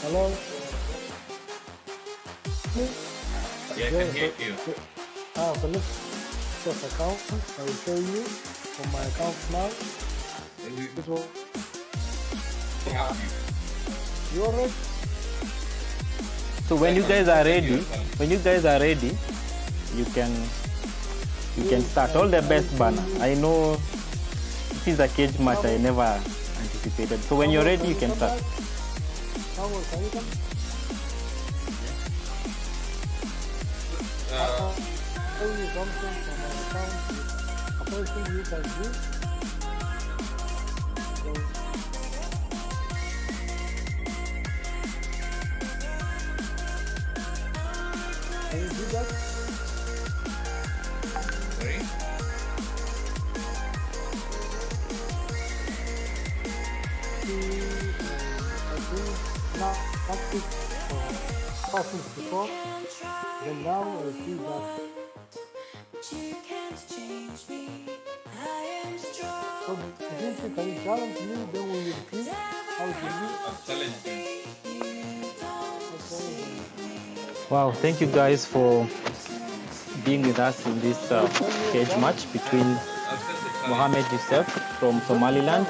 Hello? Yeah, I can hear you. Okay, let's check account. I will show you on my account now. This one. You are ready? So when you guys are ready, you can start. All the best, Bana. I know this is a cage match I never anticipated. So when you're ready, you can start. Can you come? Show you something from my account. A person you can do. Can you do that? Sorry? Now, practice passes before. Then now I see that. So, Githinji, can you challenge me? Then we will repeat how to do. I'm challenging you. Wow, thank you guys for being with us in this cage match between Mohammed Yousef from Somaliland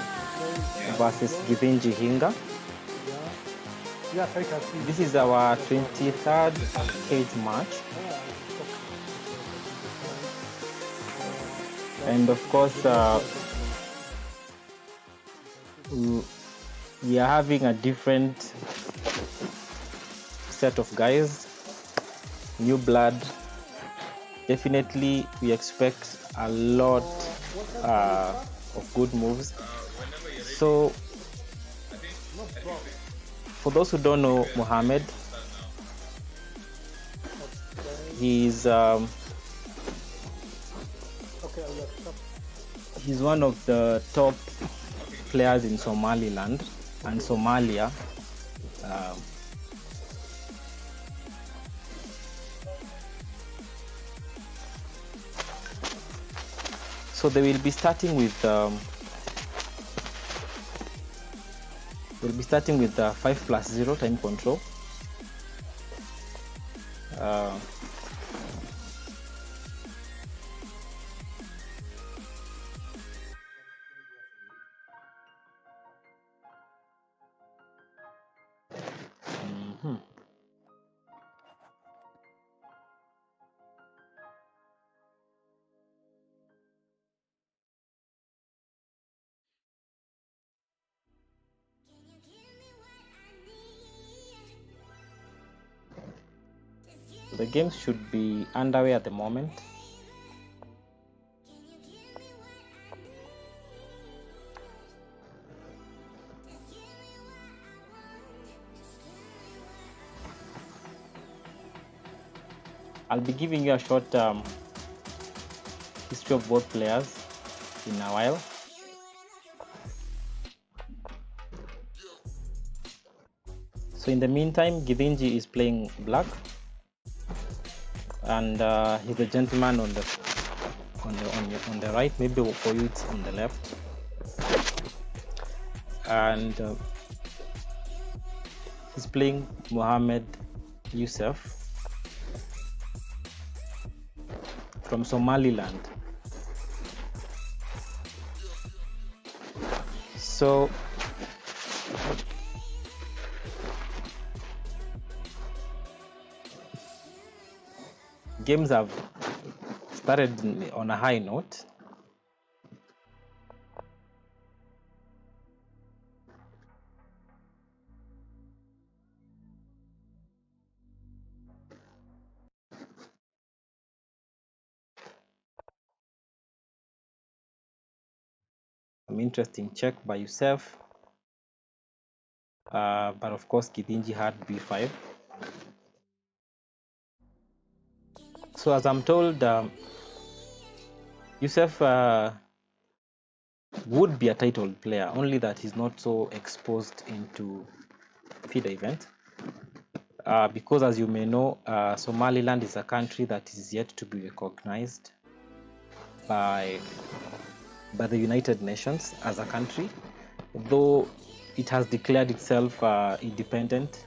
versus Githinji Hinga. Yes, I can see. This is our 23rd cage match. And of course, we are having a different set of guys, new blood. Definitely, we expect a lot of good moves. So, for those who don't know Mohammed, he's one of the top players in Somaliland and Somalia. So they will be starting with 5+0 time control. The game should be underway at the moment. I'll be giving you a short history of both players in a while. So in the meantime, Githinji is playing black, and he's the gentleman on the right. Maybe for you it's on the left, and he's playing Mohammed Yousef. from Somaliland. So games have started on a high note. Some interesting check by Yousef, but of course Githinji had b5. So as I'm told, Yousef would be a titled player, only that he's not so exposed into feeder event. Because as you may know, Somaliland is a country that is yet to be recognized by the United Nations as a country, though it has declared itself independent.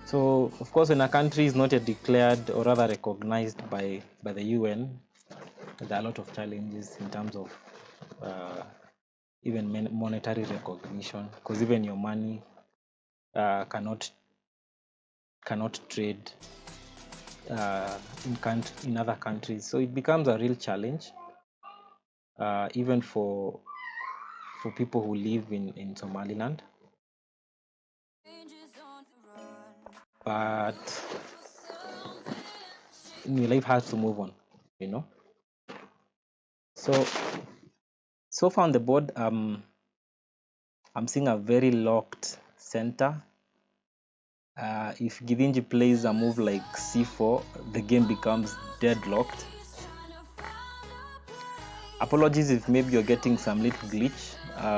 So of course, when a country is not yet declared or rather recognized by the UN, there are a lot of challenges in terms of even monetary recognition, because even your money cannot trade in other countries. So it becomes a real challenge, even for people who live in Somaliland. But life has to move on, you know. So far on the board, I'm seeing a very locked center. If Githinji plays a move like c4, the game becomes deadlocked. Apologies if maybe you're getting some little glitch.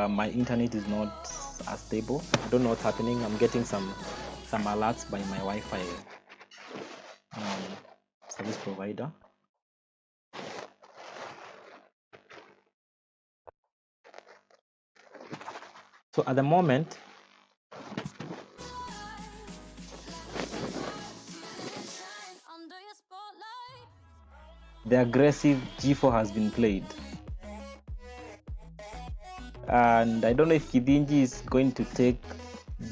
My internet is not as stable. I don't know what's happening. I'm getting some alerts by my Wi-Fi service provider. So at the moment, the aggressive g4 has been played, and I don't know if Githinji is going to take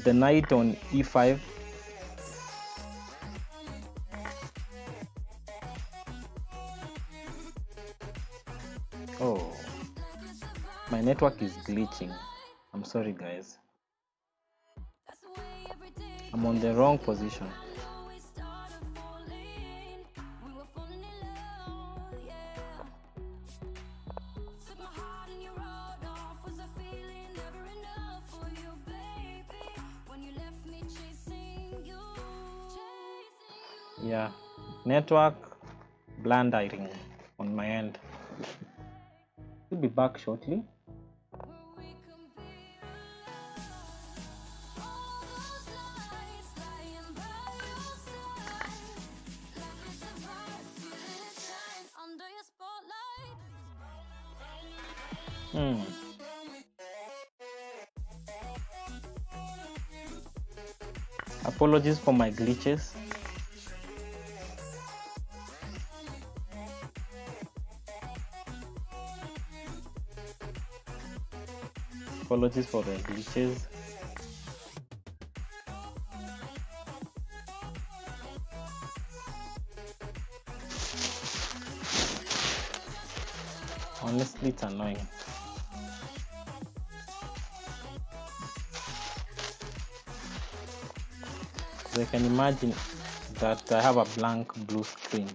the knight on e5. Oh, my network is glitching. I'm sorry guys, I'm on the wrong position. Yeah, network blundering on my end. We'll be back shortly. Apologies for my glitches. Apologies for the glitches. Honestly, it's annoying. So I can imagine that I have a blank blue screen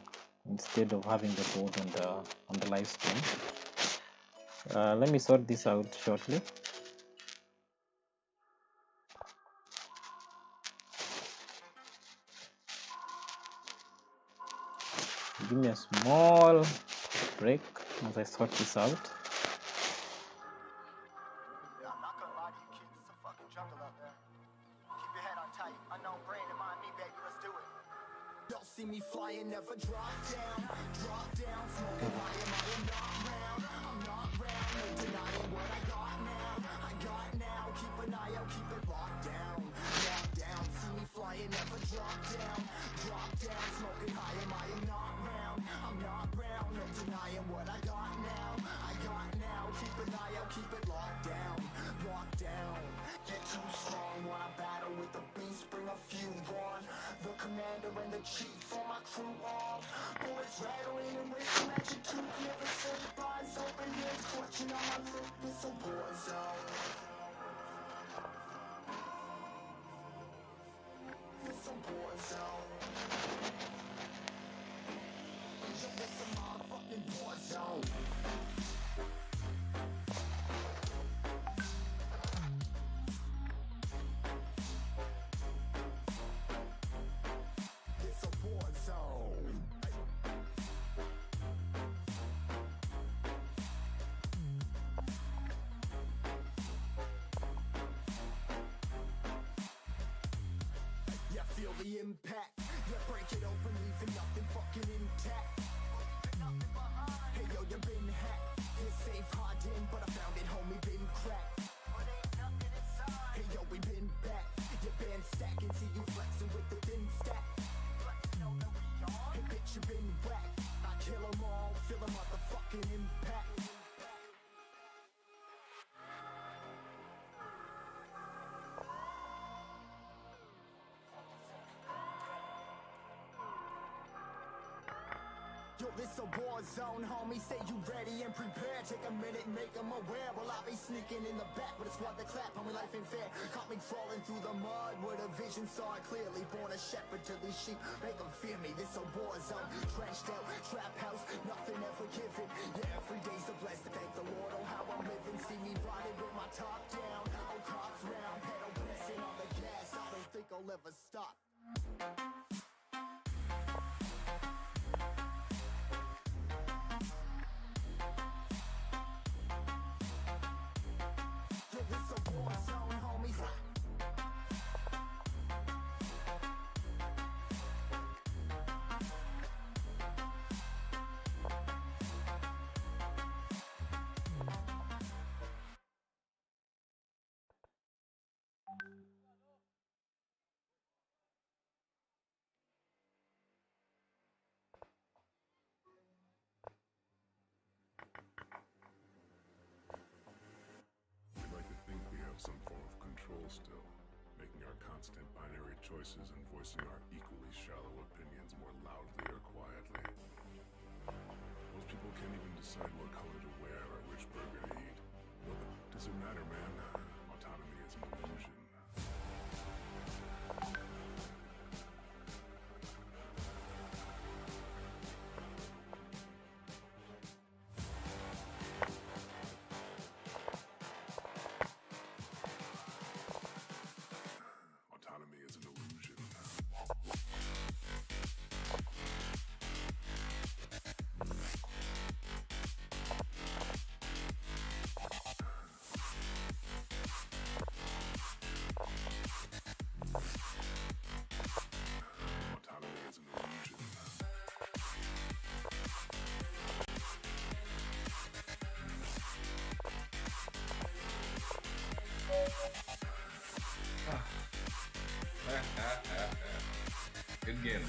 instead of having the board on the live stream. Let me sort this out shortly. Give me a small break as I sort this out. See me flying, never drop down, smoking high and I'm not round, no denying what I got now, keep an eye out, keep it locked down, see me flying, never drop down, smoking high and commander and the chief for my crew all. Bullets rattling and whistling at your tooth. Never said goodbyes, open hands clutching on my lip. It's a war zone. It's a war zone. It's a motherfucking war zone. It's a war zone. Yeah, feel the impact. Yeah, break it open, leaving nothing fucking intact. Hey yo, you been hacked. It's safe hiding, but I found it, homie, been cracked. Hey yo, we been back. You been stacking, see you flexing with the thin stack. Hey bitch, you been whacked. I kill 'em all, feel a motherfucking impact. Yo, this a war zone, homie. Say you ready and prepared. Take a minute, make them aware. Well, I be sneaking in the back, but it's what the clap. Homie, life ain't fair. Caught me crawling through the mud with a vision, saw it clearly. Born a shepherd to these sheep, make them fear me. This a war zone, trashed out, trap house, nothing ever given. Yeah, every day's a blessing. Thank the Lord, oh how I'm living. See me riding with my top down, oh cops round, pedal pressing on the gas. I don't think I'll ever stop. Yo, this a war zone, homies. We like to think we have some form of control still, making our constant binary choices and voicing our equally shallow opinions more loudly or quietly. Most people can't even decide what color to wear or which burger to eat. Well, does it matter, man? Autonomy is an illusion. Autonomy is an illusion. Autonomy is an illusion. Good game.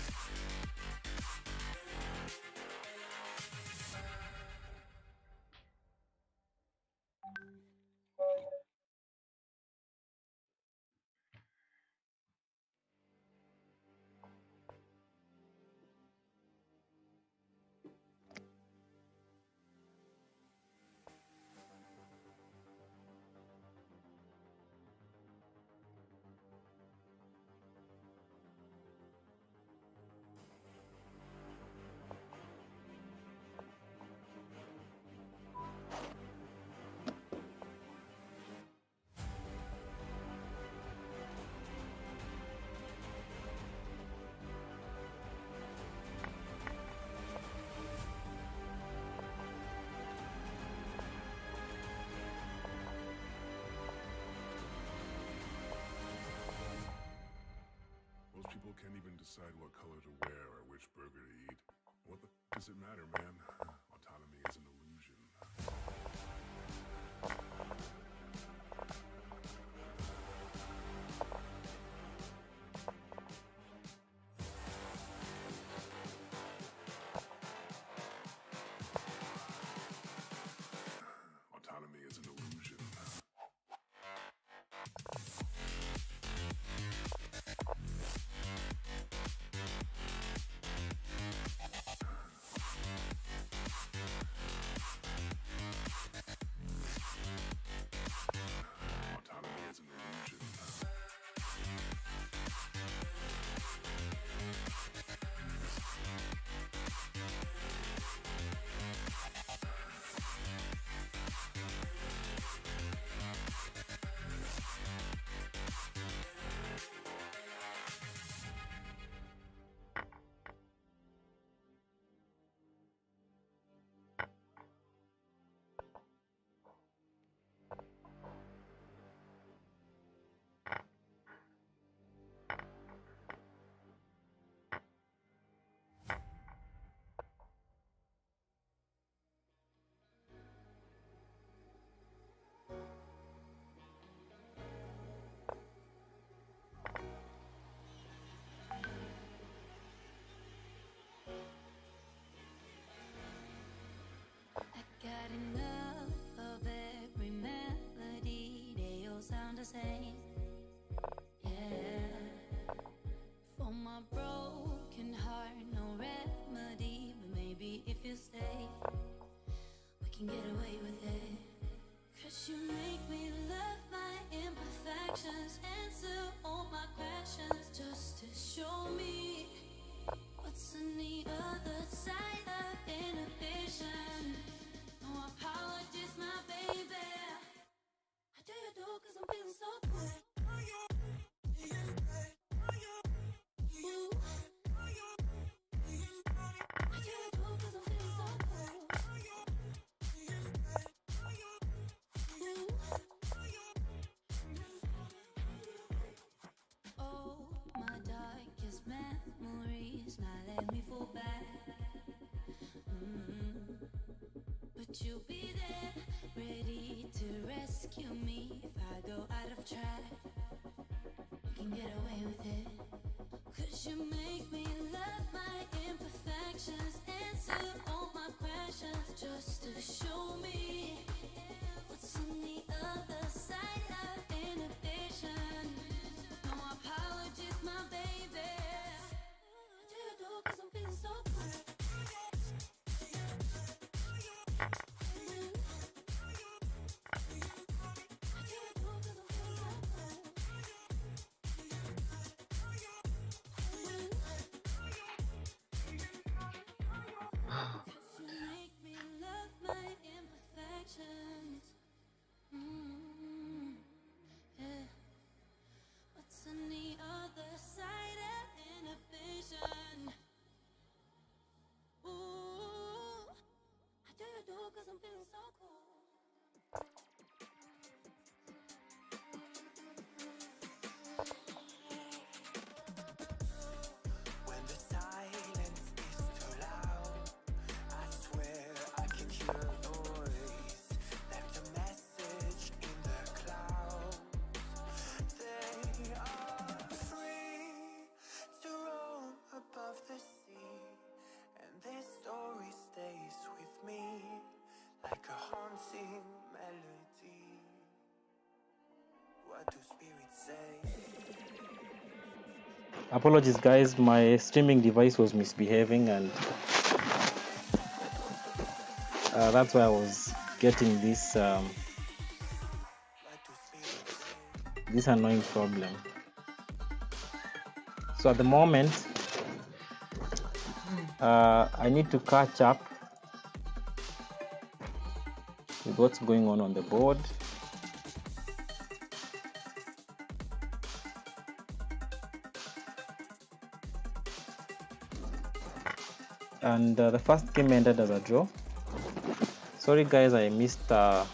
Most people can't even decide what color to wear or which burger to eat. What the does it matter, man? Autonomy is an illusion. Autonomy is an illusion. had enough of every melody. They all sound the same. Yeah. For my broken heart, no remedy. But maybe if you stay, we can get away with it. 'Cause you make me love my imperfections, answer all my questions, just to show me what's on the other side of inhibition. No apologies, my baby. I do you do 'cause I'm feeling so good. Ooh. I do you do 'cause I'm feeling so good. Oh, my darkest memories, now let me fall back. But you'll be there, ready to rescue me if I go out of track. You can get away with it. 'Cause you make me love my imperfections, answer all my questions, just to show me what's on the other side of inhibition. No apologies, my baby. I do you do 'cause I'm feeling so good. What's on the other side of inhibition? Ooh, I do you do 'cause I'm feeling so cool. When the silence is too loud, I swear I can hear a voice. Left a message in the clouds. They are free to roam above the sea, and this story stays with me like a haunting melody. What do spirits say? Apologies, guys. My streaming device was misbehaving, and that's why I was getting this this annoying problem. So at the moment, I need to catch up with what's going on the board. And the first game ended as a draw. Sorry guys, I missed that.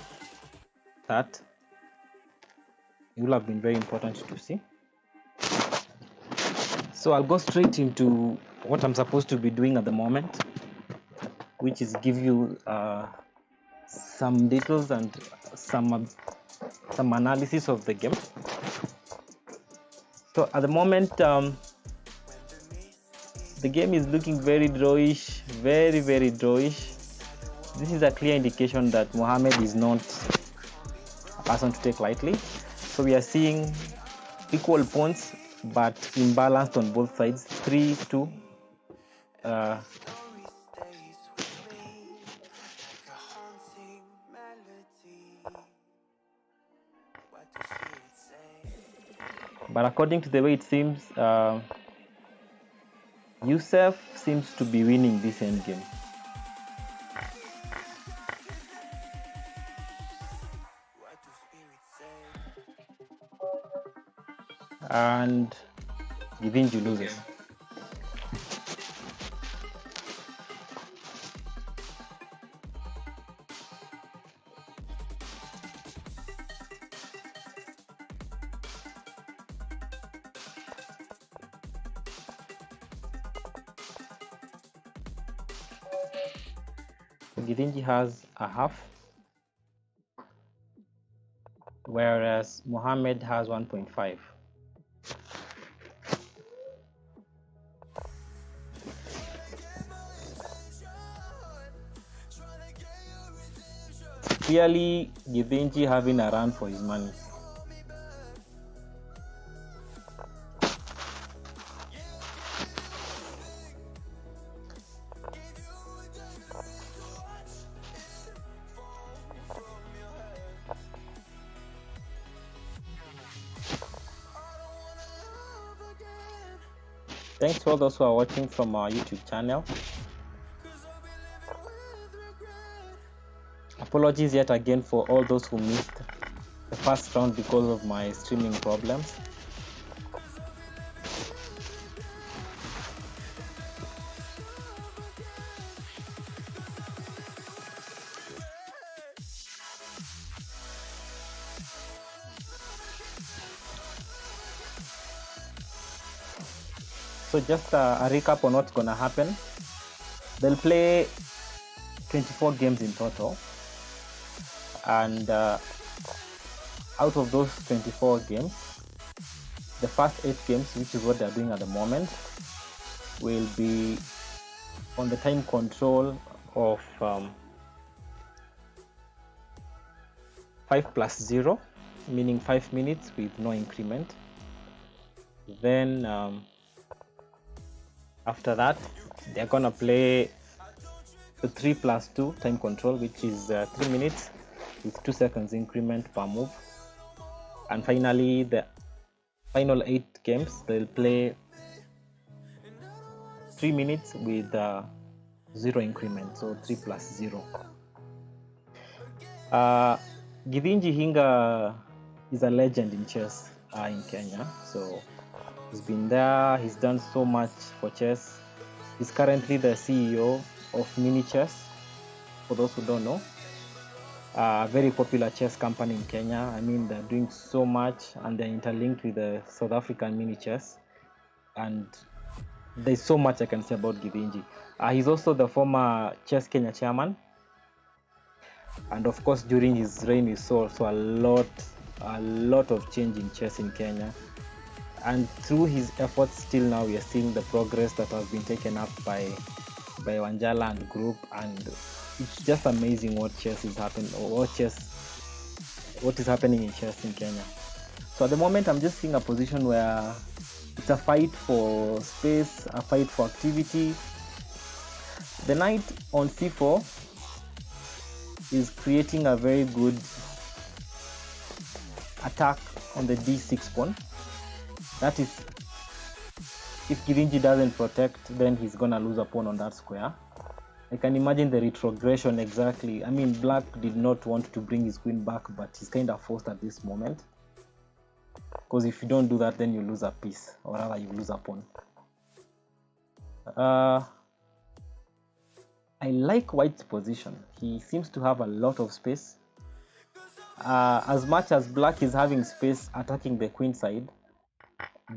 It will have been very important to see. So I'll go straight into what I'm supposed to be doing at the moment, which is give you some details and some analysis of the game. So at the moment, the game is looking very drawish, very drawish. This is a clear indication that Mohammed is not a person to take lightly. So we are seeing equal points but imbalanced on both sides, 3-2. But according to the way it seems, Yousef seems to be winning this endgame. And Githinji loses. Githinji has a half, whereas Mohammed has 1.5. Clearly, Githinji having a run for his money. Thanks for those who are watching from our YouTube channel. Apologies yet again for all those who missed the first round because of my streaming problems. So just a recap on what's gonna happen. They'll play 24 games in total, and out of those 24 games, the first 8 games, which is what they're doing at the moment, will be on the time control of 5+0, meaning 5 minutes with no increment. Then after that, they're gonna play the 3+2 time control, which is 3 minutes with 2 seconds increment per move. And finally, the final 8 games, they'll play 3 minutes with 0 increment, so 3+0. Githinji Hinga is a legend in chess in Kenya, so he's been there, he's done so much for chess. He's currently the CEO of Mini Chess, for those who don't know. A very popular chess company in Kenya. I mean, they're doing so much and they're interlinked with the South African Mini Chess. And there's so much I can say about Githinji. He's also the former Chess Kenya chairman. And of course, during his reign, we saw also a lot of change in chess in Kenya. And through his efforts, still now we are seeing the progress that has been taken up by Wanjala and group, and it's just amazing what chess is happening, or what is happening in chess in Kenya. So at the moment, I'm just seeing a position where it's a fight for space, a fight for activity. The knight on c4 is creating a very good attack on the d6 pawn. That is, if Githinji doesn't protect, then he's gonna lose a pawn on that square. I can imagine the retrogression exactly. I mean, black did not want to bring his queen back, but he's kind of forced at this moment. Because if you don't do that, then you lose a piece, or rather you lose a pawn. I like white's position. He seems to have a lot of space. As much as black is having space attacking the queen side,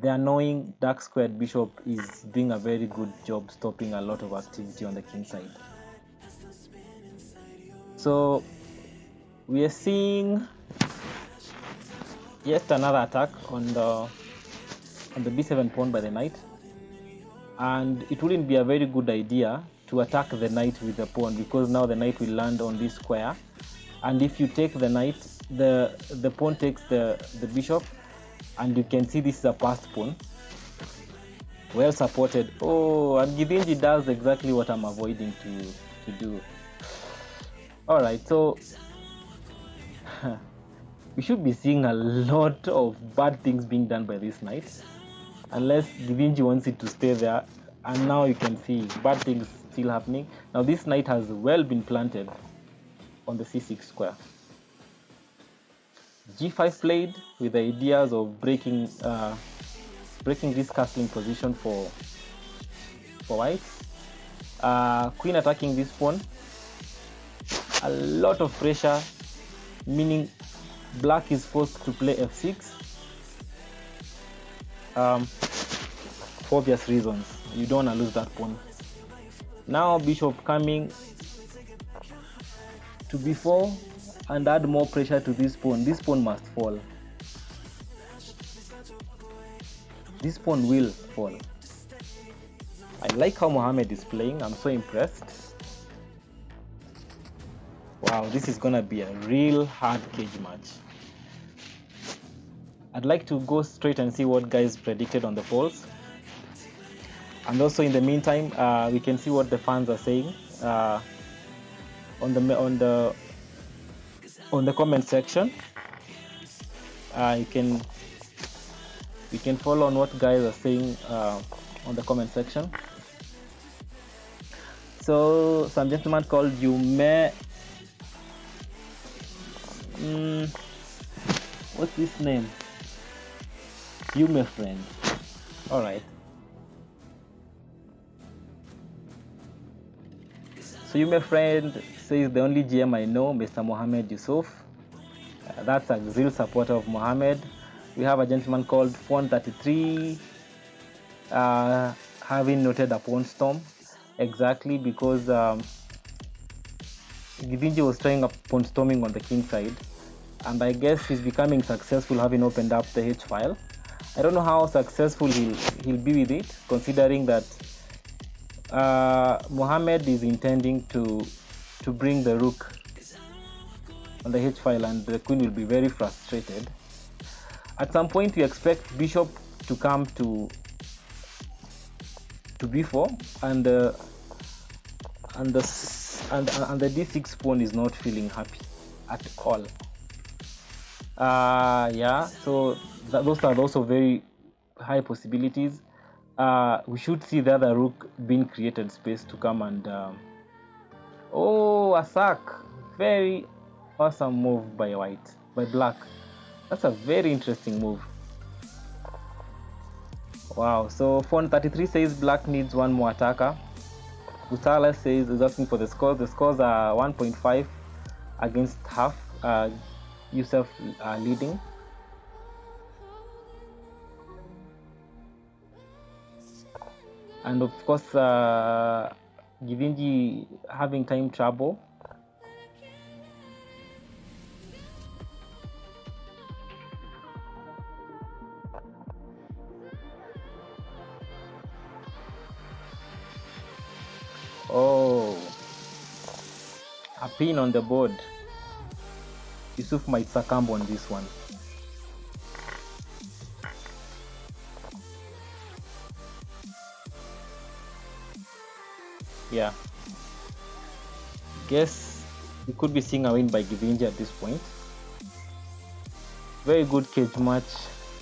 the annoying dark squared bishop is doing a very good job stopping a lot of activity on the king side. So we are seeing yet another attack on the b7 pawn by the knight, and it wouldn't be a very good idea to attack the knight with the pawn, because now the knight will land on this square, and if you take the knight, the pawn takes the bishop, and you can see this is a passed pawn, well supported. Oh, and Githinji does exactly what I'm avoiding to do. All right, so we should be seeing a lot of bad things being done by this knight, unless Githinji wants it to stay there. And now you can see bad things still happening. Now this knight has well been planted on the c6 square. g5 played with the ideas of breaking this castling position for white. Queen attacking this pawn. A lot of pressure, meaning black is forced to play f6 for obvious reasons. You don't want to lose that pawn. Now bishop coming to b4 and add more pressure to this pawn. This pawn must fall. This pawn will fall. I like how Mohammed is playing. I'm so impressed. Wow, this is gonna be a real hard cage match. I'd like to go straight and see what guys predicted on the polls. And also in the meantime, we can see what the fans are saying on the comment section. You can follow on what guys are saying on the comment section. So some gentleman called Yume. What's this name? Yume friend. All right. So Yume friend says the only GM I know, Mr. Mohammed Yousef. That's a real supporter of Mohammed. We have a gentleman called Phone33 having noted a pawn storm. Exactly, because Githinji was trying a pawn storming on the king side, and I guess he's becoming successful having opened up the H file. I don't know how successful he'll be with it, considering that Mohammed is intending to bring the rook on the H file, and the queen will be very frustrated. At some point, we expect bishop to come to b4, and the d6 pawn is not feeling happy at all. Yeah, so those are also very high possibilities. We should see the other rook being created space to come and oh, a sack. Very awesome move by black. That's a very interesting move. Wow, so Phone33 says black needs one more attacker. Gutala says is asking for the scores. The scores are 1.5 against half. Yousef leading. And of course, Githinji having time trouble. Oh, a pin on the board. Yousef might succumb on this one. Yeah. Guess we could be seeing a win by Githinji at this point. Very good cage match.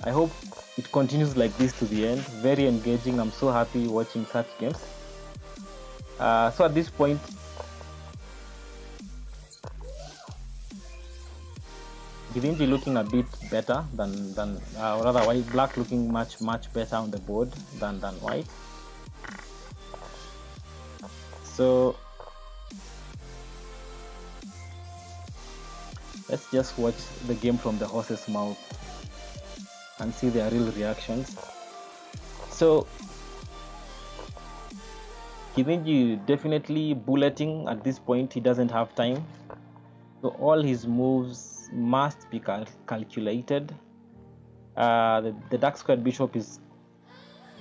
I hope it continues like this to the end. Very engaging. I'm so happy watching such games. So at this point, Githinji looking a bit better than or rather white, black looking much better on the board than white. So let's just watch the game from the horse's mouth and see their real reactions. So Githinji definitely bulleting at this point. He doesn't have time, so all his moves must be calculated. The dark squared bishop is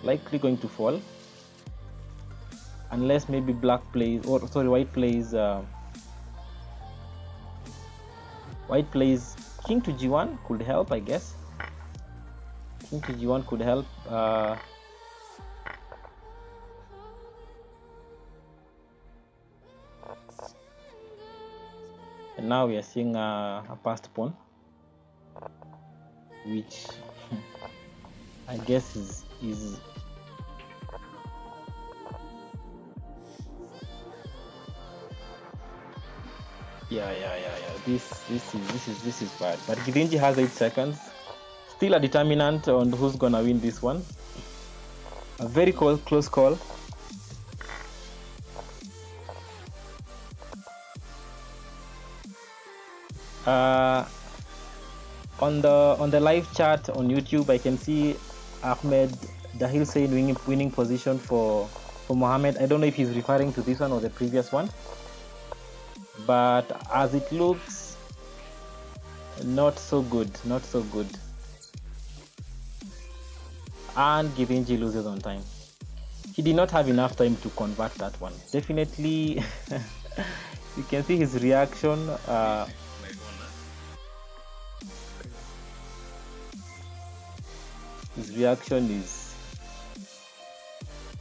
likely going to fall, unless maybe white plays king to g1 could help, I guess. King to g1 could help. And now we are seeing a passed pawn, which I guess is yeah. This is bad. But Githinji has 8 seconds. Still a determinant on who's gonna win this one. A very close call. On the live chat on YouTube, I can see Ahmed Dahil saying winning position for Mohammed. I don't know if he's referring to this one or the previous one, but as it looks, not so good. And Githinji loses on time. He did not have enough time to convert that one. Definitely You can see his reaction. His reaction is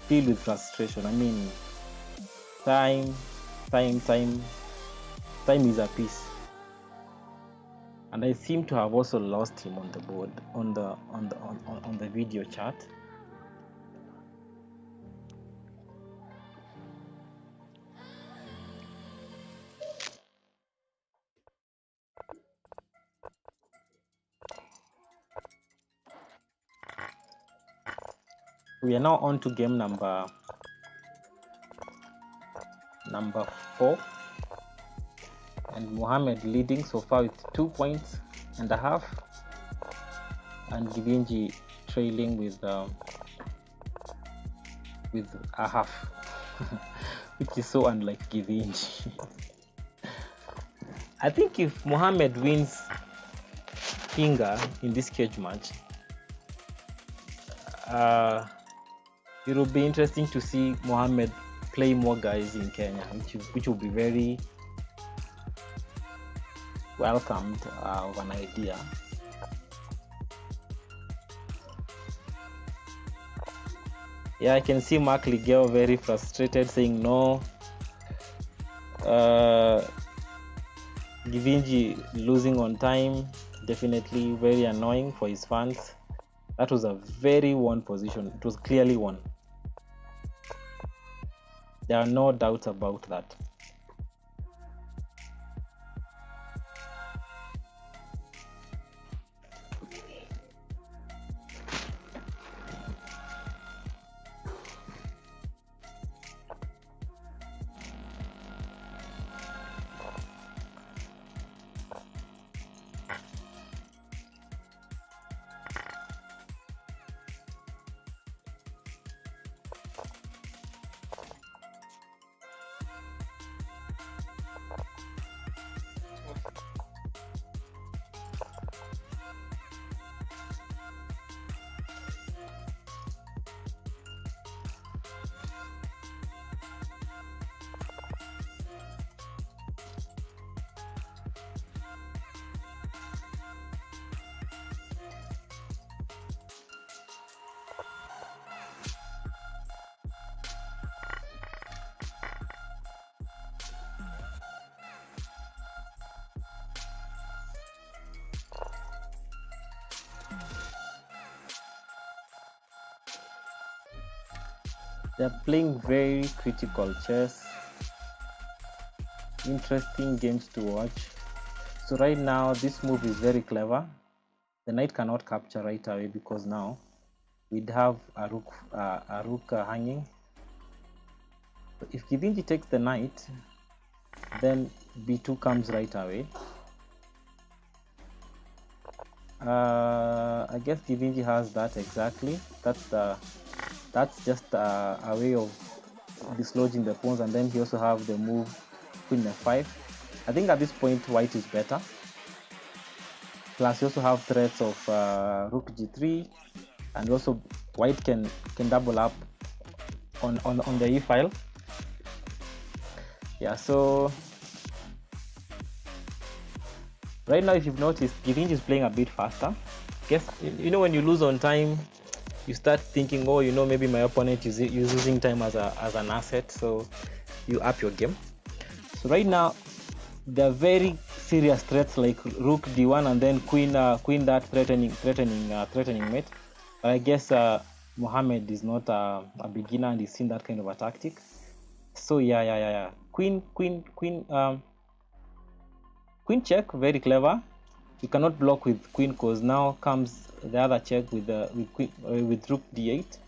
filled with frustration. I mean, time is a piece, and I seem to have also lost him on the board on the video chat. We are now on to game number 4, and Mohammed leading so far with 2.5 points, and Githinji trailing with a half, which is so unlike Githinji. I think if Mohammed wins Hinga in this cage match, it will be interesting to see Mohammed play more guys in Kenya, which will be very welcomed of an idea. Yeah, I can see Mark Ligeo very frustrated, saying no. Githinji losing on time, definitely very annoying for his fans. That was a very won position. It was clearly won. There are no doubts about that. They're playing very critical chess. Interesting games to watch. So right now, this move is very clever. The knight cannot capture right away because now we'd have a rook hanging. So if Githinji takes the knight, then b2 comes right away. I guess Githinji has that exactly. That's just a way of dislodging the pawns, and then he also have the move queen f5. I think at this point white is better. Plus you also have threats of rook g3, and also white can double up on the e file. Yeah, so right now if you've noticed, Githinji is playing a bit faster. Guess you know when you lose on time, you start thinking, oh, you know, maybe my opponent is using time as an asset, so you up your game. So right now, there are very serious threats like rook d1 and then queen that threatening mate. But I guess Mohammed is not a beginner and he's seen that kind of a tactic. So yeah. Queen check, very clever. You cannot block with queen because now comes the other check with rook d8.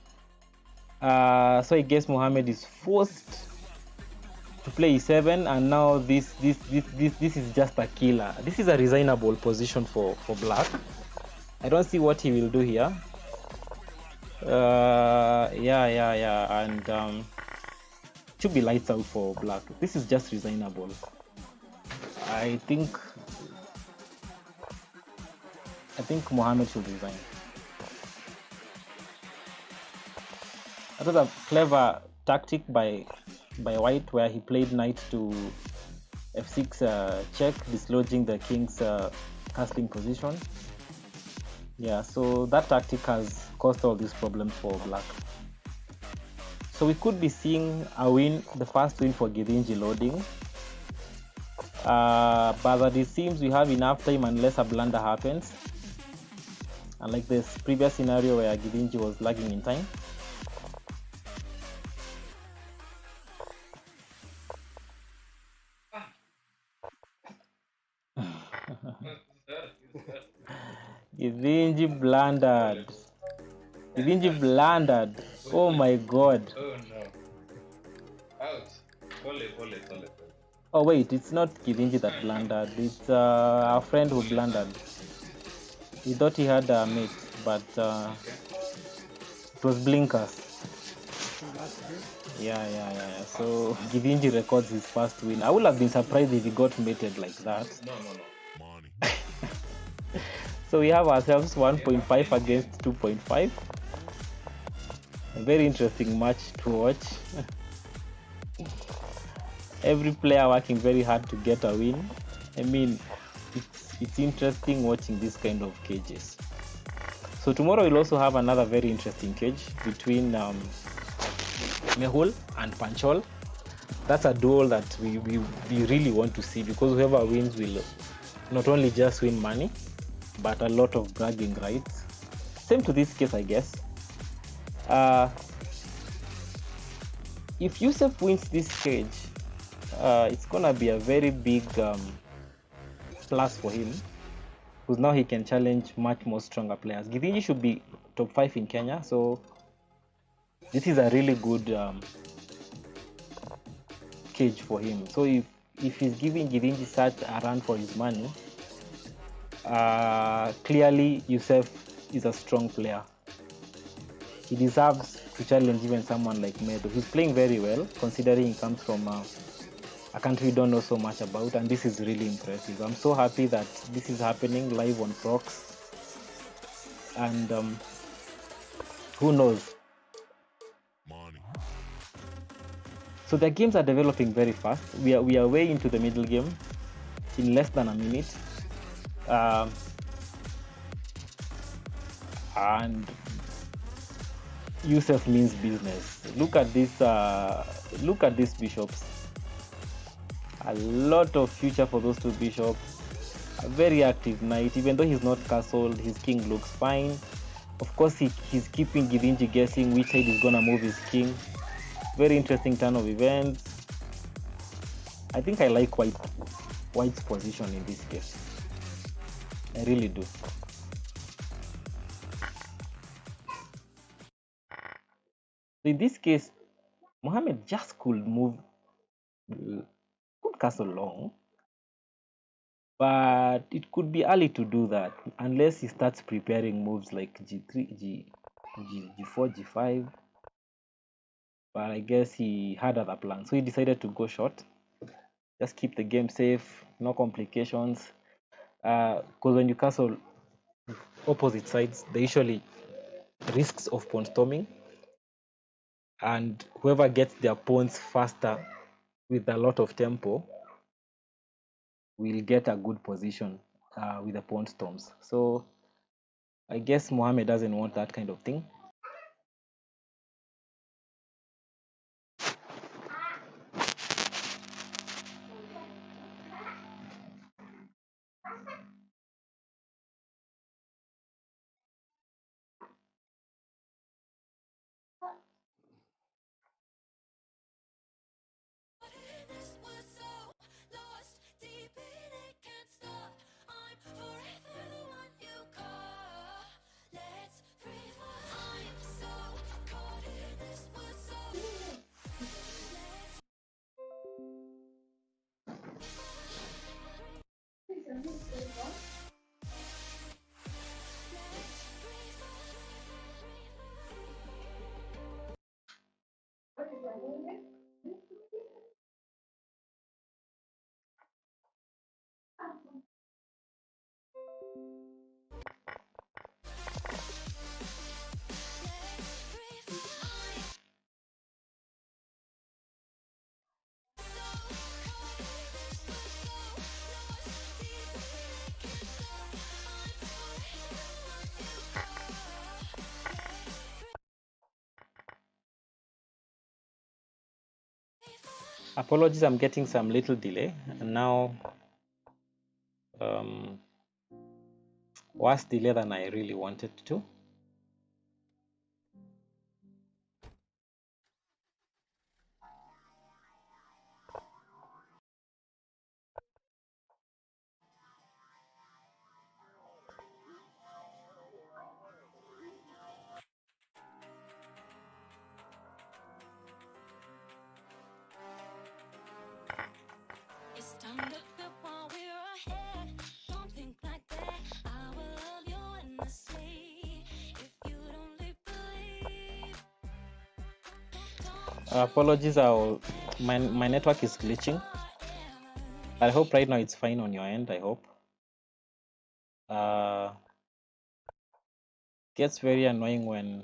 So I guess Mohammed is forced to play e7, and now this is just a killer. This is a resignable position for black. I don't see what he will do here. Yeah, and should be lights out for black. This is just resignable. I think Mohammed should resign. That was a clever tactic by white, where he played knight to f6 check, dislodging the king's castling position. Yeah, so that tactic has caused all these problems for black. So we could be seeing a win, the first win for Githinji loading. But that it seems we have enough time unless a blunder happens. Unlike this previous scenario where Githinji was lagging in time. Githinji blundered. Githinji blundered. Oh my god. Oh no. Ouch. Pole. Oh wait, it's not Githinji that blundered. It's our friend who blundered. He thought he had a mate, but it was blinkers. Yeah. So Githinji records his first win. I would have been surprised if he got mated like that. No. Money. So we have ourselves 1.5 against 2.5. A very interesting match to watch. Every player working very hard to get a win. I mean, it's interesting watching this kind of cages. So tomorrow we'll also have another very interesting cage between Mehul and Panchol. That's a duel that we really want to see, because whoever wins will not only just win money, but a lot of bragging rights. Same to this case, I guess. If Yousef wins this cage, it's gonna be a very big plus for him, because now he can challenge much more stronger players. Githinji should be top 5 in Kenya, so this is a really good cage for him. So if he's giving Githinji such a run for his money, clearly Yousef is a strong player. He deserves to challenge even someone like Medo. He's playing very well, considering he comes from a country we don't know so much about, and this is really impressive. I'm so happy that this is happening live on Prox, and who knows. Money. So the games are developing very fast. We are way into the middle game in less than a minute, and Yousef means business. Look at this. Look at these bishops. A lot of future for those two bishops. A very active knight. Even though he's not castled, his king looks fine. Of course, he's keeping Githinji guessing which side he's gonna move his king. Very interesting turn of events. I think I like White's position in this case. I really do. In this case, Mohammed just could move, could castle long, but it could be early to do that unless he starts preparing moves like G3, G4, G5. But I guess he had other plans, so he decided to go short. Just keep the game safe, no complications. Because when you castle opposite sides, there usually risks of pawn storming, and whoever gets their pawns faster with a lot of tempo will get a good position with the pawn storms. So I guess Mohammed doesn't want that kind of thing. This was so lost deep in it, can't stop. I'm forever the one you call. Let's free fall. Apologies, I'm getting some little delay. And now, worse delay than I really wanted to. It's time to quit while we're ahead. Don't think like that. I will love you endlessly. If you don't believe, Apologies, my network is glitching. I hope right now it's fine on your end. I hope. Gets very annoying when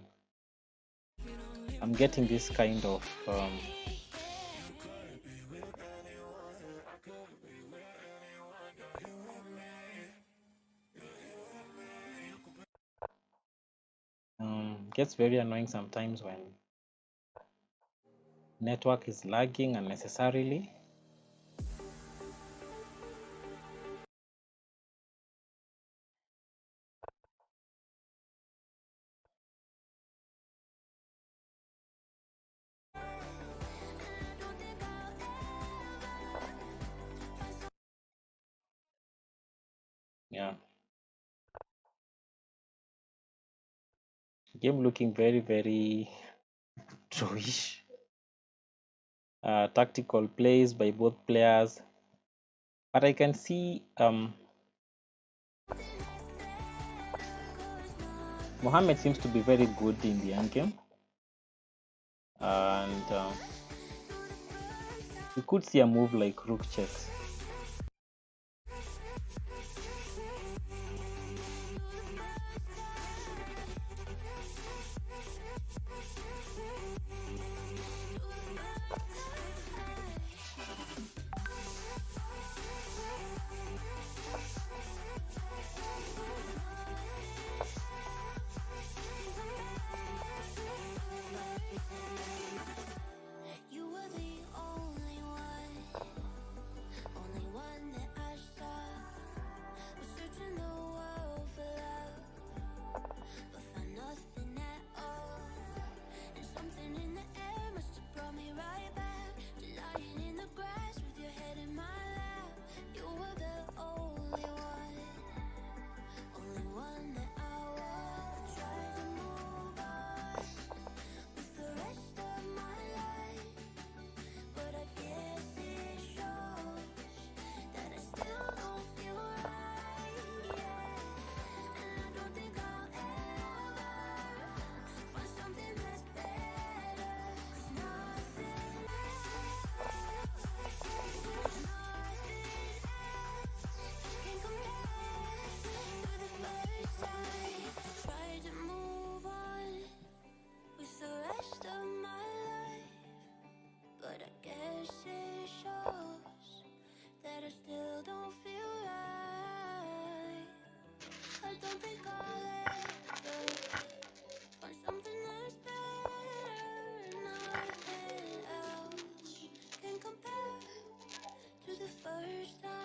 I'm getting this kind of gets very annoying sometimes when network is lagging unnecessarily. Yeah, game looking very, very drawish. Tactical plays by both players, but I can see Mohammed seems to be very good in the end game, and we could see a move like rook checks. you were the only one that I saw. Was searching the world for love, but found nothing at all. And something in the air must have brought me right back to lying in the grass with your head in my lap. You were the only one that I want. Tried to move on with the rest of my life, but I guess it shows that I still don't feel right, yeah. And I don't think I'll ever find something that's better. 'Cause nothing can compare to the first time. Tried to move on with the rest of my life, but I guess it shows that I still don't feel right. I don't think I'll ever find something that's better. Nothing else can compare to the first time.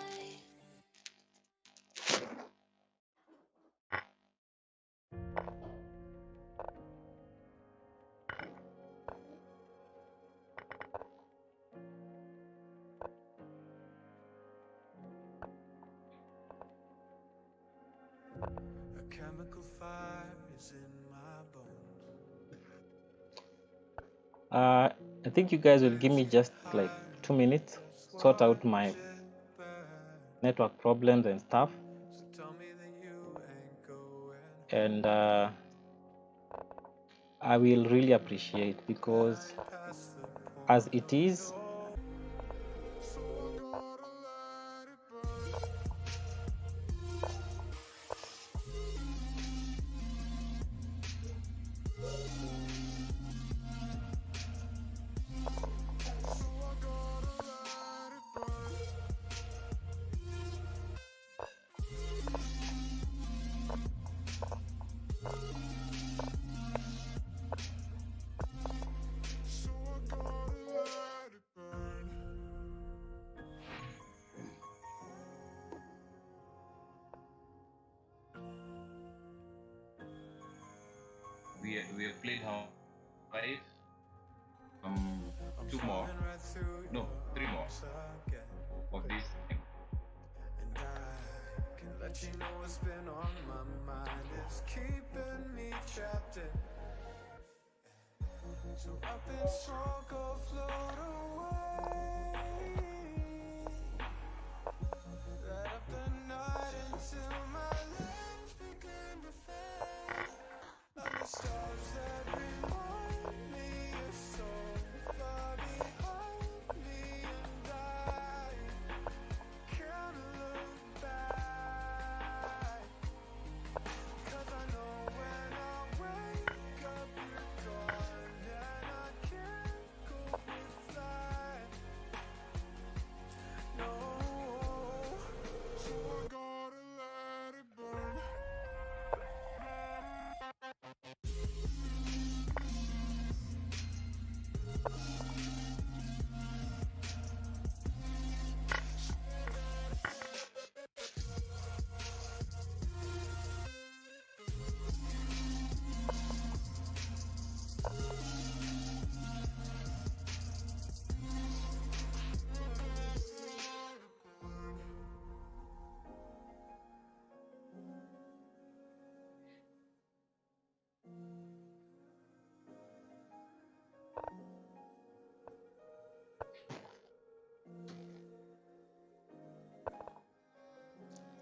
A chemical fire is in my bones. I think you guys will give me just like 2 minutes, sort out my network problems and stuff, So tell me that you ain't going and I will really appreciate, because past the as point it of is, no. So I gotta let it burn. So I gotta let it burn. So I gotta let it burn. we have played how 5, 2 more, no, 3 more of this thing. And I can let you know what's been on my mind. It's keeping me trapped in. So up in smoke or float away. Light up the night until my legs begin to fade. Like the stars that remind me you're so far behind me, and I can't look back. 'Cause I know when I wake up you're gone, and I can't go with that. No, so I gotta let it burn.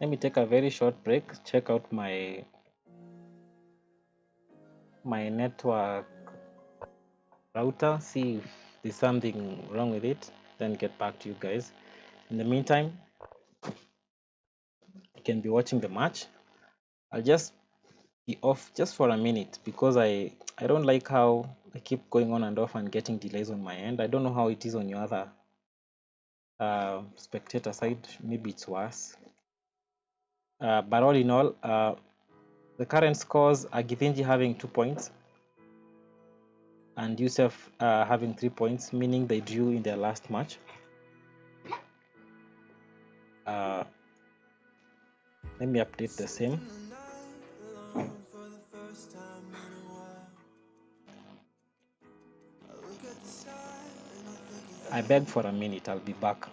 Let me take a very short break, check out my network router, see if there's something wrong with it, then get back to you guys. In the meantime, you can be watching the match. I'll just be off just for a minute because I don't like how I keep going on and off and getting delays on my end. I don't know how it is on your other spectator side. Maybe it's worse. But all in all, the current scores are Githinji having 2 points and Yousef having 3 points, meaning they drew in their last match. Let me update the same. I beg for a minute, I'll be back.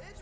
It's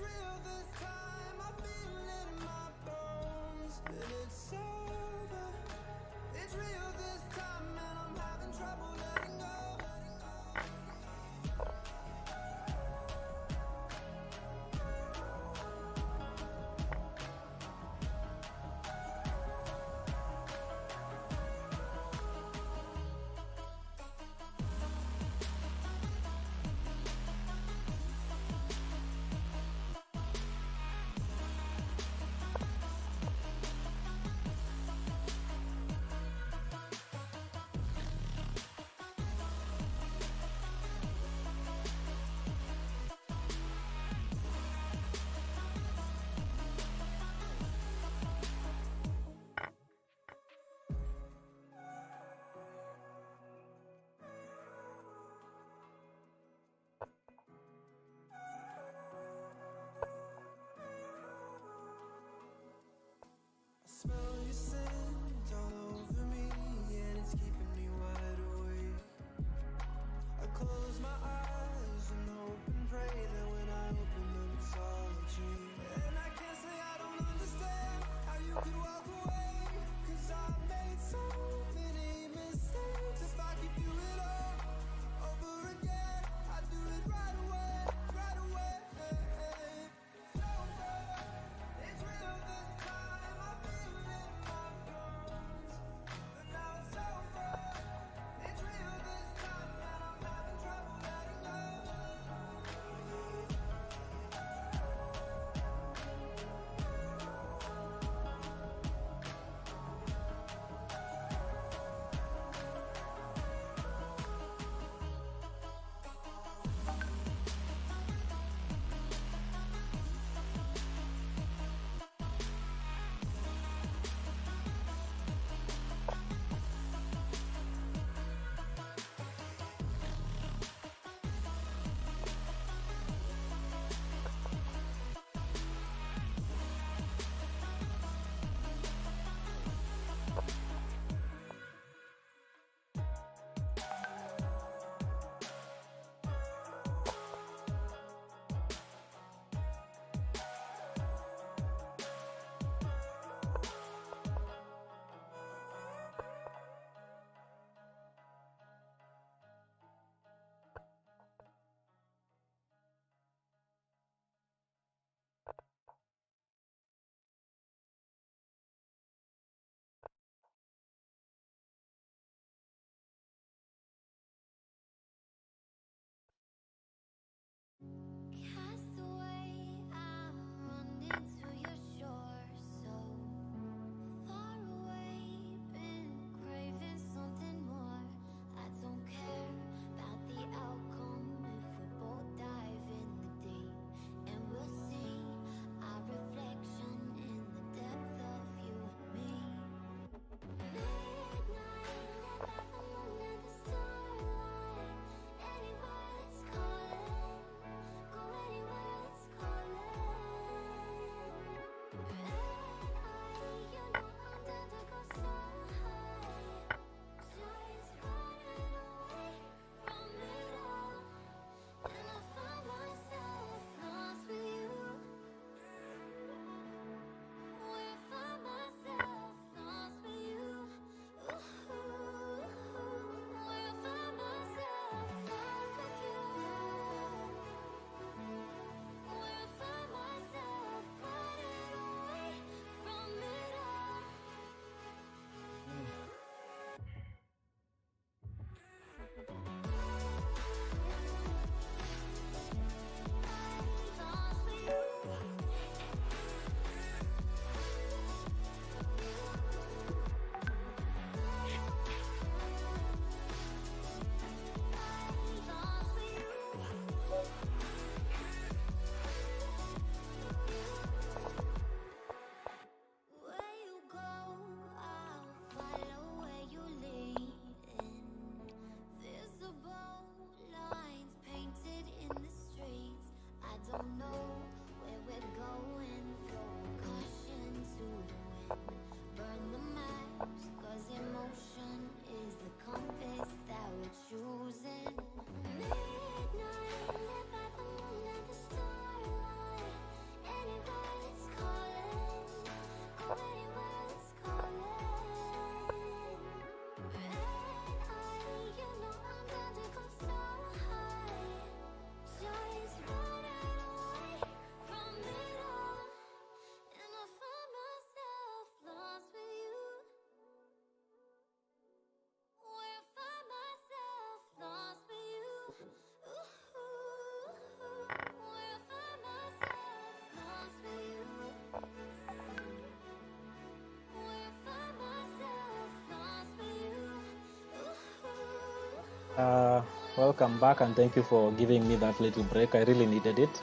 Welcome back, and thank you for giving me that little break. I really needed it.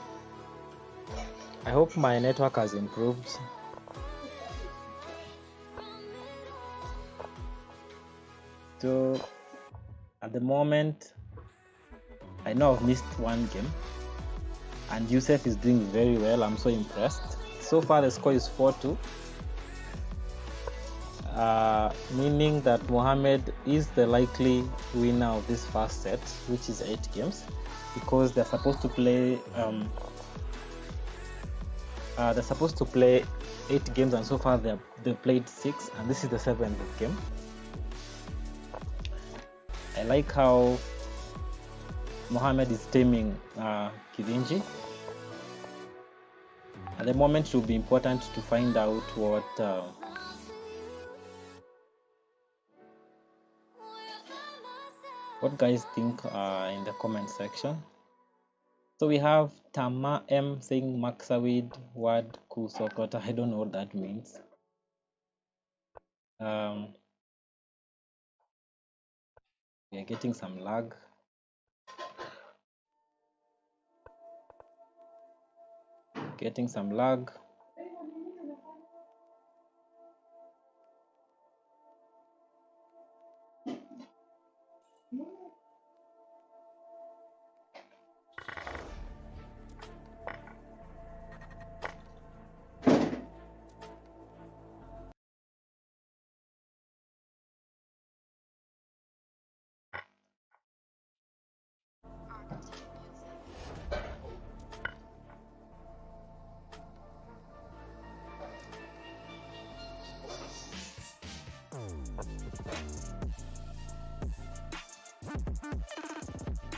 I hope my network has improved. So at the moment, I know I've missed one game, and Yousef is doing very well. I'm so impressed. So far the score is 4-2, meaning that Mohammed is the likely winner of this first set, which is 8 games, because they're supposed to play 8 games, and so far they've played 6, and this is the 7th game. I like how Mohammed is taming Githinji. At the moment, it will be important to find out what guys think in the comment section. So we have Tama M saying Maksawid word Kusokota. I don't know what that means. We are getting some lag.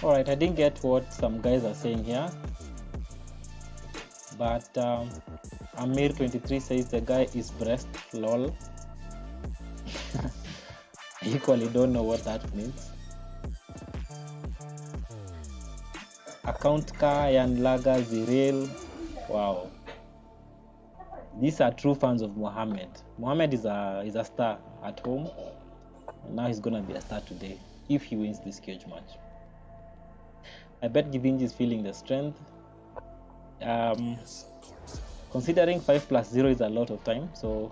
Alright, I didn't get what some guys are saying here, but Amir23 says the guy is breast, lol. I equally don't know what that means. Account Ka Yanlaga Ziril. Wow. These are true fans of Mohammed. Mohammed is a star at home, and now he's gonna be a star today if he wins this cage match. I bet Githinji is feeling the strength. Considering 5 plus 0 is a lot of time, so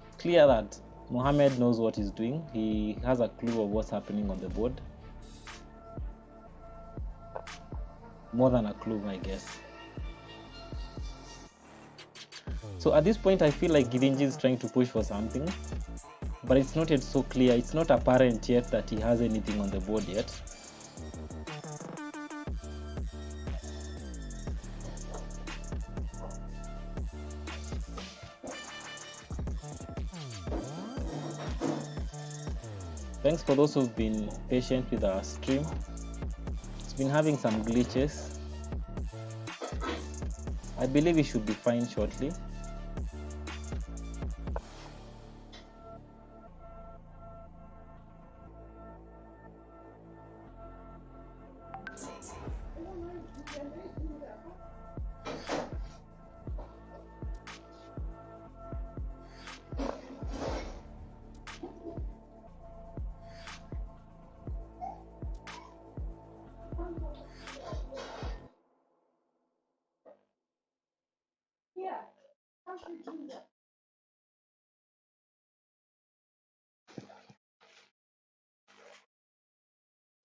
it's clear that Mohammed knows what he's doing. He has a clue of what's happening on the board. More than a clue, I guess. So at this point, I feel like Githinji is trying to push for something, but it's not yet so clear. It's not apparent yet that he has anything on the board yet. Thanks for those who've been patient with our stream. It's been having some glitches. I believe it should be fine shortly.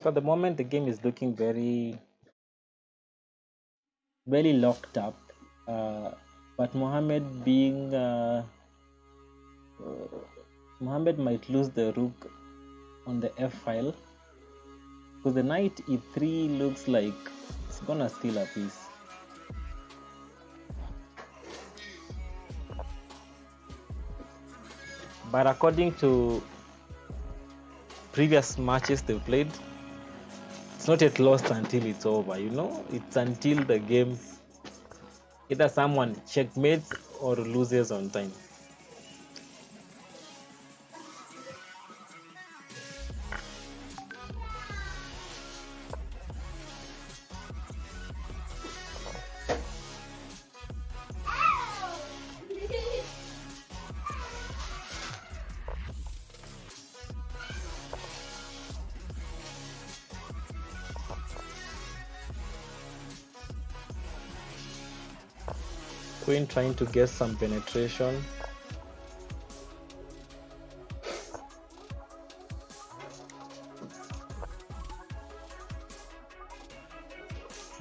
So at the moment, the game is looking very locked up. But Mohammed Mohammed might lose the rook on the f file, because the knight e3 looks like it's gonna steal a piece. But according to previous matches they've played, it's not yet lost until it's over, you know? It's until the game, either someone checkmates or loses on time. queen, trying to get some penetration.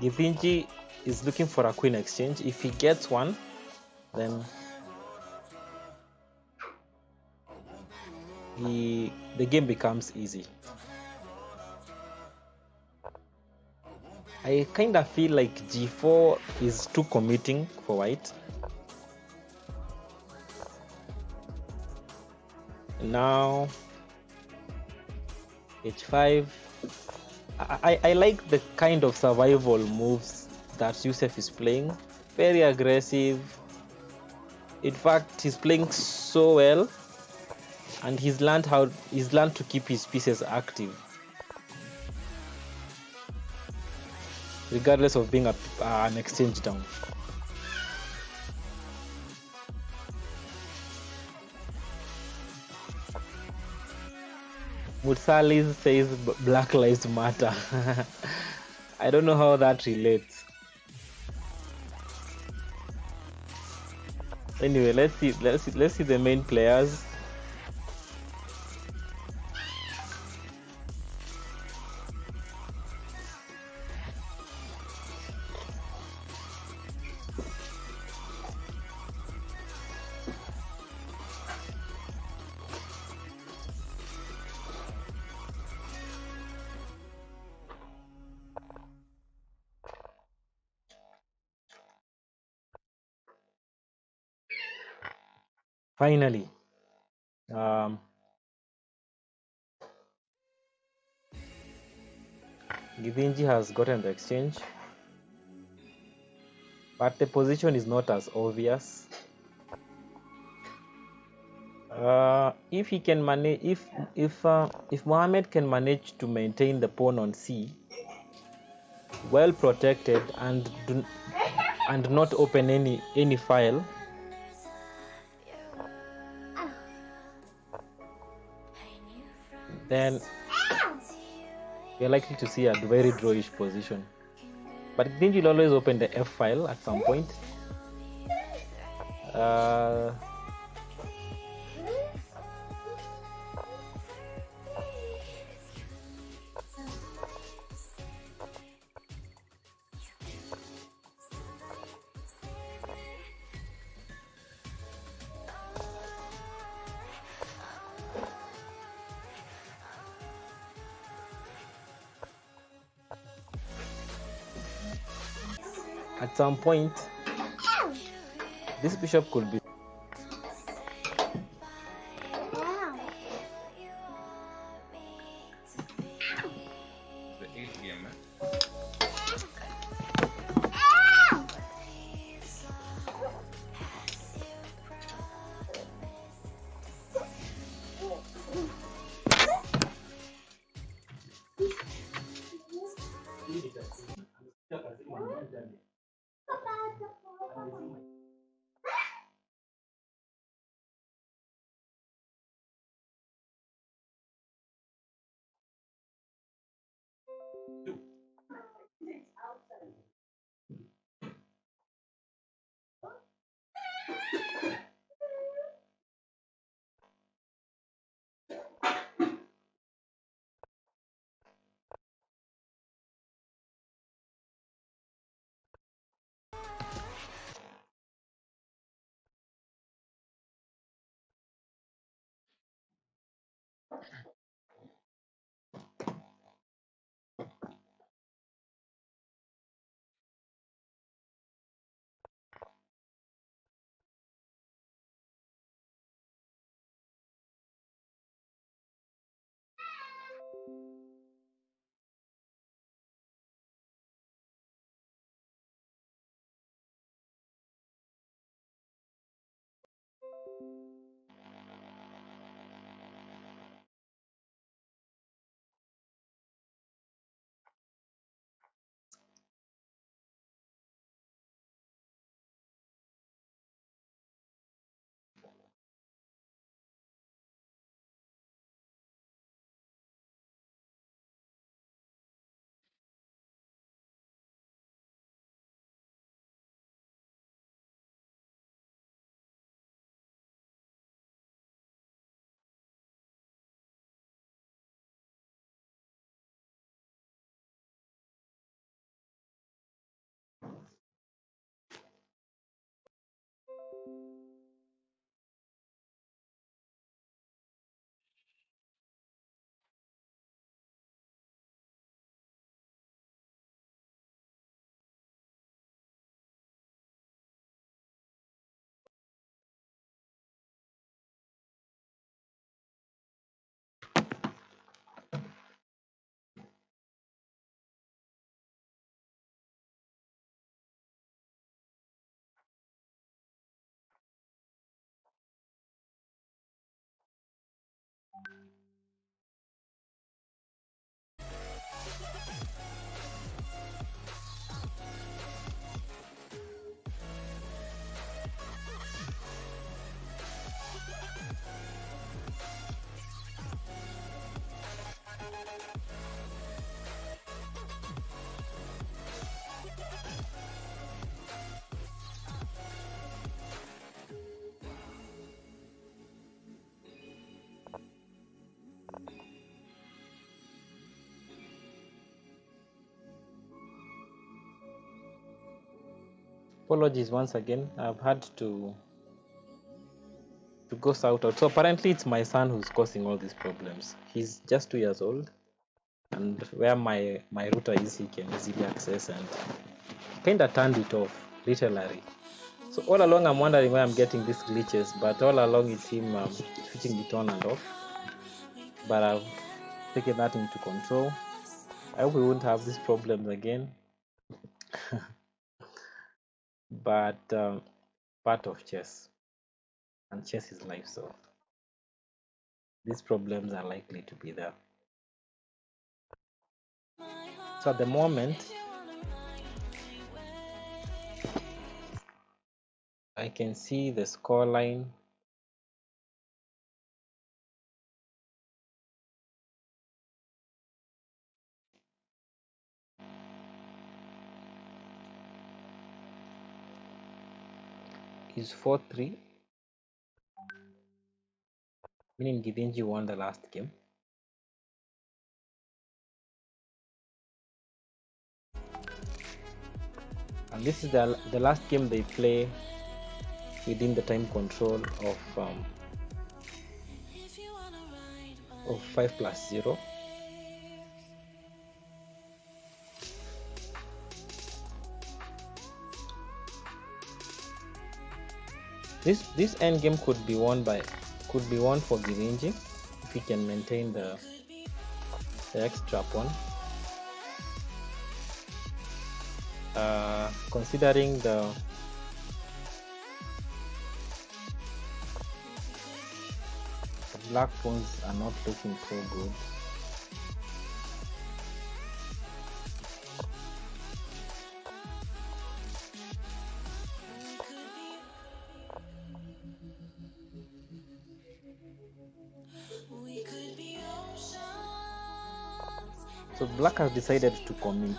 Githinji is looking for a queen exchange. If he gets one, then the game becomes easy. I kind of feel like g4 is too committing for white. Now h5. I like the kind of survival moves that Yousef is playing. Very aggressive. In fact, he's playing so well, and he's learned to keep his pieces active, regardless of being an exchange down. Mutsalis says Black Lives Matter. I don't know how that relates. Anyway, let's see the main players. Finally, Githinji has gotten the exchange, but the position is not as obvious. If he can manage, if Mohammed can manage to maintain the pawn on C, well protected, and not open any file, then we're likely to see a very drawish position. But Githinji will always open the F file at some point. At some point, this bishop could be The 8th game, man. Apologies once again. I've had to go south out. So apparently it's my son who's causing all these problems. He's just 2 years old, and where my router is, he can easily access, and kind of turned it off literally. So all along I'm wondering why I'm getting these glitches, but all along it's him switching it on and off. But I've taken that into control. I hope we won't have these problems again. But part of chess, and chess is life, so these problems are likely to be there. So at the moment, I can see the score line. Is 4-3, meaning Githinji won the last game. And this is the last game they play within the time control of 5+0. This end game could be won for Githinji if he can maintain the extra pawn. Considering the black pawns are not looking so good. So black has decided to commit.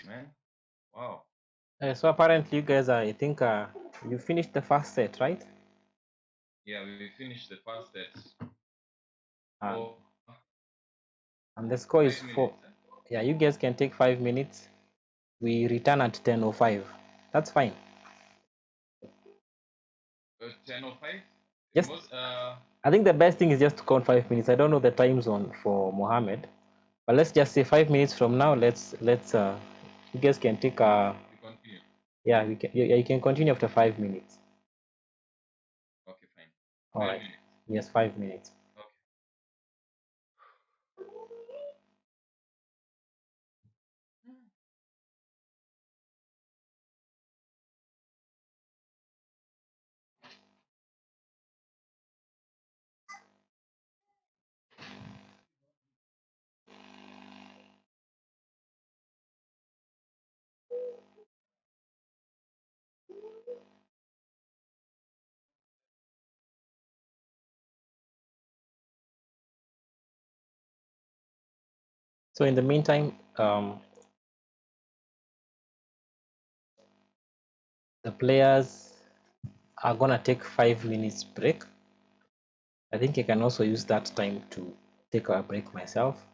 Man, wow. So apparently you guys are, I think you finished the first set, right? Yeah, we finished the first set. And, Oh, and the score is 5 4. minutes. Yeah, you guys can take 5 minutes. We return at 10:05. That's fine. 10:05. Just I think the best thing is just to count 5 minutes. I don't know the time zone for Mohammed, but let's just say 5 minutes from now. Let's you guys can take we continue. yeah, you can continue after 5 minutes. Okay, fine. All 5 right. minutes. Yes, 5 minutes. Okay. So in the meantime, the players are gonna take 5 minutes break. I think I can also use that time to take a break myself.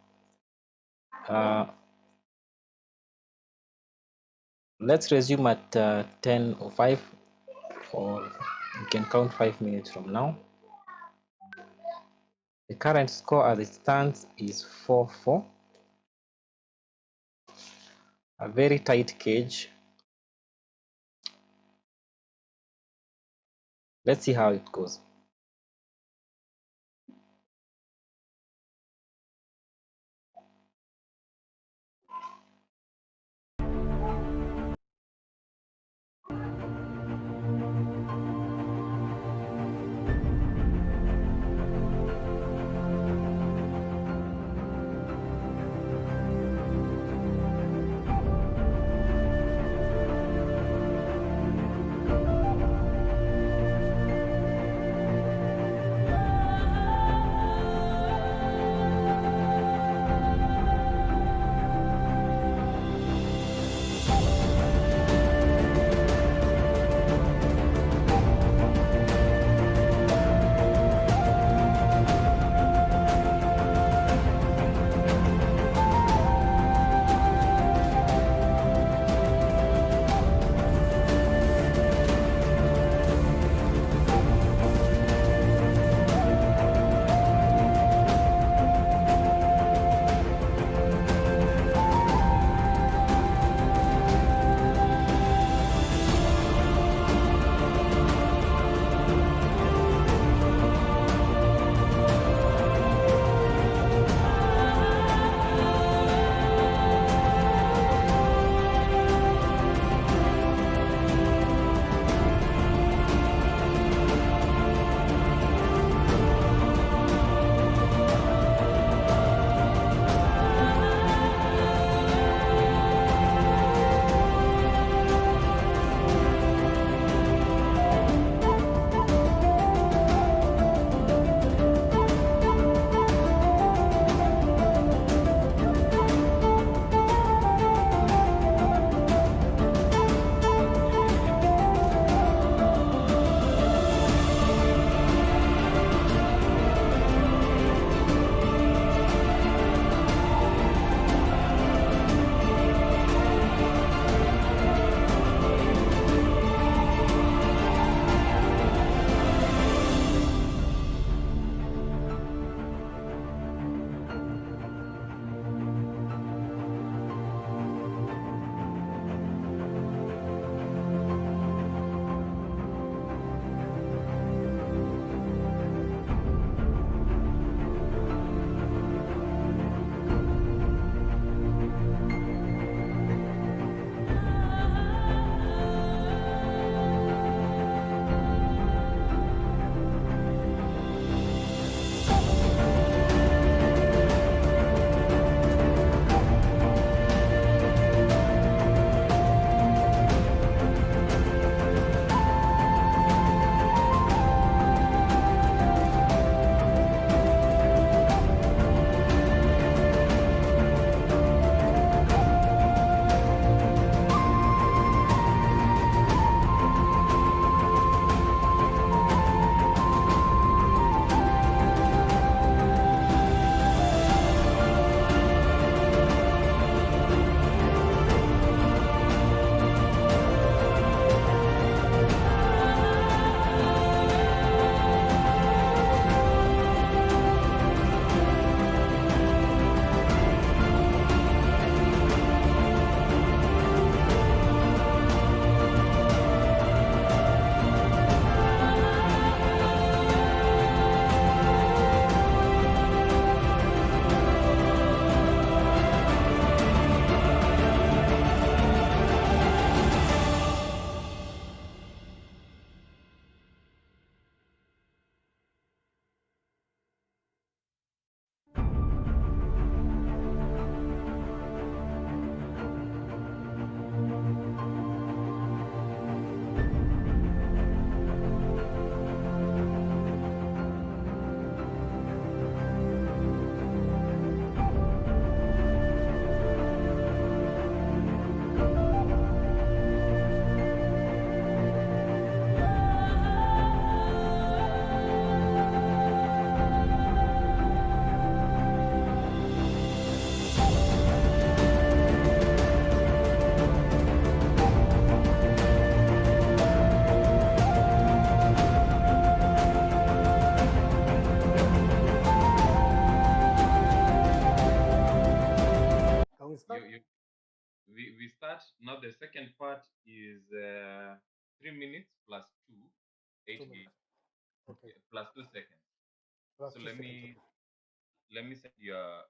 Let's resume at 10:05, or you can count 5 minutes from now. The current score as it stands is 4-4. A very tight cage. Let's see how it goes. we start now. The second part is 3 minutes plus 2, 2 8 minutes. gigs, Okay. plus 2 seconds. Plus So 2 seconds. Okay. let me send you a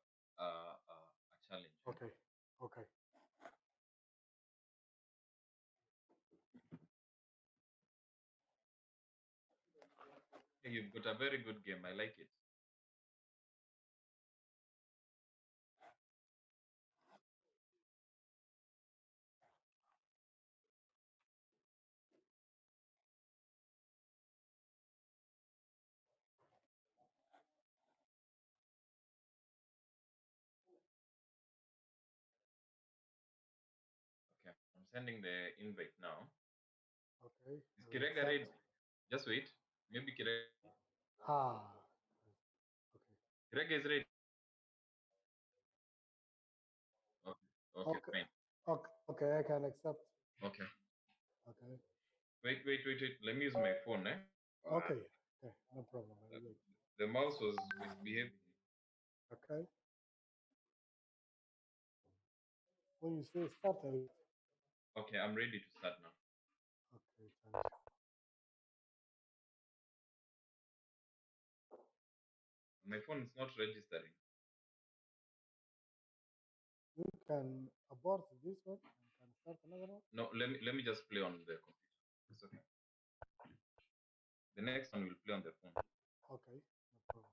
challenge. Okay. Okay. You've got a very good game. I like it. Okay, I'm sending the invite now. Okay. Is I will Kirega accept. ready? Just wait. Maybe Kirega Ah. Okay. is ready. Okay. Okay. Okay. Fine. Okay. Okay. I can accept. Okay. Okay. Wait. Let me use my phone. Okay. Okay. No problem. I will wait. The mouse was misbehaving. Okay. When you say start, I will. Okay, I'm ready to start now. Okay. Thank you. My phone is not registering. You can abort this one and can start another one. No, let me just play on the computer. It's okay. The next one will play on the phone. Okay. No problem.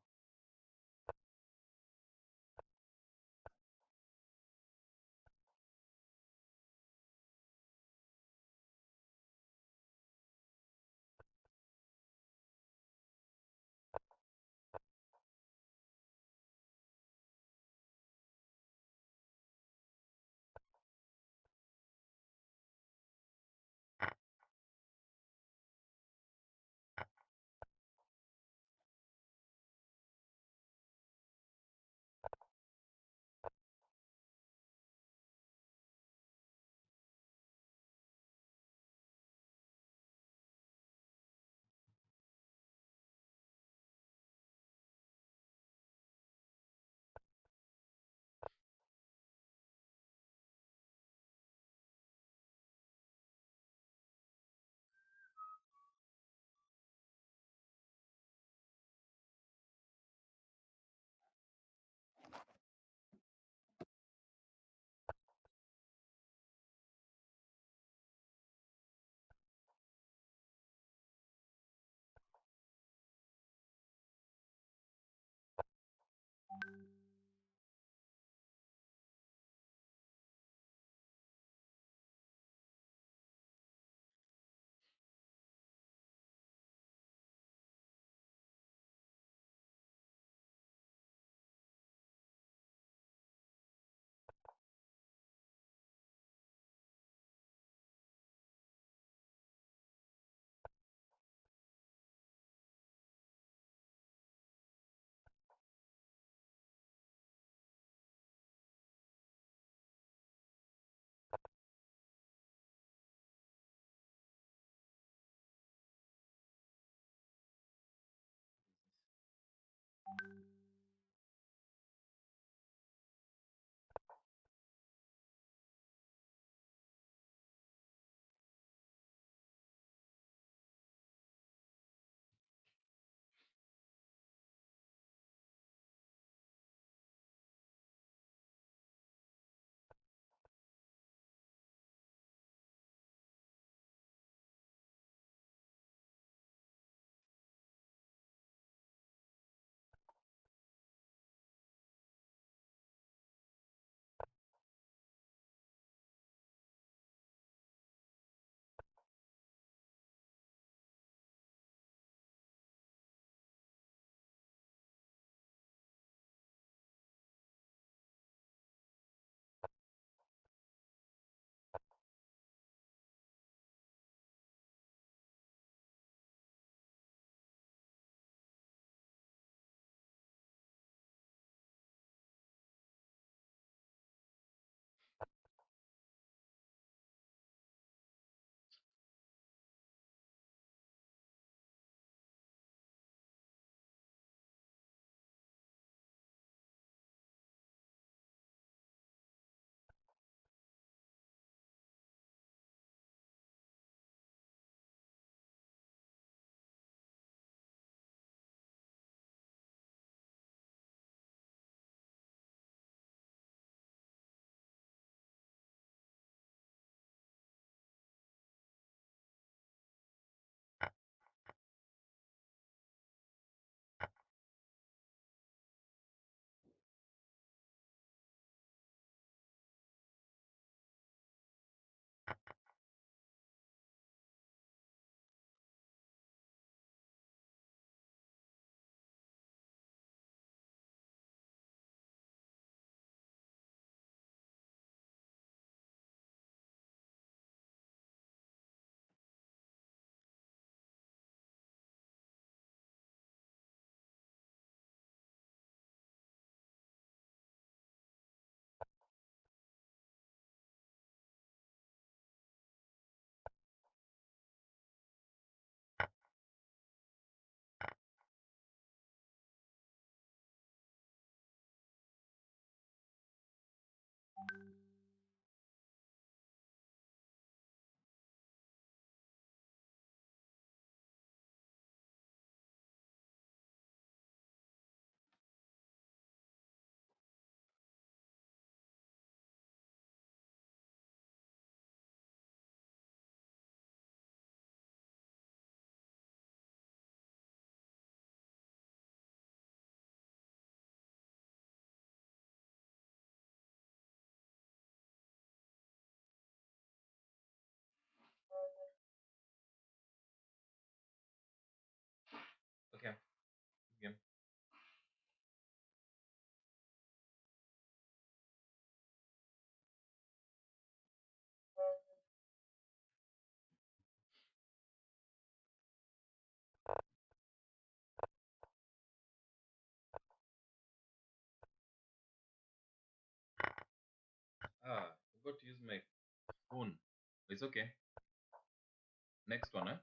use my phone. It's okay. Next one, huh?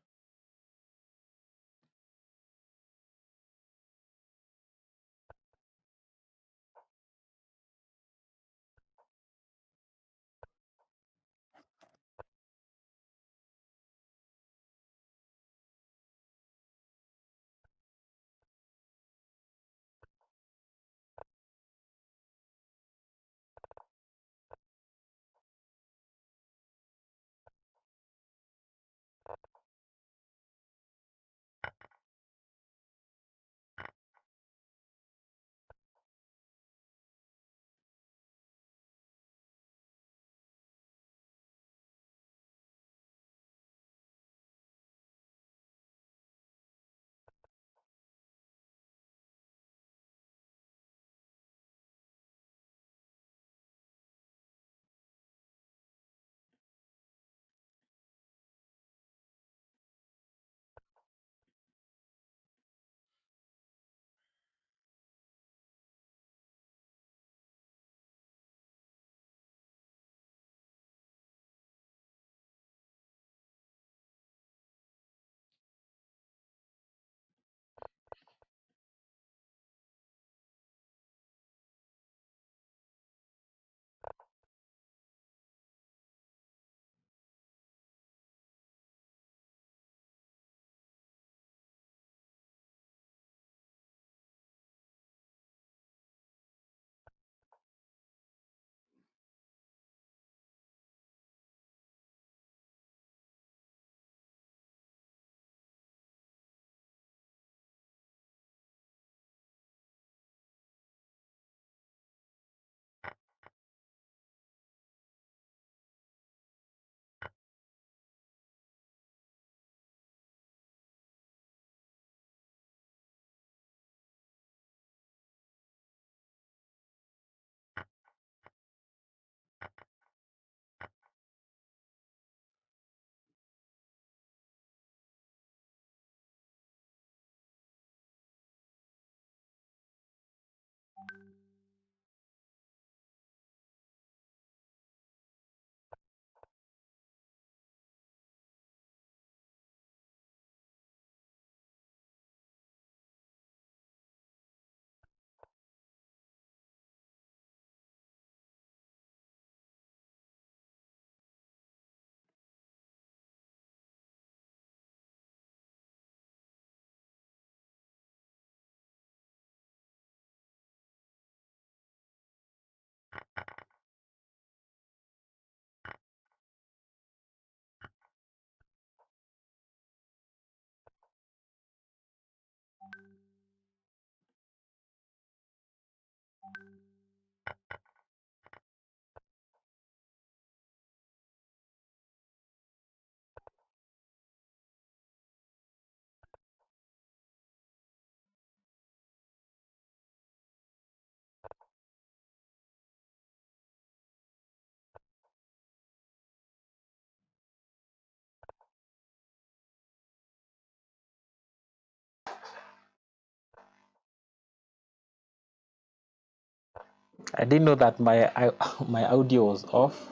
I didn't know that my audio was off.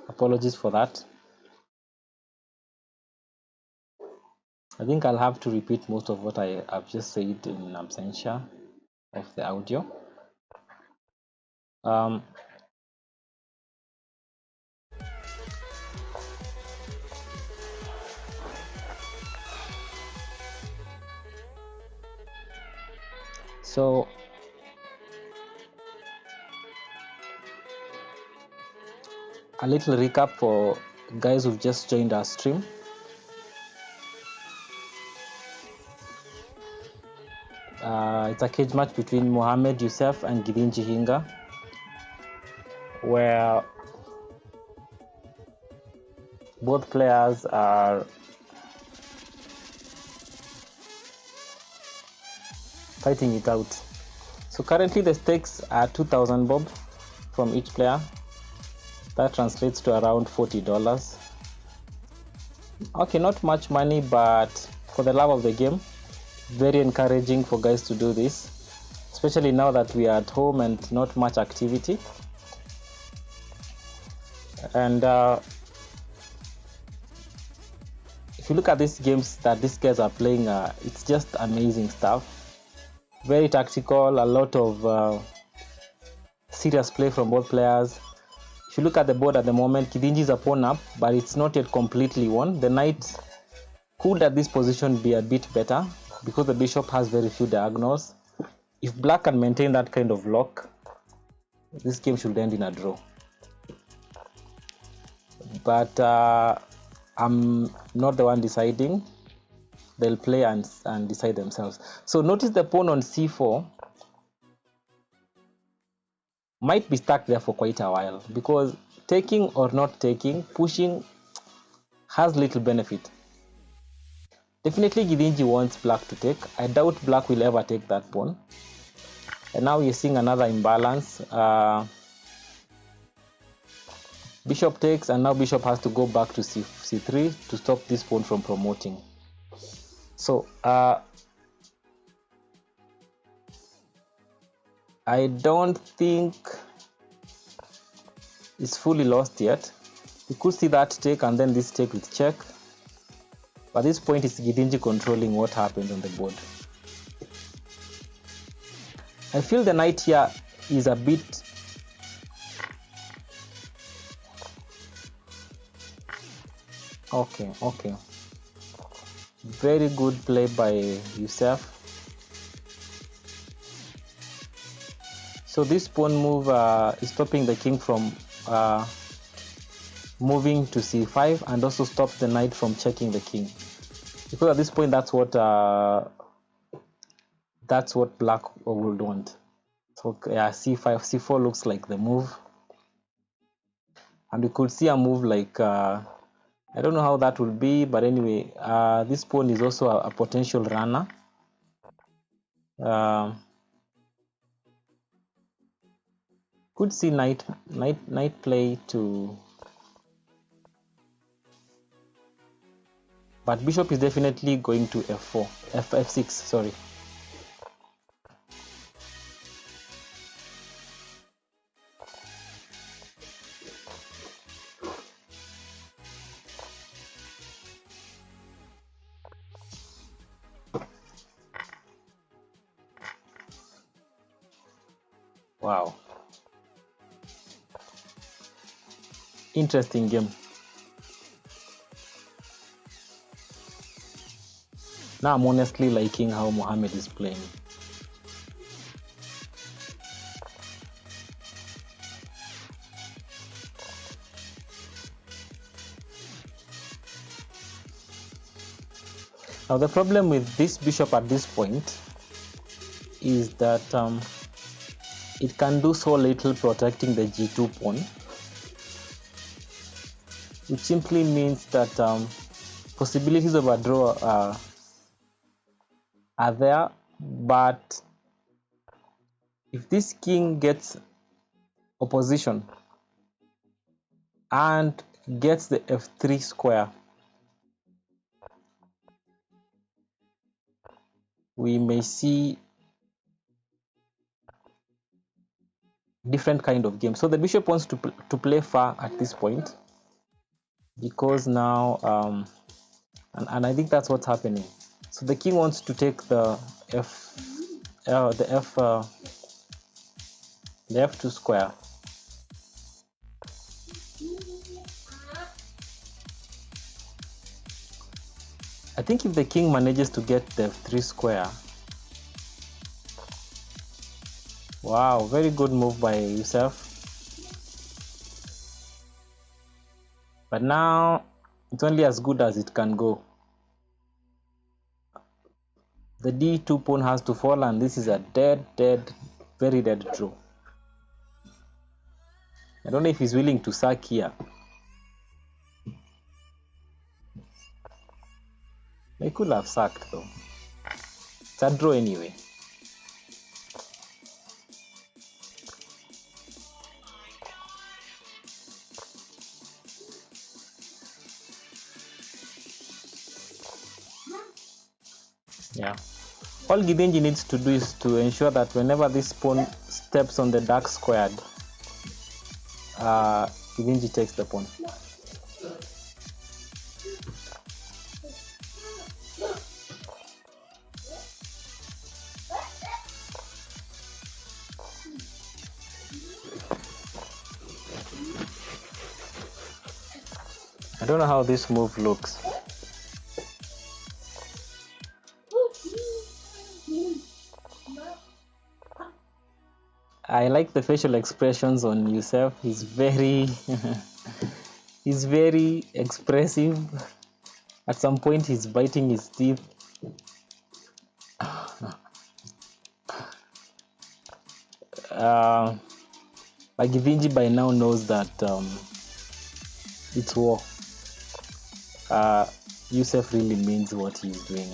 Apologies for that. I think I'll have to repeat most of what I have just said in absentia of the audio. So a little recap for guys who've just joined our stream. It's a cage match between Mohammed Yousef and Githinji Hinga, where both players are fighting it out. So currently the stakes are 2,000 bob from each player. That translates to around $40. Okay, not much money, but for the love of the game, very encouraging for guys to do this, especially now that we are at home and not much activity. And if you look at these games that these guys are playing, it's just amazing stuff. Very tactical, a lot of serious play from both players. If you look at the board at the moment, Githinji is a pawn up, but it's not yet completely won. The knight could at this position be a bit better because the bishop has very few diagonals. If black can maintain that kind of lock, this game should end in a draw. But I'm not the one deciding. They'll play and decide themselves. So notice the pawn on c4 might be stuck there for quite a while, because taking or not taking, pushing has little benefit. Definitely Githinji wants black to take. I doubt black will ever take that pawn. And now you're seeing another imbalance. Bishop takes, and now bishop has to go back to c3 to stop this pawn from promoting. So I don't think it's fully lost yet. You could see that take and then this take with check. But this point is Githinji controlling what happens on the board. I feel the knight here is a bit okay. Very good play by Yousef. So this pawn move is stopping the king from moving to c5, and also stops the knight from checking the king, because at this point that's what black would want. So yeah, c5, c4 looks like the move, and we could see a move like I don't know how that will be, but anyway, this pawn is also a potential runner. Could see knight play to, but bishop is definitely going to f4, f6, sorry. Wow. Interesting game. Now I'm honestly liking how Mohammed is playing. Now the problem with this bishop at this point is that it can do so little protecting the g2 pawn, which simply means that possibilities of a draw are there, but if this king gets opposition and gets the f3 square, we may see different kind of game. So the bishop wants to play far at this point, because now and I think that's what's happening. So the king wants to take the f2 square. I think if the king manages to get the f3 square, wow, very good move by Yousef. But now it's only as good as it can go. The d2 pawn has to fall, and this is a very dead draw. I don't know if he's willing to sack here. They could have sacked though. It's a draw anyway. Yeah. All Githinji needs to do is to ensure that whenever this pawn steps on the dark squared, Githinji takes the pawn. I don't know how this move looks. I like the facial expressions on Yousef. He's very he's very expressive. At some point he's biting his teeth. But Githinji by now knows that it's war. Yousef really means what he's doing.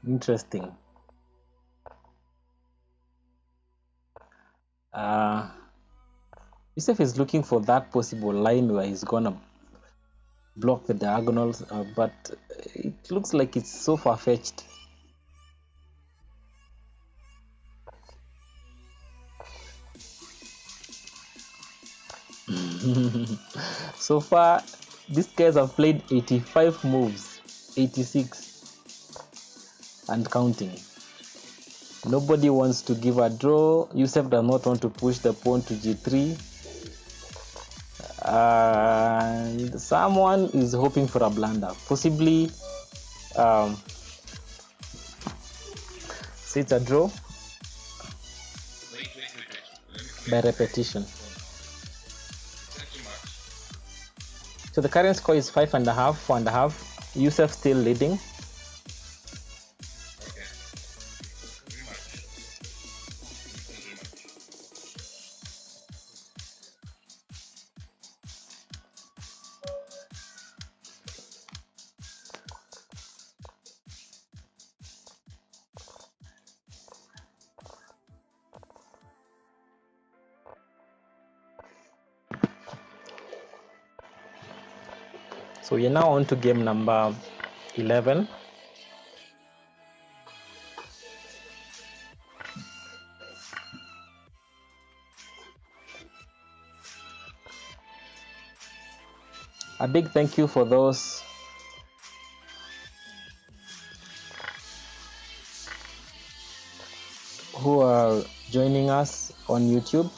Interesting. Yousef is looking for that possible line where he's gonna block the diagonals, but it looks like it's so far-fetched. So far, these guys have played 85 moves, 86, and counting. Nobody wants to give a draw. Yousef does not want to push the pawn to g3. And someone is hoping for a blunder, possibly so it's a draw by repetition. So the current score is 5.5, 4.5. Yousef still leading. So we are now on to game number 11. A big thank you for those who are joining us on YouTube.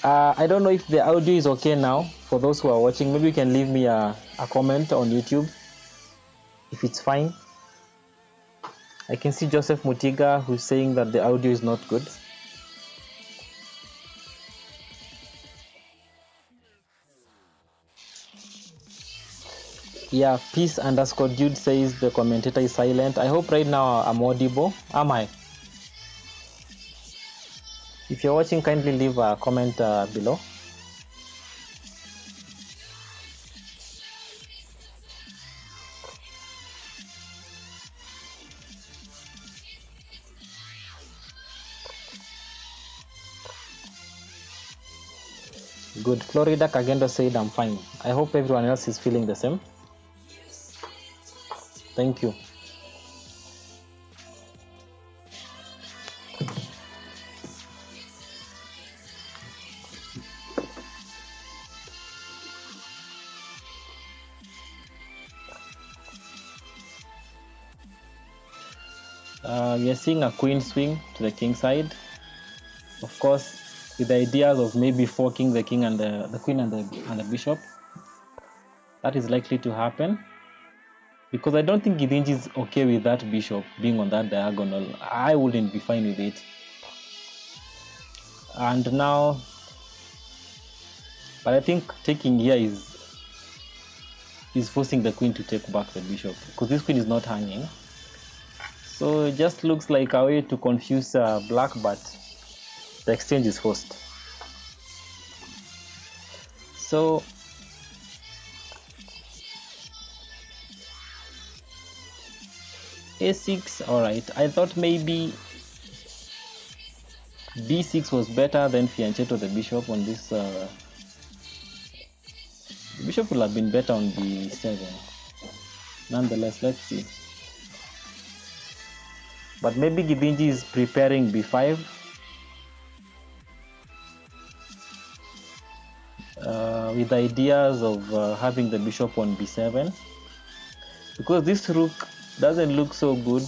I don't know if the audio is okay now for those who are watching. Maybe you can leave me a comment on YouTube if it's fine. I can see Joseph Mutiga who's saying that the audio is not good. Yeah, peace_dude says the commentator is silent. I hope right now I'm audible. Am I? If you're watching, kindly leave a comment below. Good. Florida Kagendo said I'm fine. I hope everyone else is feeling the same. Thank you. We are seeing a queen swing to the king side. Of course, with the ideas of maybe forking the king and the queen and the bishop. That is likely to happen. Because I don't think Githinji is okay with that bishop being on that diagonal. I wouldn't be fine with it. And now, but I think taking here is forcing the queen to take back the bishop. Because this queen is not hanging. So it just looks like a way to confuse black, but the exchange is forced. So a6, all right. I thought maybe b6 was better than fianchetto the bishop on this Bishop will have been better on b7. Nonetheless, let's see. But maybe Githinji is preparing b5. With ideas of having the bishop on b7. Because this rook doesn't look so good.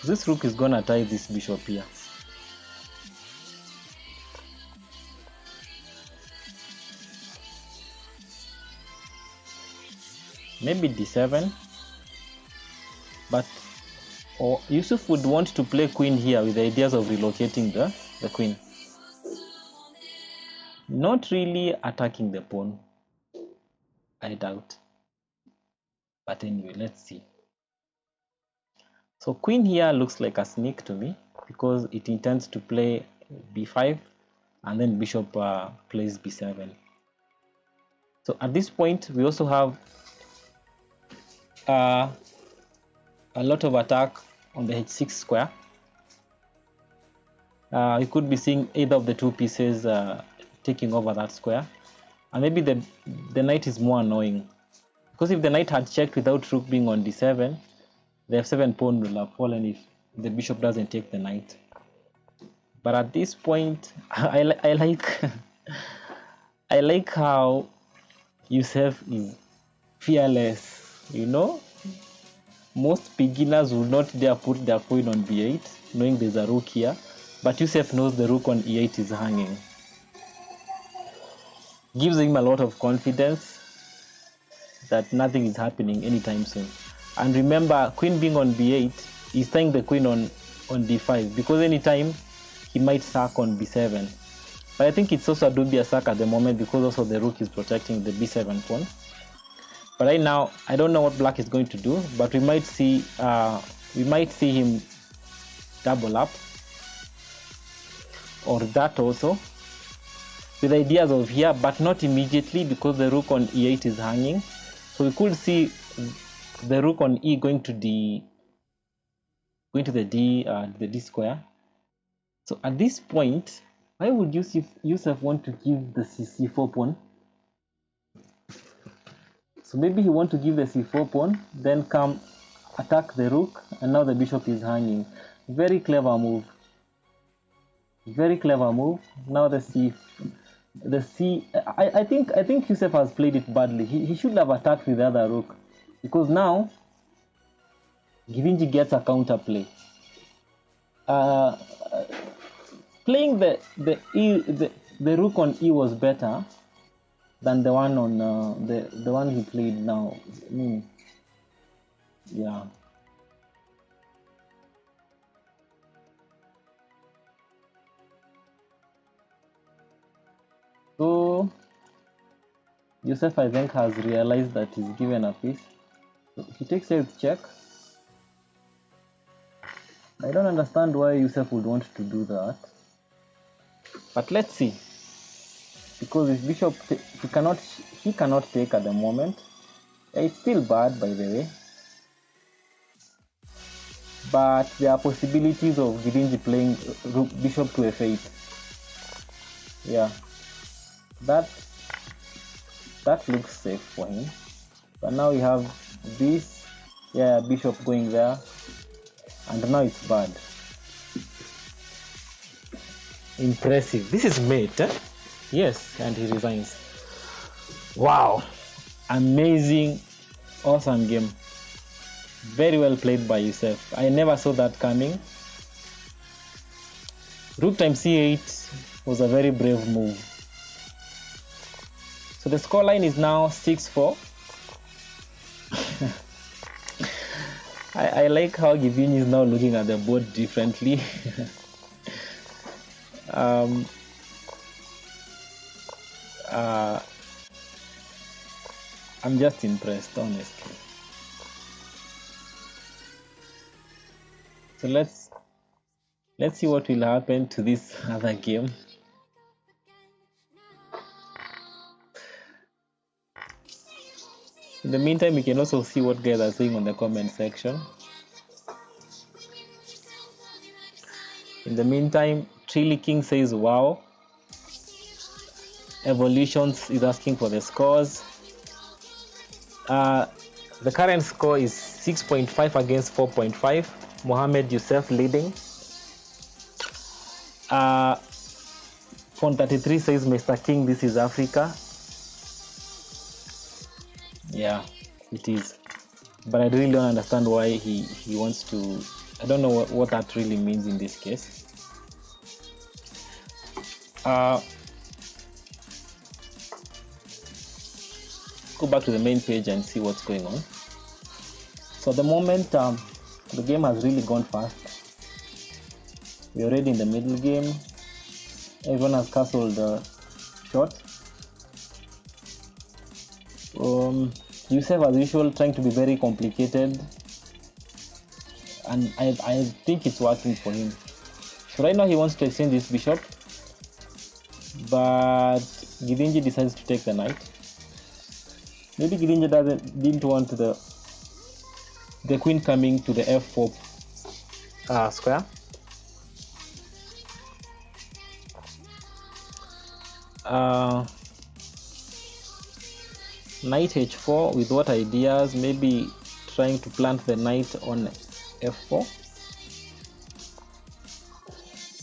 This rook is gonna tie this bishop here. Maybe d7, but Yousef would want to play queen here with ideas of relocating the queen. Not really attacking the pawn, I doubt. But anyway, let's see. So queen here looks like a sneak to me because it intends to play b5 and then bishop plays b7. So at this point, we also have a lot of attack on the h6 square. You could be seeing either of the two pieces taking over that square, and maybe the knight is more annoying because if the knight had checked without rook being on d7, the f7 pawn will have fallen if the bishop doesn't take the knight. But at this point, I like I like how Yousef is fearless. You know, most beginners will not dare put their queen on b8 knowing there's a rook here, but Yousef knows the rook on e8 is hanging. Gives him a lot of confidence that nothing is happening anytime soon. And remember, queen being on b8 is tying the queen on d5 because anytime he might sack on b7. But I think it's also a dubious sack at the moment because also the rook is protecting the b7 pawn. But right now, I don't know what black is going to do, but we might see him double up, or that also, with ideas of here, but not immediately because the rook on e8 is hanging. So we could see the rook on e going to the d square. So at this point, why would Yousef want to give the c4 pawn? So maybe he wants to give the c4 pawn, then come attack the rook, and now the bishop is hanging. Very clever move. Very clever move. Now I think Yousef has played it badly. He should have attacked with the other rook, because now Githinji gets a counter play. Playing the rook on e was better than the one on the one he played now. Yeah. So Yousef, I think, has realized that he's given a piece. So he takes a check. I don't understand why Yousef would want to do that. But let's see. Because his bishop, he cannot take at the moment. It's still bad, by the way. But there are possibilities of Githinji playing bishop to f8. Yeah. That looks safe for him. But now we have this, yeah, bishop going there, and now it's bad. Impressive. This is mate, eh? Yes, and he resigns. Wow, amazing, awesome game. Very well played by Yousef. I never saw that coming. Rook times c8 was a very brave move. So the scoreline is now 6-4. I like how Githinji is now looking at the board differently. I'm just impressed, honestly. So let's see what will happen to this other game. In the meantime, you can also see what guys are saying on the comment section. In the meantime, Trilly King says, wow, Evolutions is asking for the scores. The current score is 6.5 against 4.5. Mohammed Yousef leading. Phone 33 says, Mr. King, this is Africa. Yeah, it is. But I really don't understand why he wants to. I don't know what that really means in this case. Go back to the main page and see what's going on. So at the moment, the game has really gone fast. We're already in the middle game. Everyone has castled shot. Yousef, as usual, trying to be very complicated, and I think it's working for him. So right now he wants to exchange this bishop, but Githinji decides to take the knight. Maybe Githinji didn't want the queen coming to the f4 square. Knight h4 with what ideas? Maybe trying to plant the knight on f4.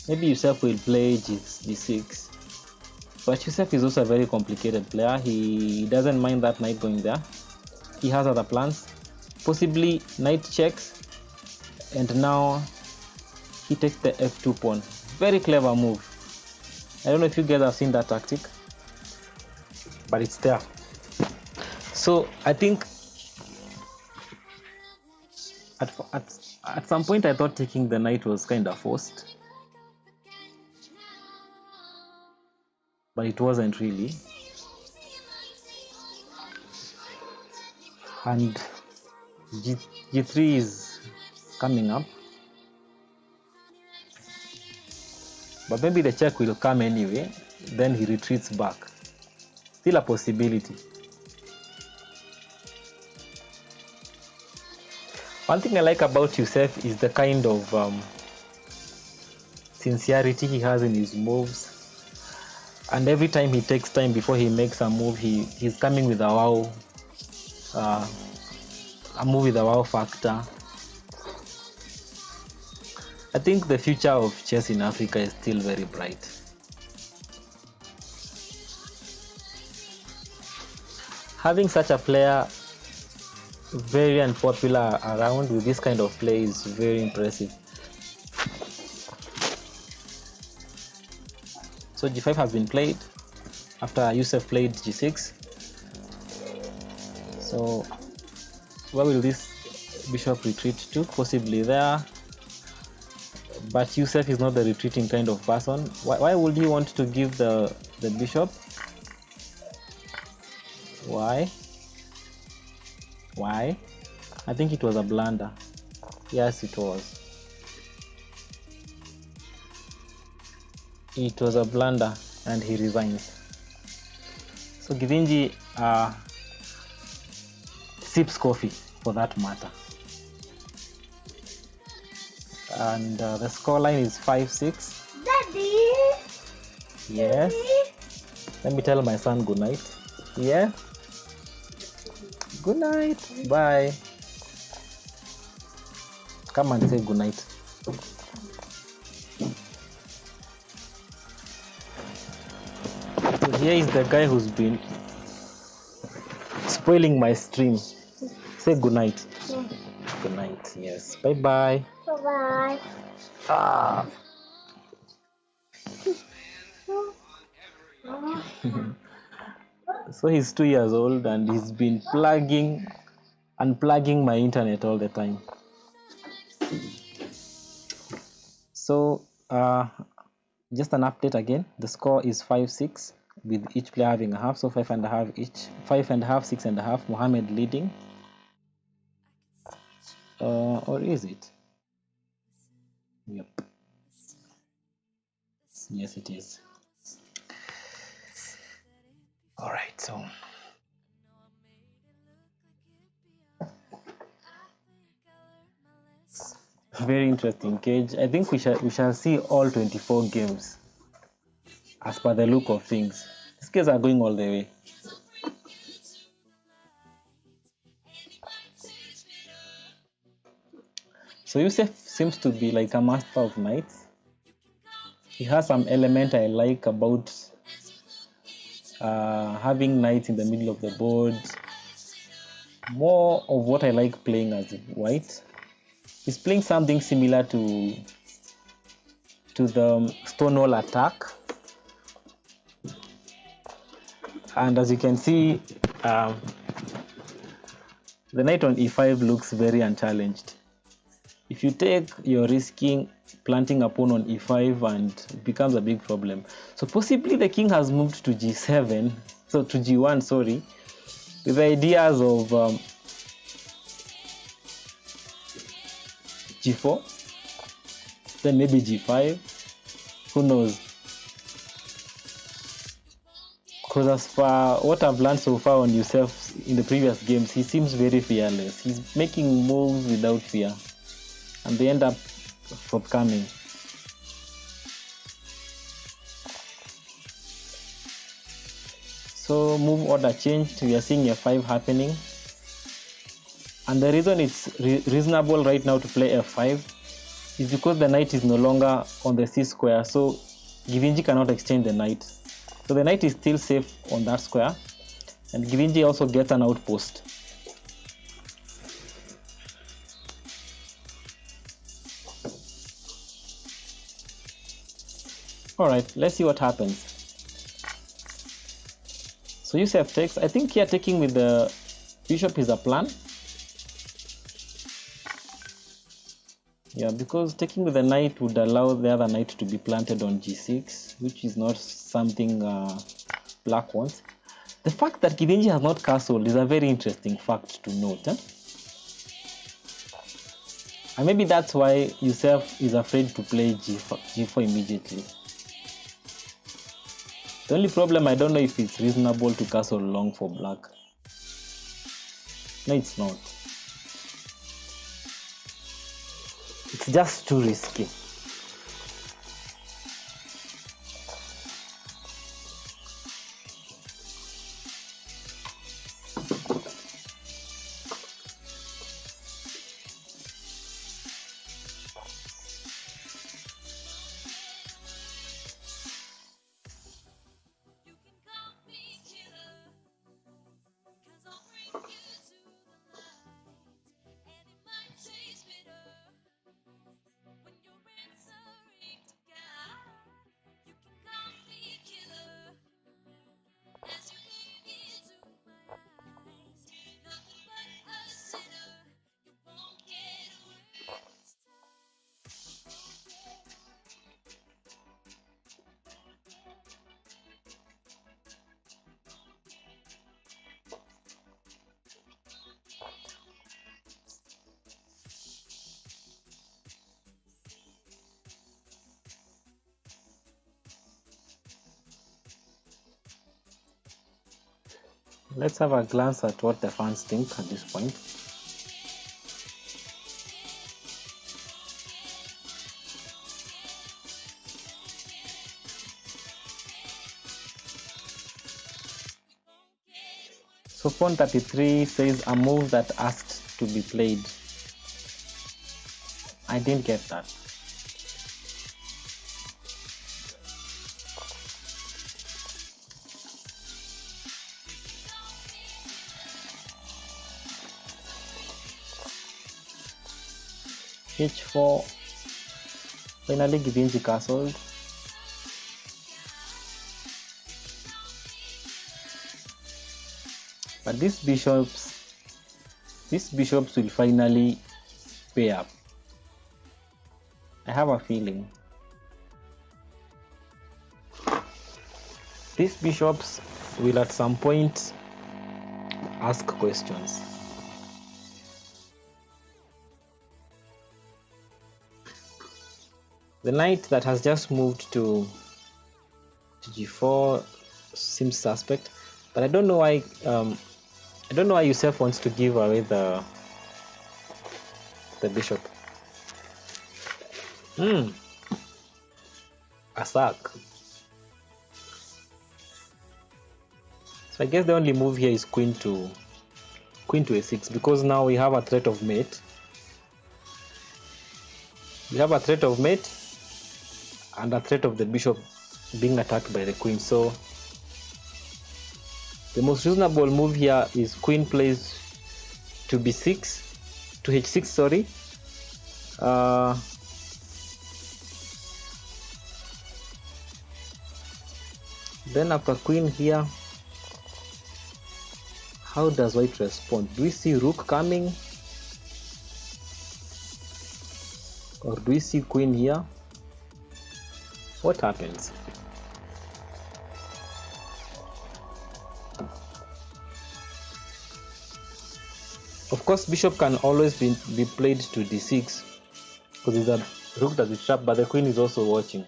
Maybe Yousef will play g6. But Yousef is also a very complicated player. He doesn't mind that knight going there. He has other plans. Possibly knight checks, and now he takes the f2 pawn. Very clever move. I don't know if you guys have seen that tactic, but it's there. So I think at some point I thought taking the knight was kind of forced, but it wasn't really. And G3 is coming up, but maybe the check will come anyway. Then he retreats back. Still a possibility. One thing I like about Yousef is the kind of sincerity he has in his moves, and every time he takes time before he makes a move, he's coming with a move with a wow factor. I think the future of chess in Africa is still very bright. Having such a player very unpopular around with this kind of play is very impressive. So g5 has been played after Yousef played g6. So where will this bishop retreat to? Possibly there, but Yousef is not the retreating kind of person. Why would he want to give the bishop? Why? I think it was a blunder. Yes, it was. It was a blunder, and he resigns. So Githinji sips coffee, for that matter. And the scoreline is 5-6. Daddy! Yes. Let me tell my son good night. Yeah. Good night. Bye. Come and say good night. So here is the guy who's been spoiling my stream. Say good night. Good night. Yes. Bye bye. Bye-bye. Ah. So he's 2 years old and he's been unplugging my internet all the time. So just an update again. The score is 5-6 with each player having a half, so 5.5 each. 5.5, 6.5. Mohammed leading. Or is it? Yep. Yes, it is. All right, so very interesting cage. I think we shall see all 24 games as per the look of things. guys are going all the way. So Yousef seems to be like a master of knights. He has some element I like about having knights in the middle of the board. More of what I like playing as white. He's playing something similar to the Stonewall attack. And as you can see, the knight on e5 looks very unchallenged. If you take, you're risking planting a pawn on e5 and it becomes a big problem. So possibly the king has moved to g7, so to g1, sorry, with the ideas of g4, then maybe g5, who knows? Because as far what I've learned so far on Yousef in the previous games, he seems very fearless. He's making moves without fear, and they end up forthcoming. So move order changed. We are seeing f5 happening, and the reason it's reasonable right now to play f5 is because the knight is no longer on the c square, so Githinji cannot exchange the knight. So the knight is still safe on that square, and Githinji also gets an outpost. Alright, let's see what happens. So Yousef takes. I think here taking with the bishop is a plan. Yeah, because taking with the knight would allow the other knight to be planted on g6, which is not something black wants. The fact that Githinji has not castled is a very interesting fact to note. And maybe that's why Yousef is afraid to play g4 immediately. The only problem, I don't know if it's reasonable to castle long for black. No, it's not. It's just too risky. Let's have a glance at what the fans think at this point. So pawn 33 says a move that asked to be played. I didn't get that. H4. Finally Githinji castled. But these bishops will finally pay up. I have a feeling. These bishops will at some point ask questions. The knight that has just moved to g4 seems suspect, but I don't know why. I don't know why Yousef wants to give away the bishop. A sack. I guess the only move here is queen to a6, because now we have a threat of mate. We have a threat of mate and a threat of the bishop being attacked by the queen. So the most reasonable move here is queen plays to b6, to h6, sorry. Then after queen here, how does white respond? Do we see rook coming? Or do we see queen here? What happens? Of course, bishop can always be played to d6 because there's a rook that is trapped, but the queen is also watching.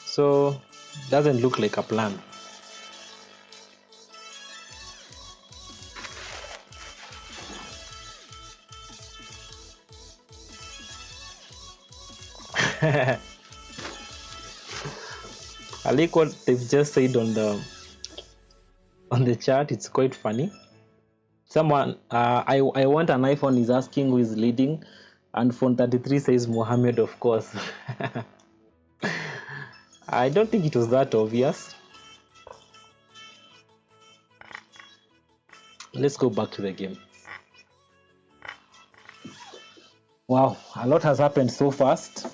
So doesn't look like a plan. I like what they've just said on the chat. It's quite funny. Someone, I want an iPhone is asking who is leading, and phone 33 says Mohammed, of course. I don't think it was that obvious. Let's go back to the game. Wow, a lot has happened so fast.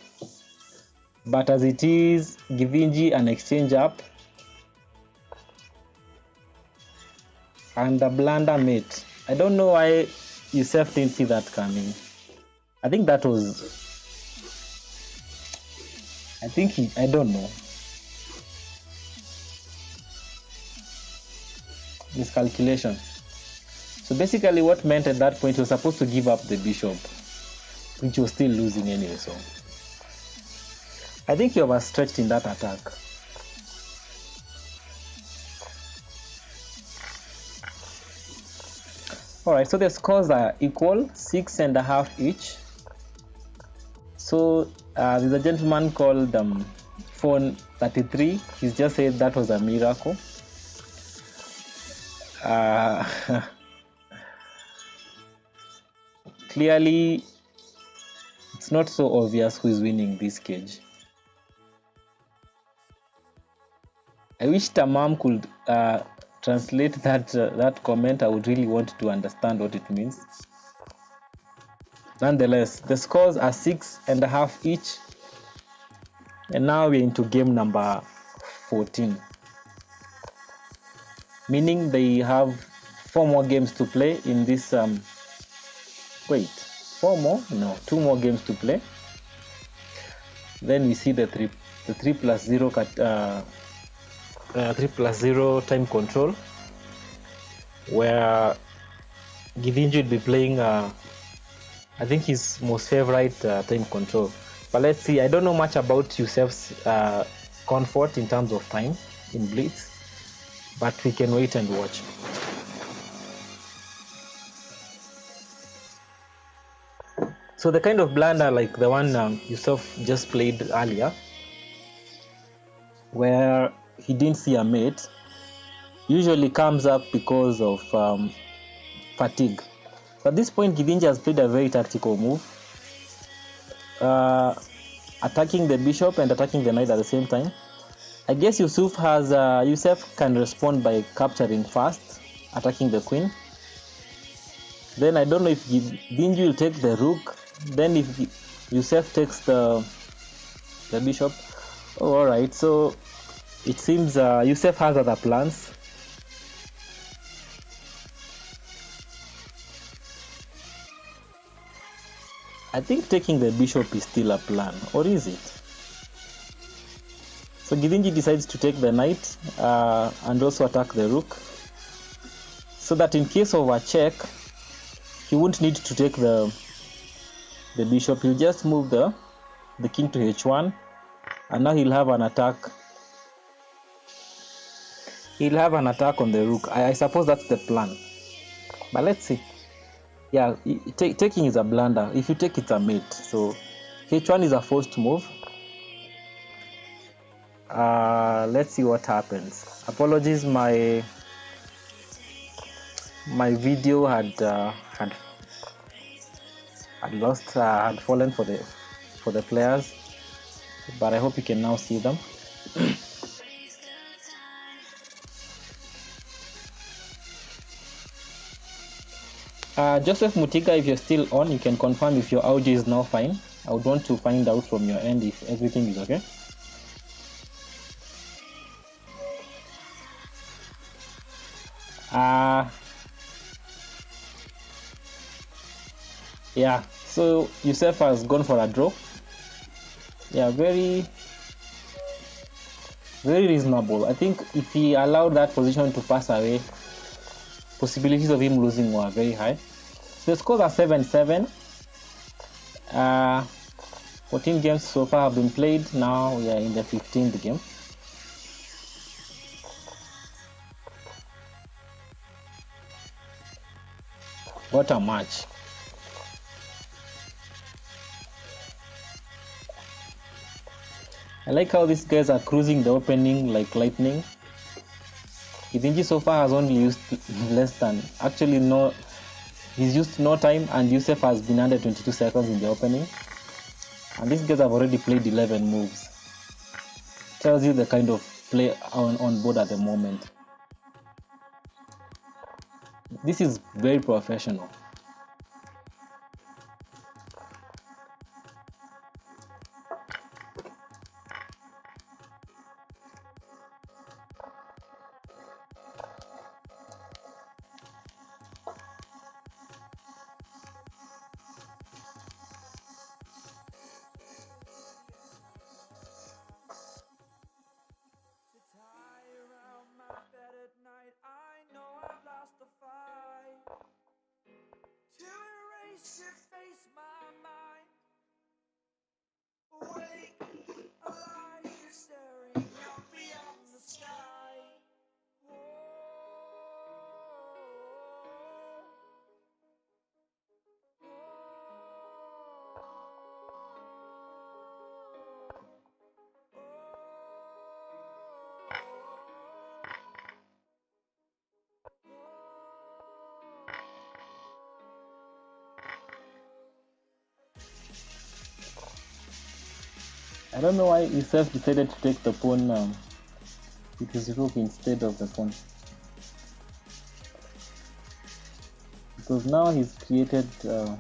But as it is, Githinji an exchange up. And a blunder mate. I don't know why Yousef didn't see that coming. I think that was... I don't know. Miscalculation. So basically what meant at that point, he was supposed to give up the bishop, which was still losing anyway, so... I think he overstretched in that attack. Alright, so the scores are equal, 6.5 each. So there's a gentleman called Phone 33. He's just said that was a miracle. Clearly, it's not so obvious who is winning this cage. I wish Tamam could translate that comment. I would really want to understand what it means. Nonetheless, the scores are 6.5 each, and now we're into game number 14, meaning they have 4 more games to play in this. Wait, 4 more? No, 2 more games to play. Then we see the 3+0 3+0 time control, where Githinji will be playing I think his most favorite time control. But let's see, I don't know much about Yousef's comfort in terms of time in Blitz, but we can wait and watch. So the kind of blunder like the one Yousef just played earlier, where he didn't see a mate, usually comes up because of fatigue. So at this point, Githinji has played a very tactical move, attacking the bishop and attacking the knight at the same time. I guess Yousef can respond by capturing first, attacking the queen. Then I don't know if Githinji will take the rook. Then if Yousef takes the bishop. Oh, all right. So it seems Yousef has other plans. I think taking the bishop is still a plan, or is it? So Githinji decides to take the knight and also attack the rook, so that in case of a check, he won't need to take the bishop. He'll just move the king to h1, and now he'll have an attack. He'll have an attack on the rook. I suppose that's the plan. But let's see. Yeah, taking is a blunder. If you take, it's a mate. So h1 is a forced move. Let's see what happens. Apologies, my video had had fallen for the players, but I hope you can now see them. Joseph Mutiga, if you're still on, you can confirm if your audio is now fine. I would want to find out from your end if everything is okay. Yeah, so Yousef has gone for a draw. Yeah, very reasonable. I think if he allowed that position to pass away, possibilities of him losing were very high. So the scores are 7-7. 14 games so far have been played. Now we are in the 15th game. What a match. I like how these guys are cruising the opening like lightning. Githinji so far has only used less than, actually no, he's used no time, and Yousef has been under 22 seconds in the opening. And these guys have already played 11 moves. Tells you the kind of play on board at the moment. This is very professional. I don't know why Yousef decided to take the pawn with his rook instead of the pawn. Because now he's created a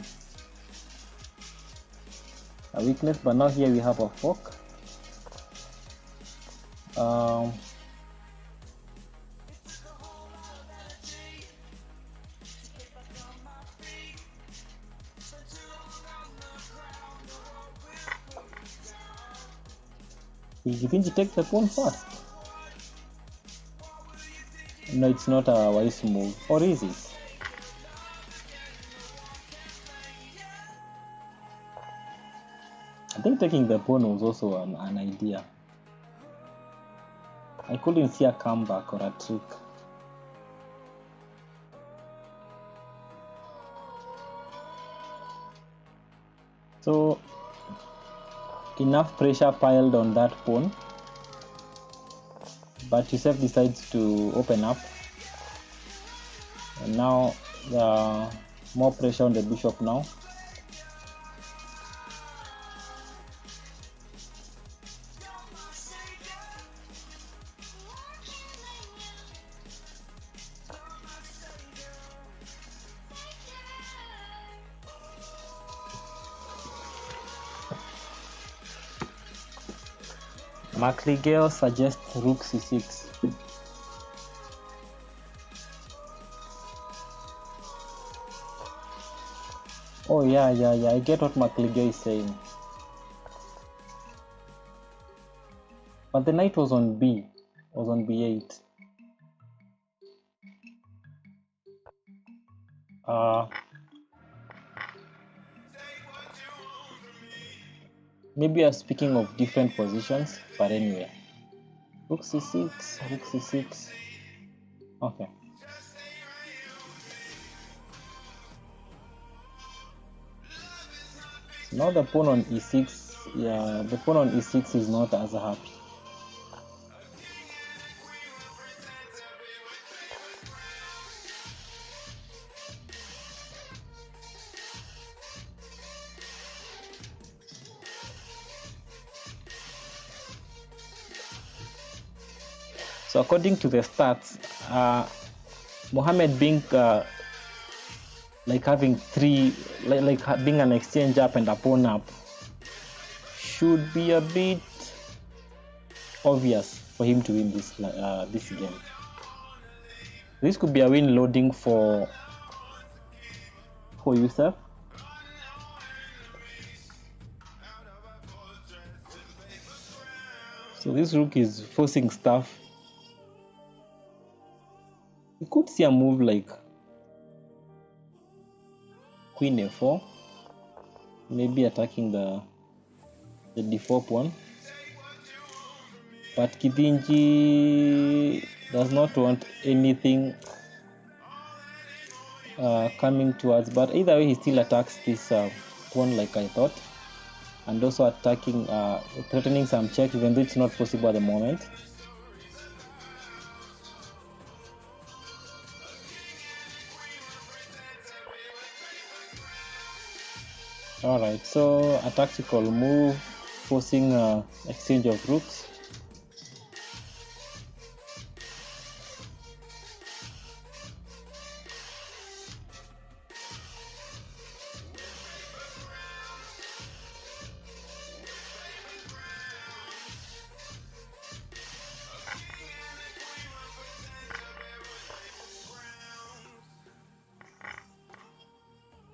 weakness, but now here we have a fork. Is Githinji take the pawn first? No, it's not a wise move. Or is it? I think taking the pawn was also an idea. I couldn't see a comeback or a trick. So enough pressure piled on that pawn, but Yousef decides to open up, and now more pressure on the bishop now. McLeod suggests rook c6. Oh yeah, I get what McLeod is saying. But the knight was on B, was on b8. Maybe I'm speaking of different positions, but anyway. Rook c6, rook c6. Okay. So now the pawn on e6, yeah, the pawn on e6 is not as happy. So according to the stats, Mohammed being like having three, being an exchange up and a pawn up, should be a bit obvious for him to win this game. This could be a win loading for Yousef. So this rook is forcing stuff. We could see a move like Queen A4, maybe attacking the D4 pawn. But Githinji does not want anything coming towards, but either way he still attacks this pawn like I thought, and also attacking, threatening some check, even though it's not possible at the moment. Alright, so a tactical move, forcing exchange of rooks.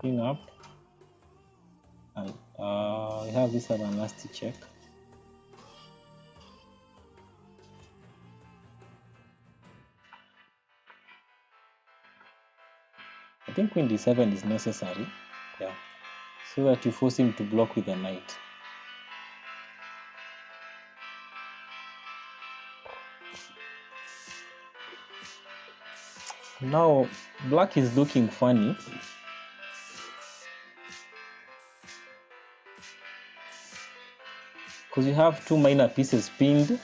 King up, and we have this other nasty check. I think Queen D7 is necessary, yeah, so that you force him to block with a knight. Now black is looking funny. Because you have two minor pieces pinned,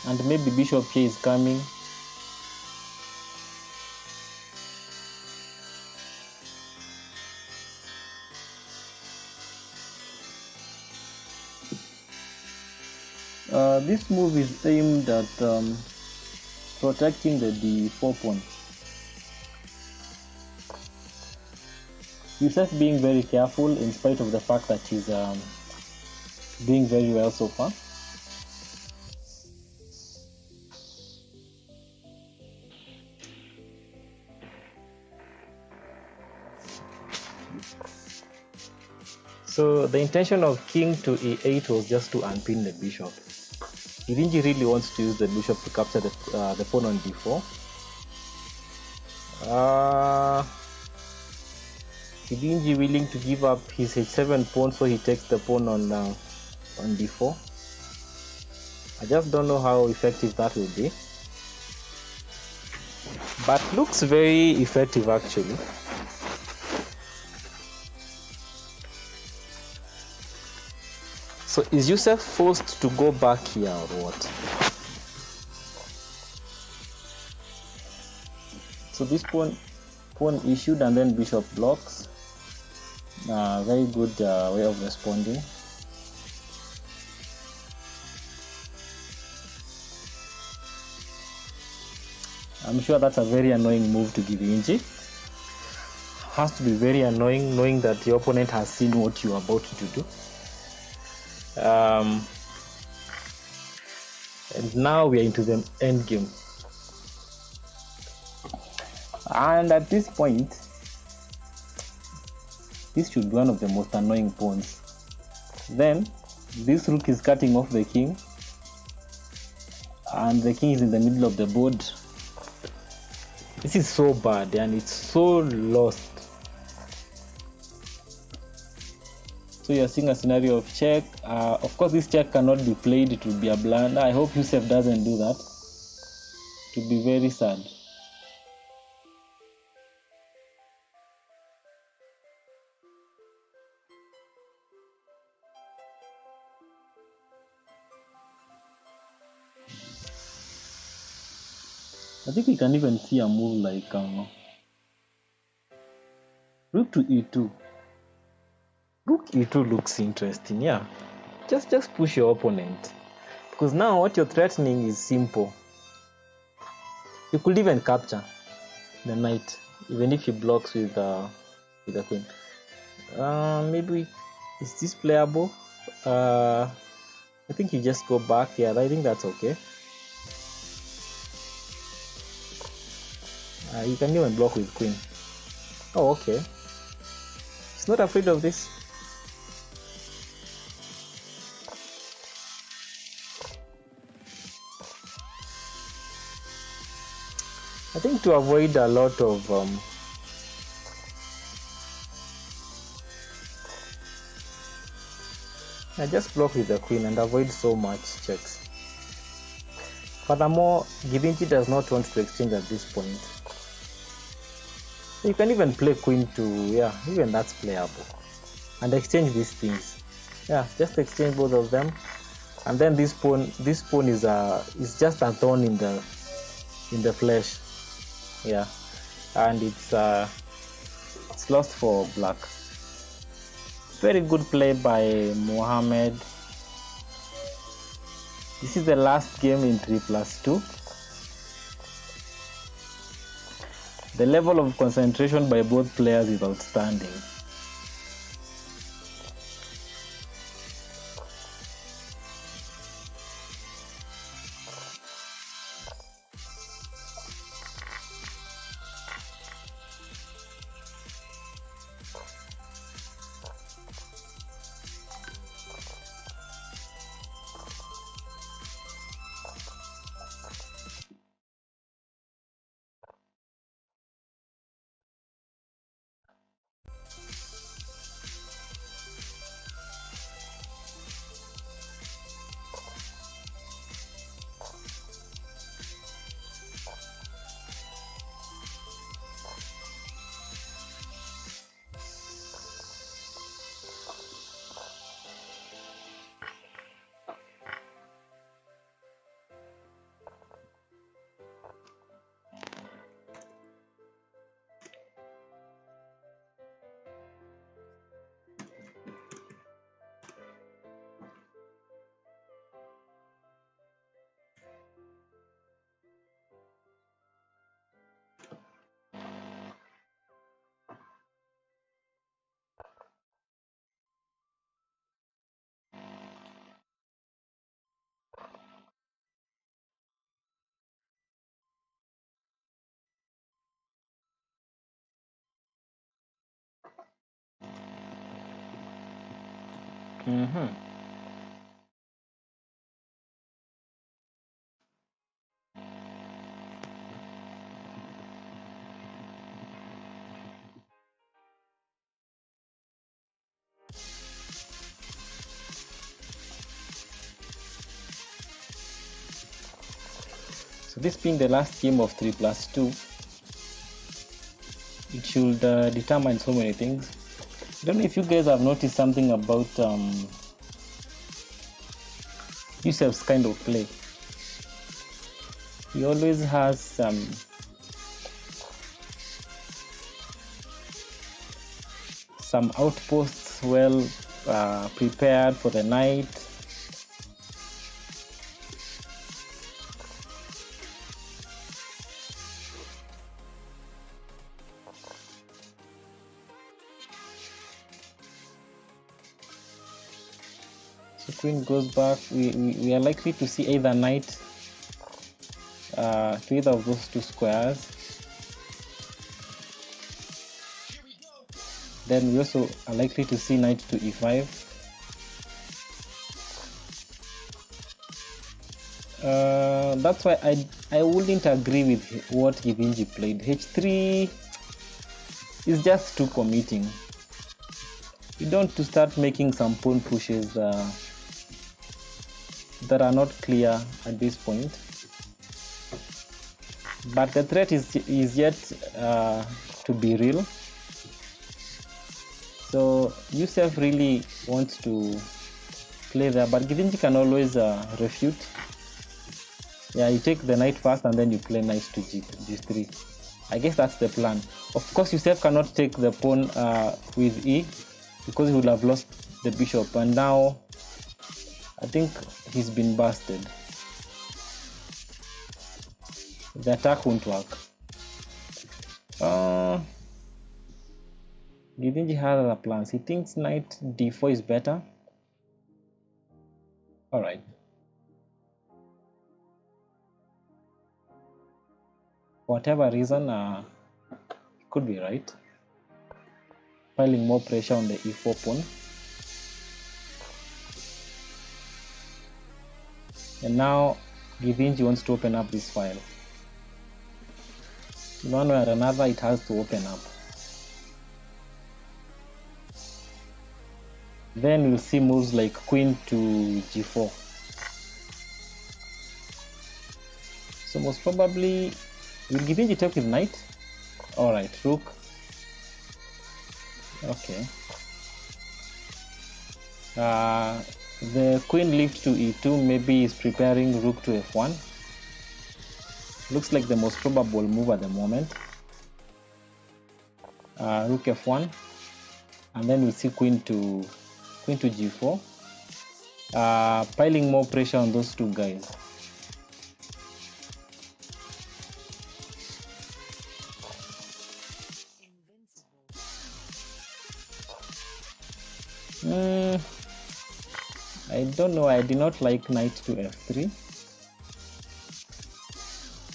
and maybe bishop here is coming. This move is aimed at protecting the D4 pawn. Yousef being very careful in spite of the fact that he's doing very well so far. So the intention of king to e8 was just to unpin the bishop. Githinji really wants to use the bishop to capture the pawn on d4. Githinji willing to give up his h7 pawn, so he takes the pawn on d4. I just don't know how effective that will be, but looks very effective actually. So is Yousef forced to go back here or what? So this pawn issued and then bishop blocks. Very good way of responding. I'm sure that's a very annoying move to Githinji. Has to be very annoying knowing that the opponent has seen what you're about to do. And now we are into the end game. And at this point, this should be one of the most annoying pawns. Then this rook is cutting off the king, and the king is in the middle of the board. This is so bad and it's so lost. So you're seeing a scenario of check. Of course this check cannot be played, it will be a blunder. I hope Yousef doesn't do that. It will be very sad. I think we can even see a move like rook to e2. Rook e2 looks interesting, yeah. Just push your opponent. Because now what you're threatening is simple. You could even capture the knight, even if he blocks with the queen. Maybe is this playable? I think you just go back. Yeah, I think that's okay. You can even block with queen. Oh, okay. He's not afraid of this. I think to avoid a lot of I just block with the queen and avoid so much checks. Furthermore, Githinji does not want to exchange at this point. You can even play queen to, yeah, even that's playable. And exchange these things. Yeah, just exchange both of them. And then this pawn is just a thorn in the flesh. Yeah. And it's lost for black. Very good play by Mohammed. This is the last game in 3+2. The level of concentration by both players is outstanding. So this being the last game of 3+2, it should determine so many things. I don't know if you guys have noticed something about Yousef's kind of play. He always has some outposts well prepared for the night. So queen goes back. We are likely to see either knight to either of those two squares. Then we also are likely to see knight to e5. That's why I wouldn't agree with what Githinji played. h3 is just too committing. You don't want to start making some pawn pushes that are not clear at this point. But the threat is yet to be real. So Yousef really wants to play there, but Githinji can always refute. Yeah, you take the knight first and then you play knight to g3. I guess that's the plan. Of course, Yousef cannot take the pawn with e because he would have lost the bishop, and now I think he's been busted. The attack won't work. Githinji has other plans. He thinks knight d4 is better. Alright. For whatever reason, he could be right. Piling more pressure on the e4 pawn. And now Githinji wants to open up this file. In one way or another, it has to open up. Then we'll see moves like queen to g4. So most probably, will Githinji take with knight? Alright, rook. Okay. The queen leaves to e2, maybe is preparing rook to f1. Looks like the most probable move at the moment. Rook f1, and then we'll see queen to g4. Piling more pressure on those two guys. I don't know, I did not like knight to f3.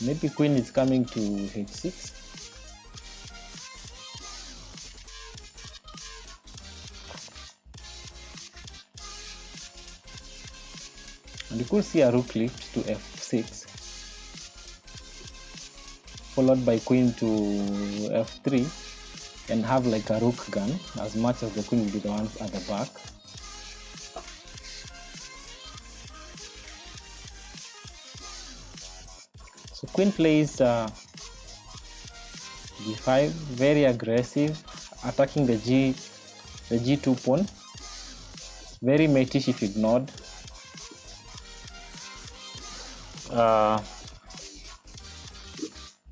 Maybe queen is coming to h6. And you could see a rook lift to f6, followed by queen to f3, and have like a rook gun, as much as the queen will be the one at the back. So queen plays d5, very aggressive, attacking the g2 pawn. Very matish if ignored. Yeah,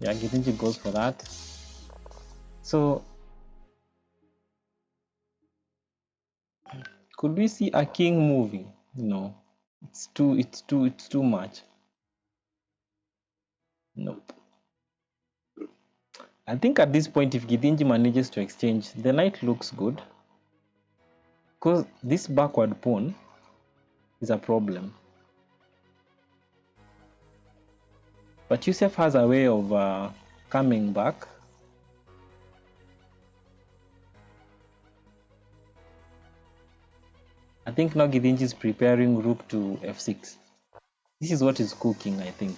Githinji goes for that. So could we see a king moving? No, it's too much. Nope. I think at this point, if Githinji manages to exchange, the knight looks good, because this backward pawn is a problem. But Yousef has a way of coming back. I think now Githinji is preparing rook to f6. This is what is cooking, I think.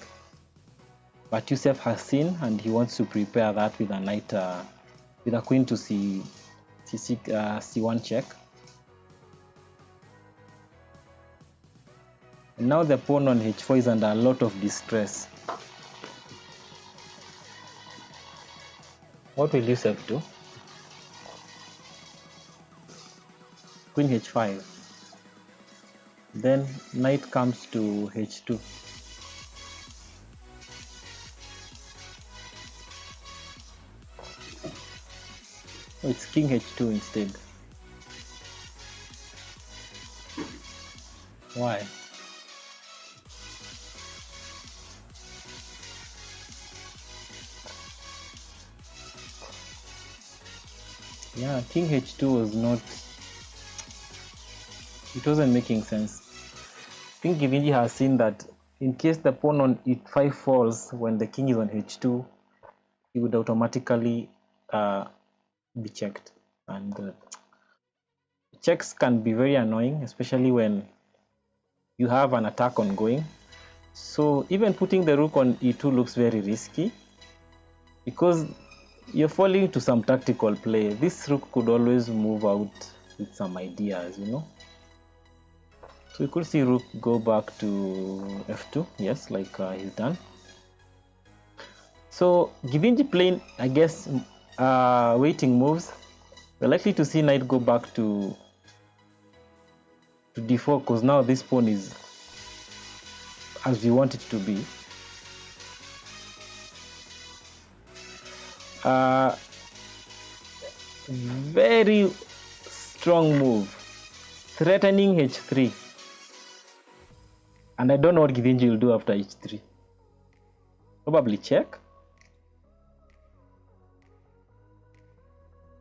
But Yousef has seen, and he wants to prepare that with a knight, with a queen to c1 check. And now the pawn on h4 is under a lot of distress. What will Yousef do? Queen h5. Then knight comes to h2. Oh, it's king h2 instead. Why? Yeah, king h2 was not... It wasn't making sense. I think Githinji has seen that in case the pawn on e5 falls when the king is on h2, he would automatically be checked. And checks can be very annoying, especially when you have an attack ongoing. So even putting the rook on e2 looks very risky, because you're falling to some tactical play. This rook could always move out with some ideas, you know. So you could see rook go back to f2, yes, like he's done. So Githinji playing, I guess, waiting moves. We're likely to see knight go back to d4, because now this pawn is as we want it to be. Very strong move, threatening h3. And I don't know what Githinji will do after h3. Probably check.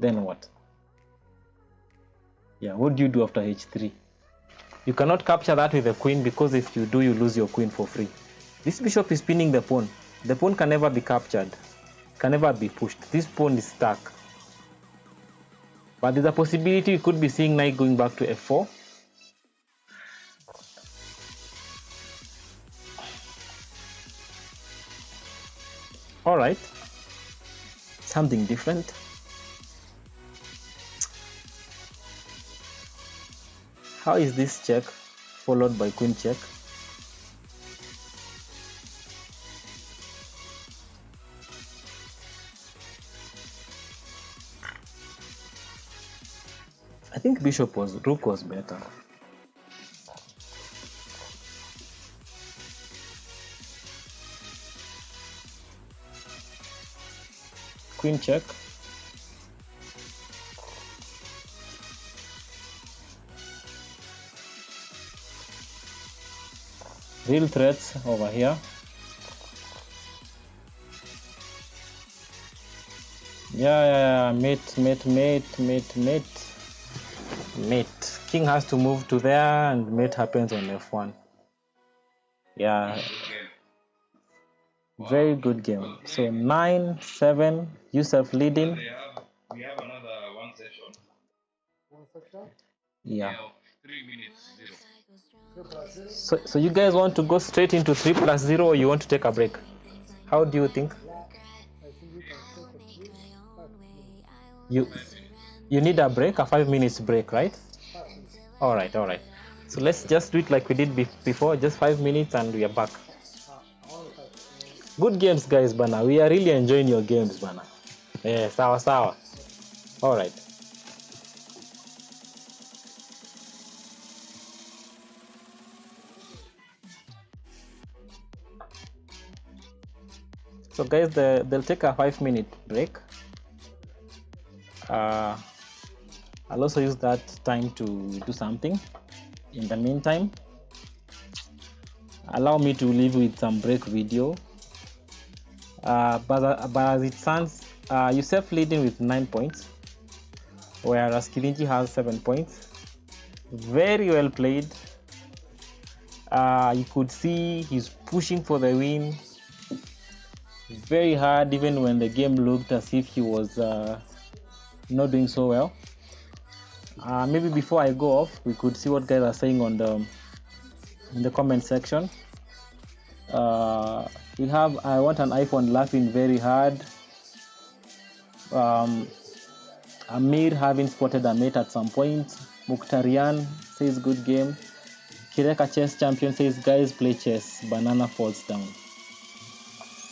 Then what? Yeah, what do you do after h3? You cannot capture that with a queen, because if you do, you lose your queen for free. This bishop is pinning the pawn. The pawn can never be captured, can never be pushed. This pawn is stuck. But there's a possibility you could be seeing knight going back to f4. All right, something different. How is this check followed by queen check? I think rook was better. Queen check. Real threats over here. Yeah, mate. King has to move to there, and mate happens on f1. Yeah, very good game. So 9-7, Yousef leading. We have another one session. One section. Yeah. Of 3 minutes, 0. 3+0. So you guys want to go straight into 3+0, or you want to take a break? How do you think? Yeah, I think we can take at least 5 minutes. You need a break, a 5 minutes break, right? 5 minutes. All right. So let's just do it like we did before, just 5 minutes, and we are back. Only 5 minutes. Good games, guys, bana. We are really enjoying your games, bana. Yeah, sawa. All right. So guys, they'll take a 5-minute break. I'll also use that time to do something. In the meantime, allow me to leave with some break video. But as it stands, Yousef leading with 9 points, whereas Githinji has 7 points. Very well played. You could see he's pushing for the win very hard, even when the game looked as if he was not doing so well. Maybe before I go off, we could see what guys are saying on in the comment section. We have I want an iPhone laughing very hard. Amir having spotted a mate at some point. Mukhtarian says good game. Kireka Chess Champion says guys play chess. Banana falls down.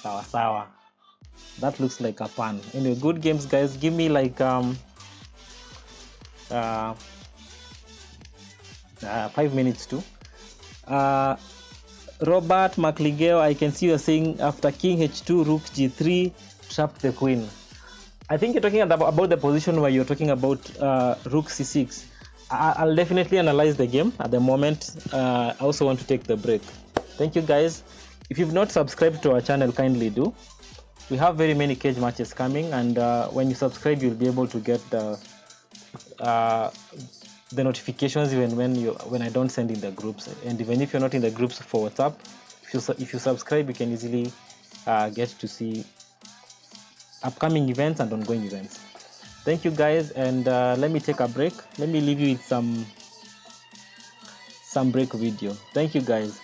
Sawa. That looks like a pan. Anyway, good games, guys. Give me like 5 minutes too. Robert McLigeo, I can see you're saying after king h2, rook g3, trap the queen. I think you're talking about the position where you're talking about rook c6. I'll definitely analyze the game at the moment. I also want to take the break. Thank you, guys. If you've not subscribed to our channel, kindly do. We have very many cage matches coming, and when you subscribe, you'll be able to get the notifications even when I don't send in the groups. And even if you're not in the groups for WhatsApp, if you subscribe, you can easily get to see upcoming events and ongoing events. Thank you, guys, and let me take a break. Let me leave you with some break video. Thank you, guys.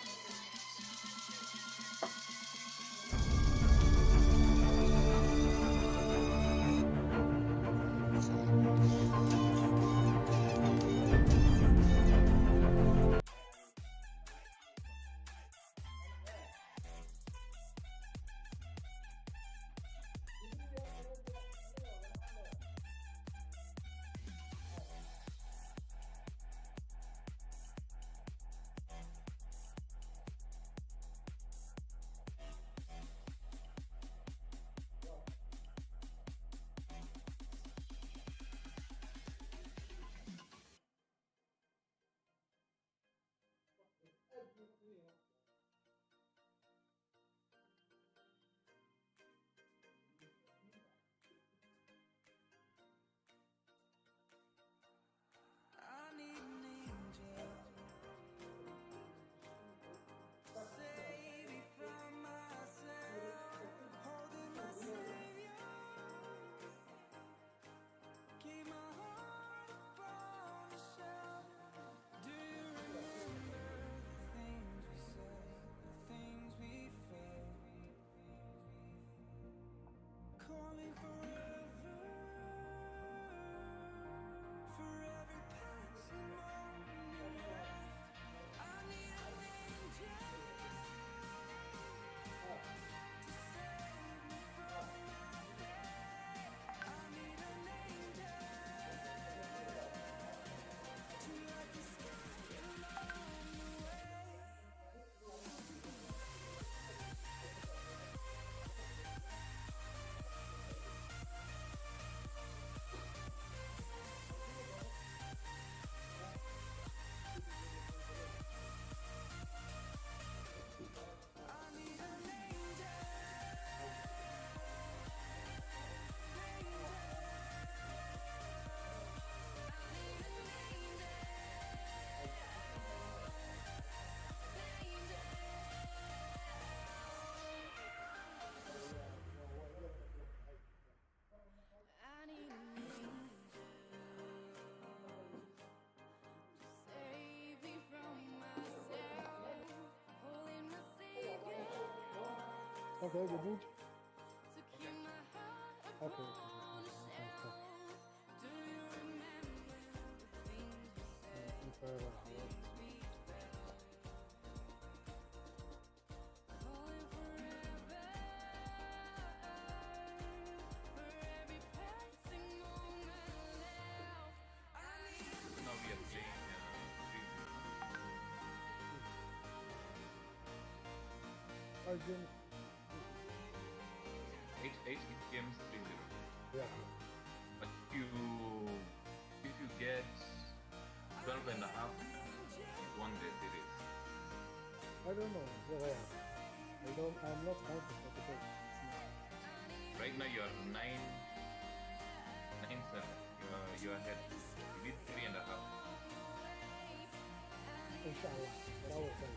Okay, good reach. Okay. Now we are playing 3-0. 8 games 3-0. Yeah. But if you get 12 and a half, you won the series. I don't know. I'm not confident because Right now you are 9-7. You are ahead. You did 3.5. inshallah. But I will try.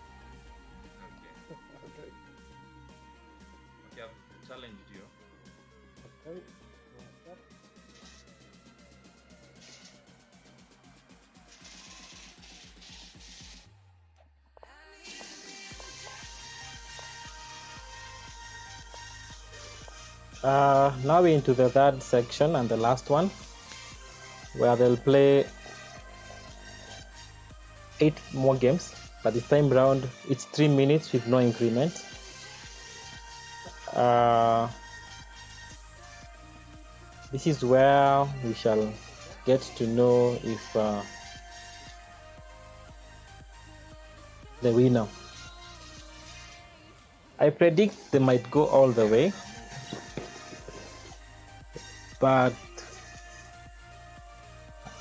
Okay. Okay. Okay, I've challenged you. Okay. Yep. Now we're into the third section and the last one, where they'll play 8 more games, but this time round it's 3 minutes with no increment. This is where we shall get to know if the winner. I predict they might go all the way, but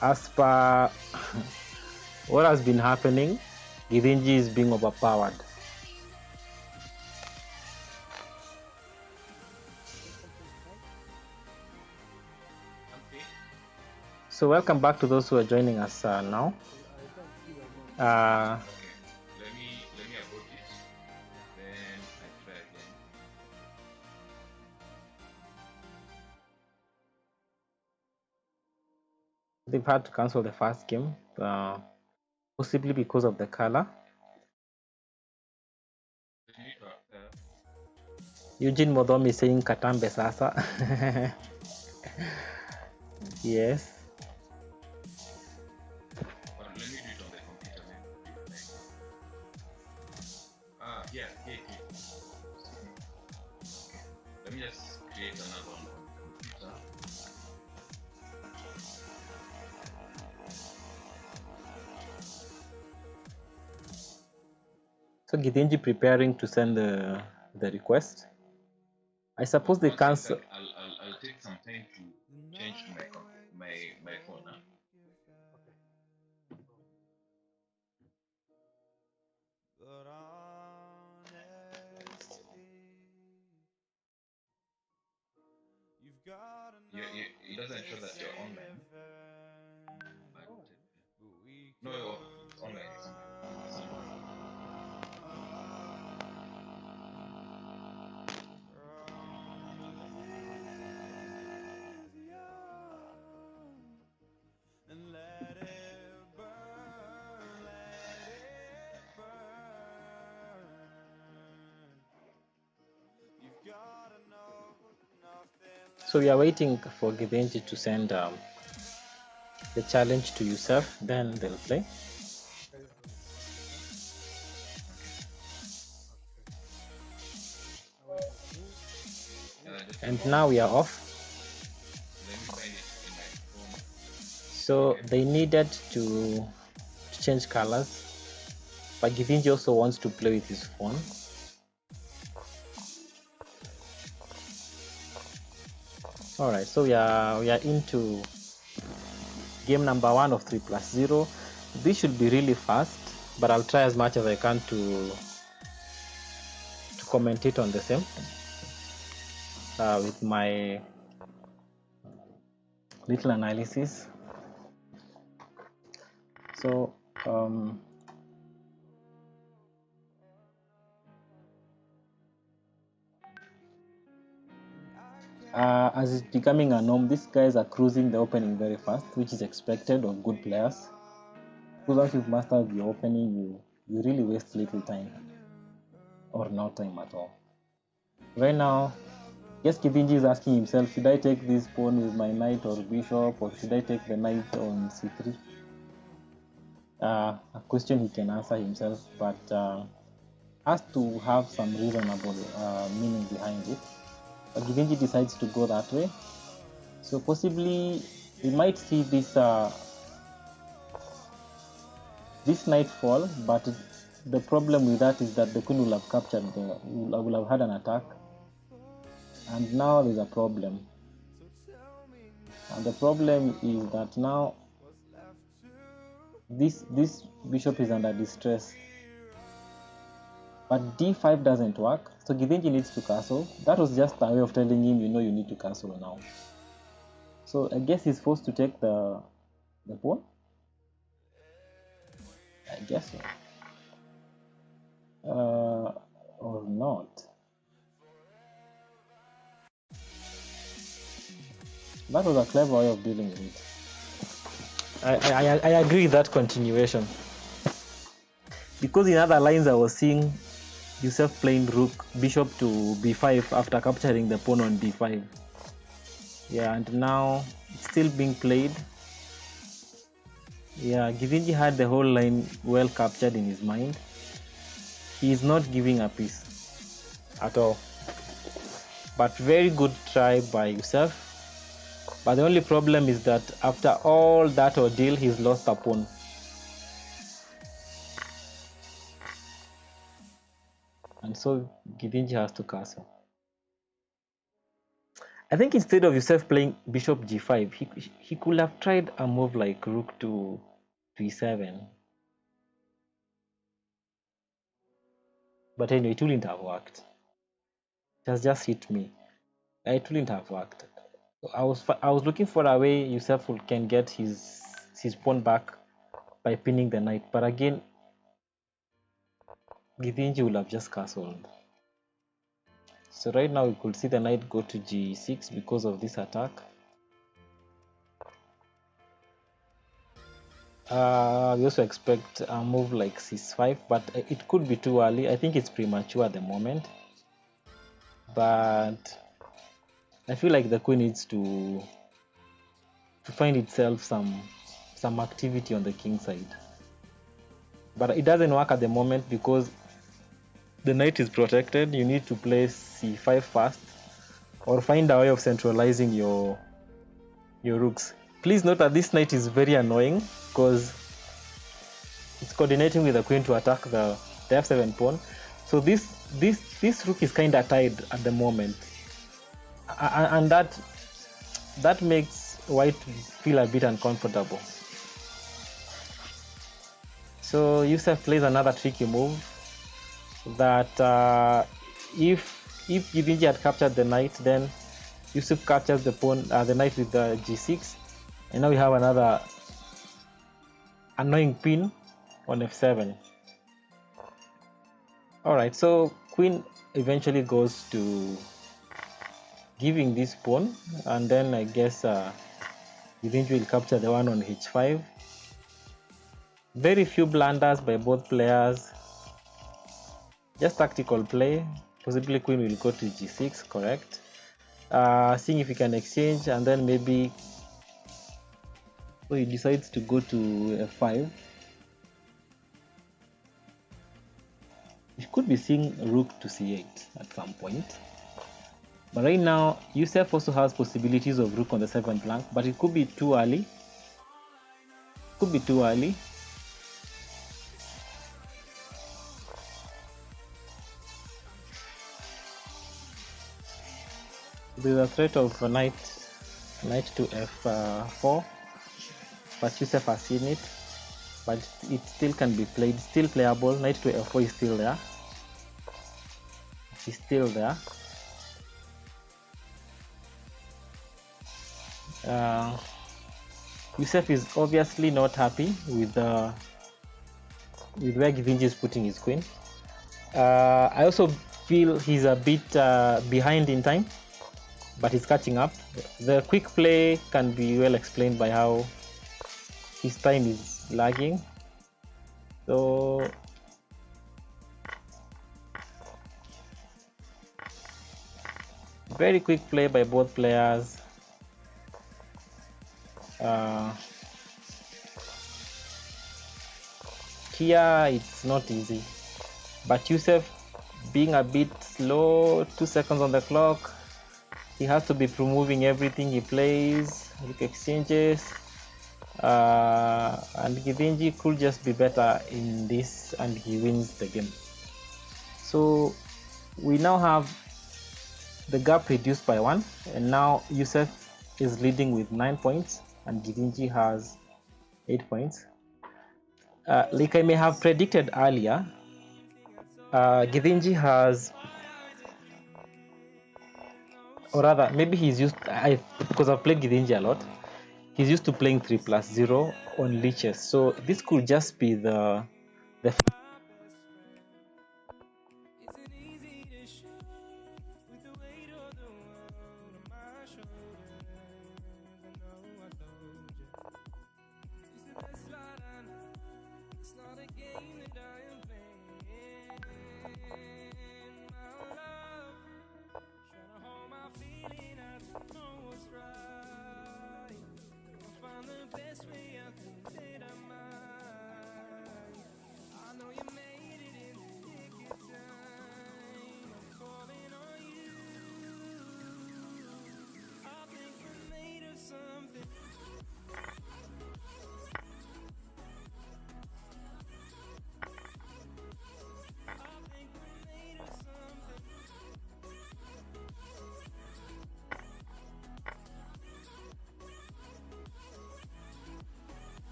as per what has been happening, Githinji is being overpowered. Okay. So welcome back to those who are joining us now. Okay. Let me abort it. Then I try again. They've had to cancel the first game, possibly because of the color. Eugene Modom is saying Katambe Sasa. Yes. But let me do it on the computer then. Yeah. Okay. Let me just create another one on the computer. So Githinji preparing to send the request. I suppose they cancel. I'll take some time to change to my phone. Huh? It doesn't show that you're online. But, no, it's online. It's online. So we are waiting for Githinji to send the challenge to Yousef, then they'll play. And now we are off. Let me find it in my phone. So they needed to change colors, but Githinji also wants to play with his phone. All right, so we are into game number 1 of 3+0. This should be really fast, but I'll try as much as I can to commentate on the same with my little analysis. So as it's becoming a norm, these guys are cruising the opening very fast, which is expected of good players. Because once you've mastered your opening, you really waste little time or no time at all. Right now, yes, Githinji is asking himself, should I take this pawn with my knight or bishop, or should I take the knight on c3? A question he can answer himself, but has to have some reasonable meaning behind it. But Githinji decides to go that way. So possibly we might see this this knight fall, but the problem with that is that the queen will have captured will have had an attack, and now there's a problem. And the problem is that now this bishop is under distress. But d5 doesn't work, so Githinji needs to castle. That was just a way of telling him, you know, you need to castle now. So I guess he's forced to take the pawn. I guess so. Or not. That was a clever way of dealing with it. I agree with that continuation. Because in other lines I was seeing Yousef playing rook, bishop to b5 after capturing the pawn on d5. Yeah, and now it's still being played. Yeah, Githinji had the whole line well captured in his mind. He is not giving a piece at all. But very good try by Yousef. But the only problem is that after all that ordeal, he's lost a pawn. And so Githinji has to castle. I think instead of Yousef playing bishop g5, he could have tried a move like rook to e7. But anyway, it wouldn't have worked. It has just hit me. It wouldn't have worked. I was looking for a way Yousef can get his pawn back by pinning the knight, but again, Githinji will have just castled. So right now we could see the knight go to g6 because of this attack. We also expect a move like c5, but it could be too early. I think it's premature at the moment. But I feel like the queen needs to find itself some activity on the king side. But it doesn't work at the moment because the knight is protected. You need to play c5 first, or find a way of centralizing your rooks. Please note that this knight is very annoying because it's coordinating with the queen to attack the f7 pawn. So this rook is kind of tied at the moment, and that makes white feel a bit uncomfortable. So Yousef plays another tricky move that if Githinji had captured the knight, then Yousef captures the pawn, the knight with the g6, and now we have another annoying pin on f7. Alright, so queen eventually goes to giving this pawn, and then I guess Githinji will capture the one on h5. Very few blunders by both players, just tactical play. Possibly queen will go to g6, correct. Seeing if he can exchange, and then maybe he decides to go to f5. You could be seeing rook to c8 at some point. But right now, Yousef also has possibilities of rook on the 7th flank, but it could be too early. Could be too early. There's a threat of knight to f4, but Yousef has seen it. But it still can be played, still playable. Knight to f4 is still there. She's still there. Yousef is obviously not happy with where Githinji is putting his queen. I also feel he's a bit behind in time, but he's catching up. The quick play can be well explained by how his time is lagging. So Very quick play by both players. Here it's not easy, but Yousef being a bit slow, 2 seconds on the clock, he has to be moving everything he plays, with exchanges, and Githinji could just be better in this and he wins the game. So we now have the gap reduced by 1, and now Yousef is leading with 9 points and Githinji has 8 points. Like I may have predicted earlier, Githinji has, or rather maybe he's used, because I've played Githinji a lot, he's used to playing 3+0 on leeches, so this could just be the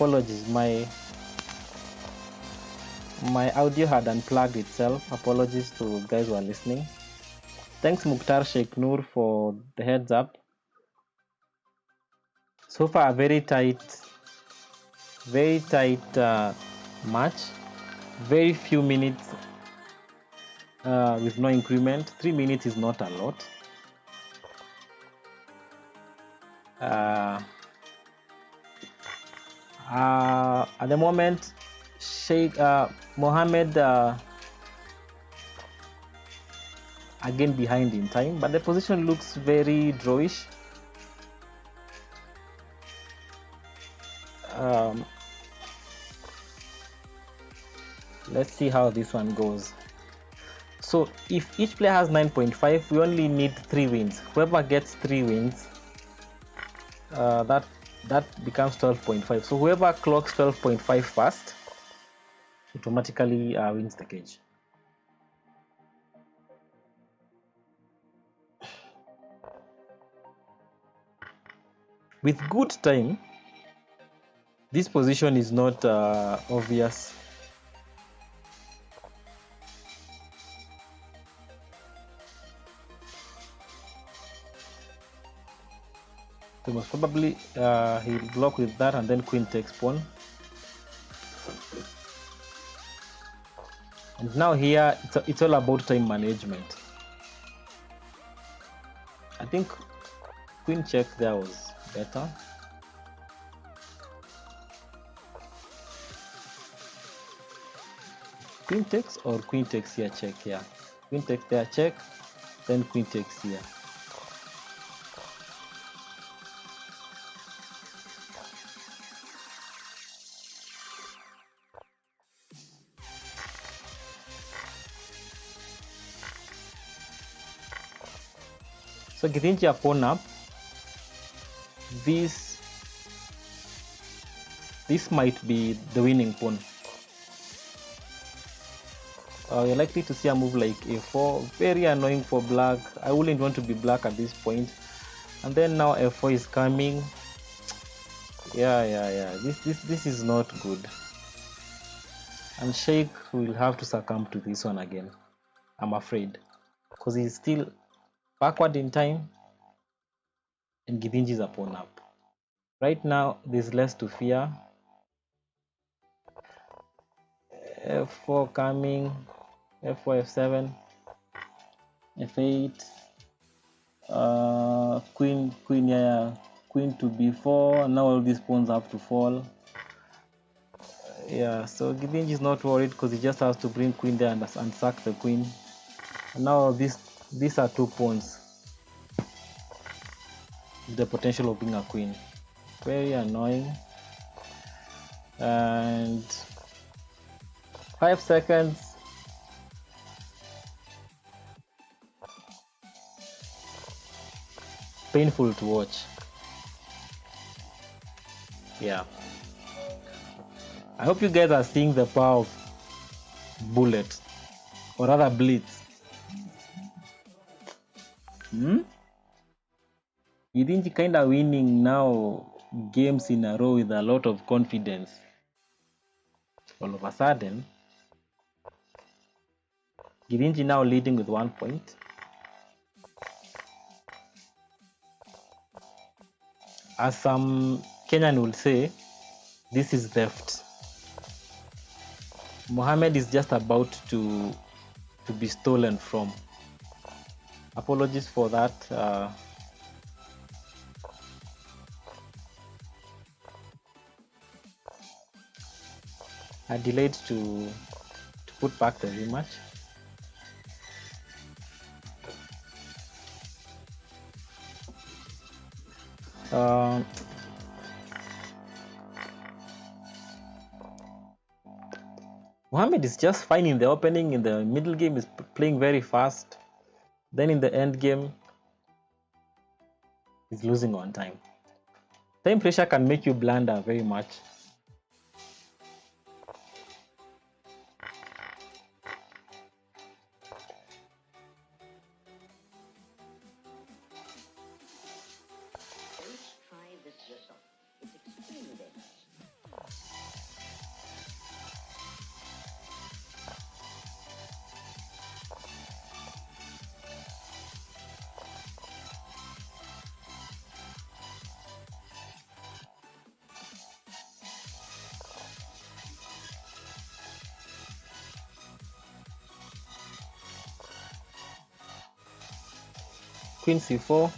Apologies, my audio had unplugged itself. Apologies to guys who are listening. Thanks Mukhtar Sheikh Noor for the heads up. So far a very tight match. Very few minutes with no increment. 3 minutes is not a lot. At the moment, Sheikh Mohammed again behind in time, but the position looks very drawish. Let's see how this one goes. So if each player has 9.5, we only need 3 wins. Whoever gets 3 wins, that becomes 12.5. So whoever clocks 12.5 first automatically wins the cage. With good time, this position is not obvious. So most probably he'll block with that and then queen takes pawn. And now here it's all about time management. I think queen check there was better. Queen takes or queen takes here, check here. Queen takes there, check, then queen takes here. So Githinji a pawn up. This might be the winning pawn. You're likely to see a move like a4. Very annoying for black. I wouldn't want to be black at this point. And then now f4 is coming. Yeah. This is not good. And Sheikh will have to succumb to this one again, I'm afraid, because he's still backward in time and Githinji is a pawn up. Right now there's less to fear. F4 coming, f4, f7, f8, queen to b4, and now all these pawns have to fall. Yeah, so Githinji is not worried because he just has to bring queen there and sack the queen. And now these are 2 pawns with the potential of being a queen. Very annoying. And 5 seconds. Painful to watch. Yeah. I hope you guys are seeing the power of bullet, or rather blitz. Githinji kind of winning now games in a row with a lot of confidence. All of a sudden, Githinji now leading with 1 point. As some Kenyan will say, this is theft. Mohammed is just about to be stolen from. Apologies for that. I delayed to put back the rematch. Mohammed is just fine in the opening. In the middle game is playing very fast. Then in the end game, he's losing on time. Time pressure can make you blunder very much. Queen c4.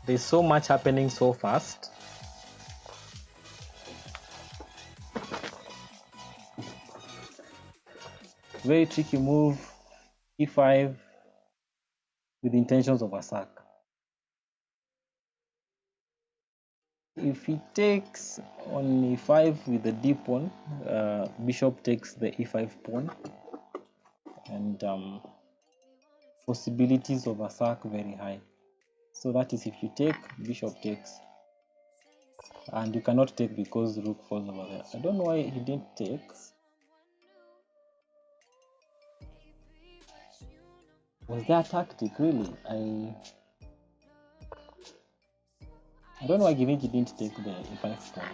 There's so much happening so fast. Very tricky move, e5 with intentions of a sack. If he takes on e5 with the d pawn, bishop takes the e5 pawn, and possibilities of a sack very high. So that is if you take, bishop takes, and you cannot take because rook falls over there. I don't know why he didn't take. Was that tactic really? I don't know why Githinji didn't take the e5 pawn.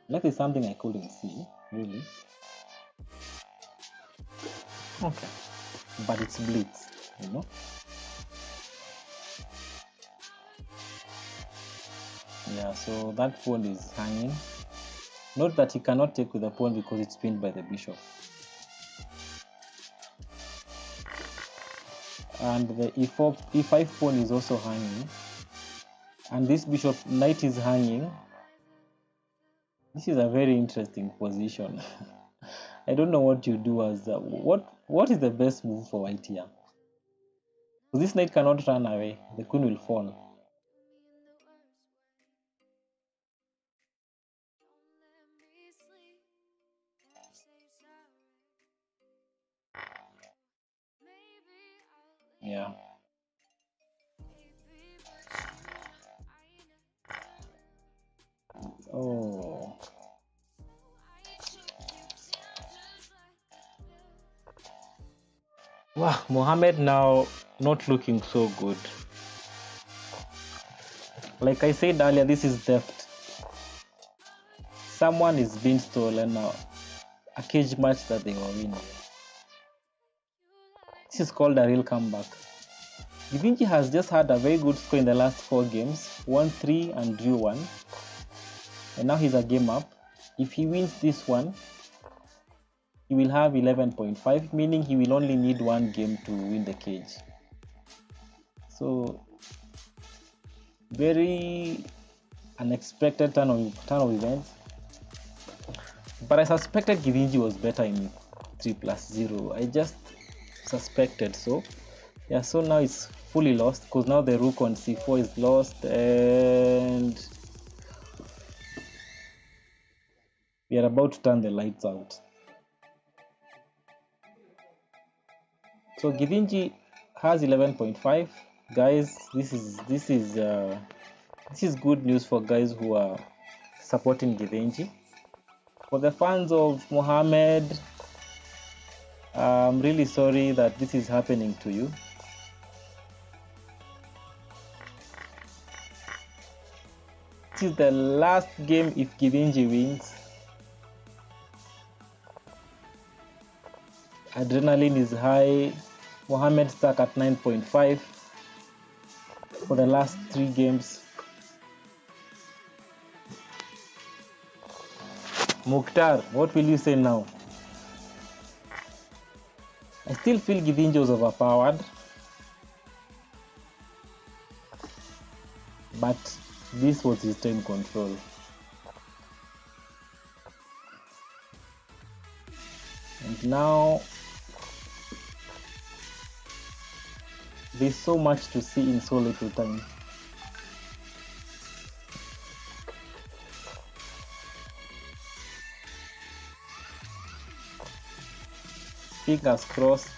That is something I couldn't see, really. Okay, but it's blitz, you know. Yeah, so that pawn is hanging. Note that he cannot take with the pawn because it's pinned by the bishop. And the e5 pawn is also hanging. And this bishop knight is hanging. This is a very interesting position. I don't know what you do as what is the best move for white here. This knight cannot run away. The queen will fall. Yeah. Oh. Wow, Mohammed now not looking so good. Like I said earlier, this is theft. Someone is being stolen now. A cage match that they were winning. This is called a real comeback. Githinji has just had a very good score in the last 4 games, won 3 and drew 1. And now he's a game up. If he wins this one, he will have 11.5, meaning he will only need 1 game to win the cage. So, very unexpected turn of events. But I suspected Githinji was better in 3+0. I just suspected so. Yeah, so now it's fully lost because now the rook on c4 is lost and we are about to turn the lights out. So Githinji has 11.5. Guys, this is good news for guys who are supporting Githinji. For the fans of Mohammed, I'm really sorry that this is happening to you. This is the last game if Githinji wins. Adrenaline is high. Mohammed stuck at 9.5 for the last 3 games. Mukhtar, what will you say now? I still feel Githinji was overpowered, but this was his time control. And now there's so much to see in so little time. Fingers crossed.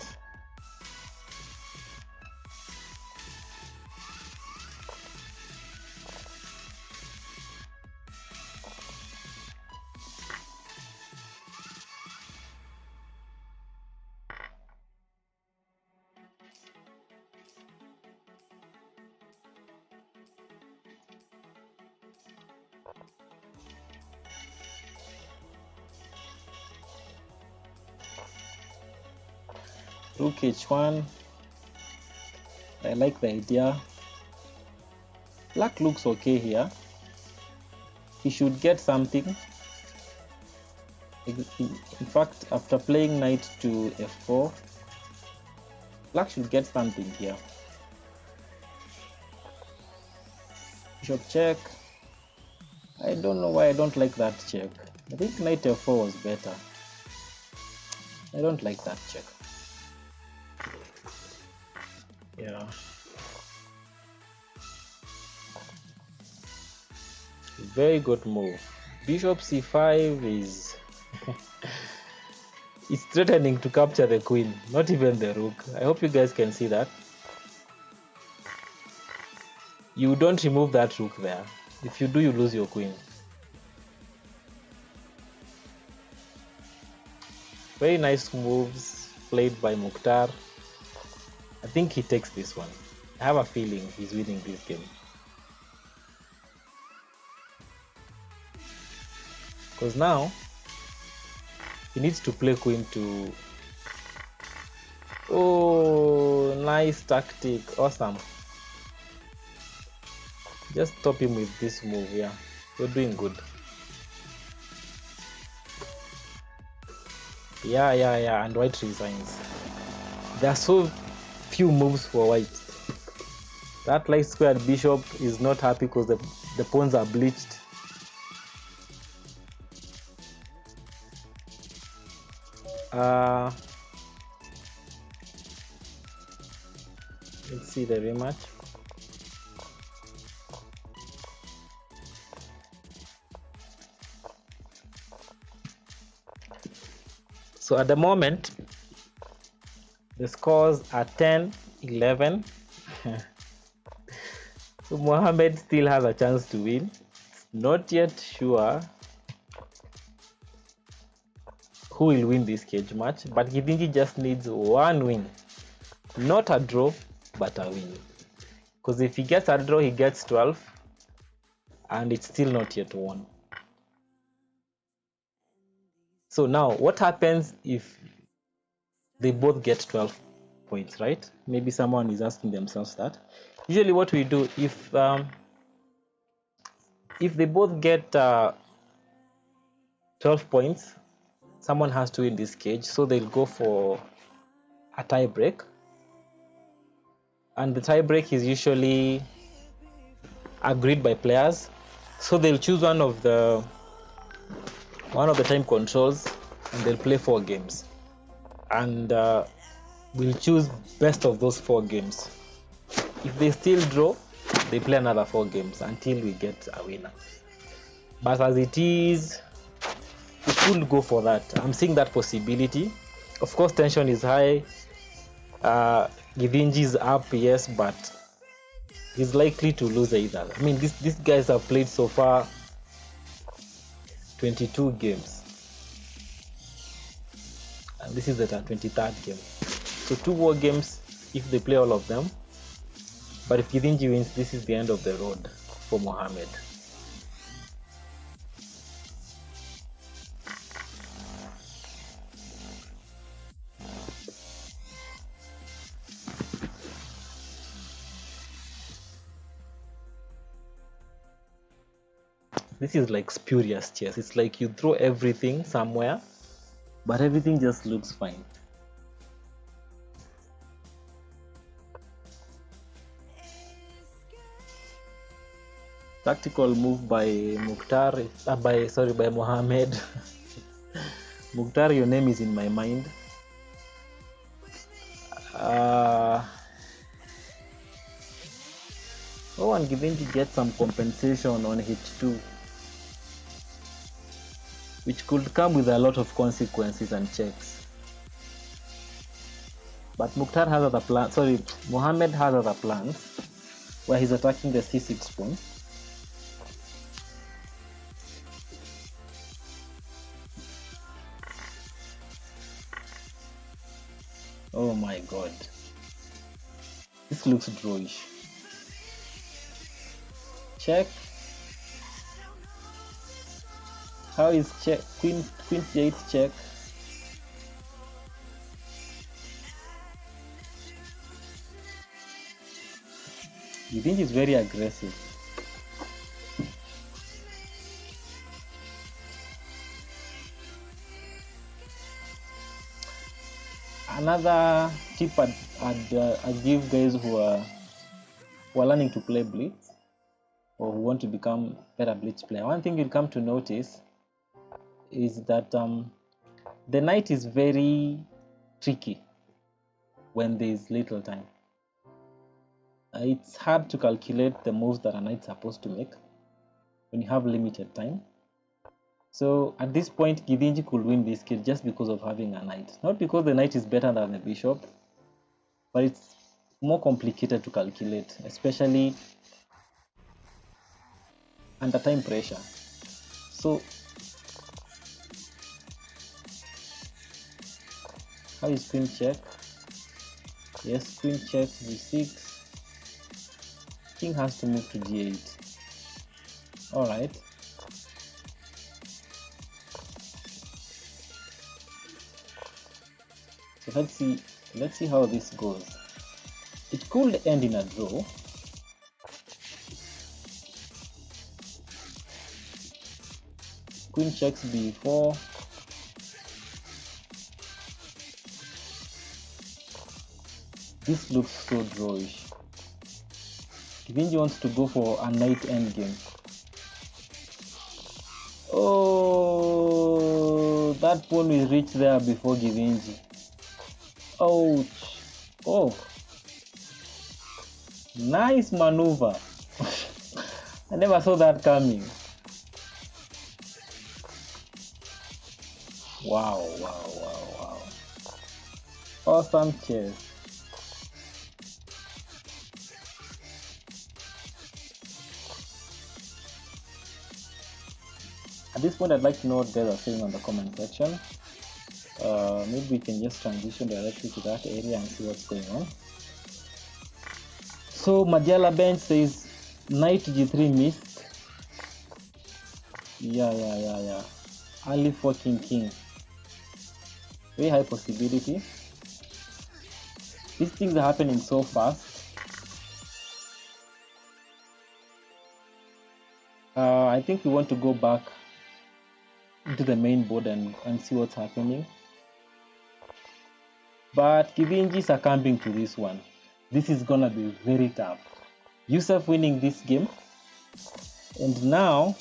Rook h1. I like the idea. Black looks okay here. he should get something. In fact, after playing knight to f4, black should get something here. Bishop check. I don't know why I don't like that check. I think knight f4 was better. I don't like that check. Yeah. Very good move. Bishop c5 is it's threatening to capture the queen, not even the rook. I hope you guys can see that. You don't remove that rook there. If you do, you lose your queen. Very nice moves played by Mukhtar. I think he takes this one. I have a feeling he's winning this game. Because now he needs to play queen to... Oh, nice tactic. Awesome. Just stop him with this move. Yeah, you're doing good. Yeah, and white resigns. There are so few moves for white. That light squared bishop is not happy because the pawns are bleached. Let's see the rematch. So at the moment, the scores are 10-11. So Mohammed still has a chance to win. Not yet sure who will win this cage match, but Githinji just needs one win. Not a draw, but a win. Because if he gets a draw, he gets 12, and it's still not yet won. So now, what happens if they both get 12 points, right? Maybe someone is asking themselves that. Usually what we do, if they both get 12 points, someone has to win this cage, so they'll go for a tie break. And the tie break is usually agreed by players. So they'll choose one of the time controls and they'll play 4 games. And we'll choose best of those 4 games. If they still draw, they play another 4 games until we get a winner. But as it is, we could go for that. I'm seeing that possibility. Of course, tension is high. Githinji is up, yes, but he's likely to lose either. I mean, these guys have played so far 22 games. And this is the 23rd game. So 2 more games if they play all of them. But if Githinji wins, this is the end of the road for Mohammed. This is like spurious chess. It's like you throw everything somewhere, but everything just looks fine. Tactical move by Mukhtar, by Mohammed. Mukhtar, your name is in my mind. And Githinji get some compensation on H2, which could come with a lot of consequences and checks. But Mukhtar has other plans. Mohammed has other plans where he's attacking the C6 pawn. Oh my god. This looks drawish. Check. How is check? Queen c8 check. You think he's very aggressive. Another tip I'd give guys who are learning to play blitz or who want to become better blitz player. One thing you'll come to notice is that the knight is very tricky when there's little time. It's hard to calculate the moves that a knight's supposed to make when you have limited time. So at this point, Githinji could win this game just because of having a knight. Not because the knight is better than the bishop, but it's more complicated to calculate, especially under time pressure. So how is queen check? Yes, queen check g6. King has to move to g8. All right. So let's see how this goes. It could end in a draw. Queen checks b4. This looks so drawish. Githinji wants to go for a knight endgame. Oh, that pawn will reach there before Githinji. Ouch. Oh, nice maneuver. I never saw that coming. Wow. Awesome chess. At this point, I'd like to know what guys are saying on the comment section. Maybe we can just transition directly to that area and see what's going on. So Madiala bench says knight g3 missed. Yeah. Early forking king. Very high possibility. These things are happening so fast. I think we want to go back into the main board and see what's happening. But Githinji succumbing to this one. This is gonna be very tough. Yousef winning this game. And now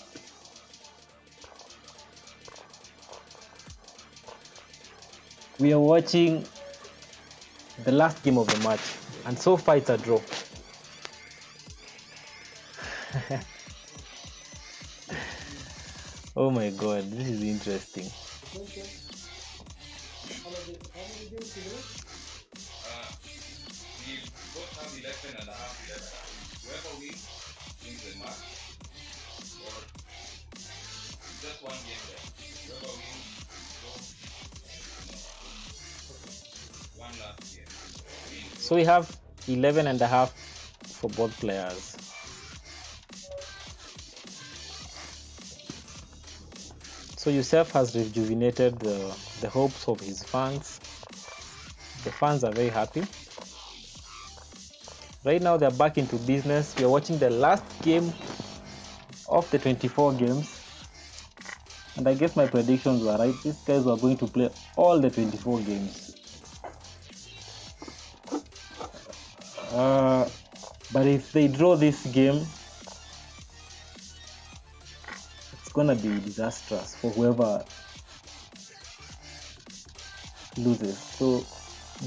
we are watching the last game of the match. And so far it's a draw. Oh my god, this is interesting. We both have 11 and a half, 11. Whoever wins the match, or just one game there. Whoever wins, one last game. So we have 11 and a half for both players. So Yousef has rejuvenated the hopes of his fans. The fans are very happy. Right now they're back into business. We are watching the last game of the 24 games. And I guess my predictions were right. These guys are going to play all the 24 games. But if they draw this game, it's gonna be disastrous for whoever loses. So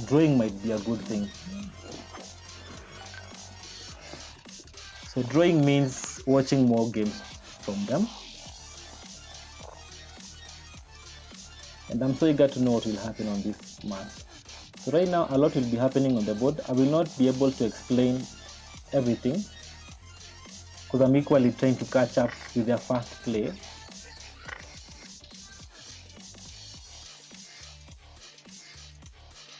drawing might be a good thing. So drawing means watching more games from them. And I'm so eager to know what will happen on this match. So right now a lot will be happening on the board. I will not be able to explain everything because I'm equally trying to catch up with their fast play.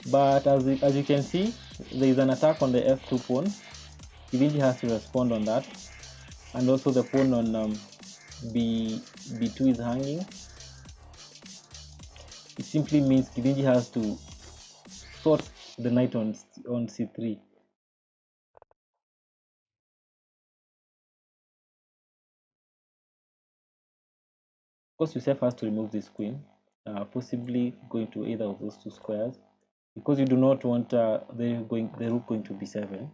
But as you can see, there is an attack on the f2 pawn. Githinji has to respond on that, and also the pawn on b2 is hanging. It simply means Githinji has to sort the knight on c3. Of course, Yousef has to remove this queen, possibly going to either of those two squares. because you do not want the rook going to b7.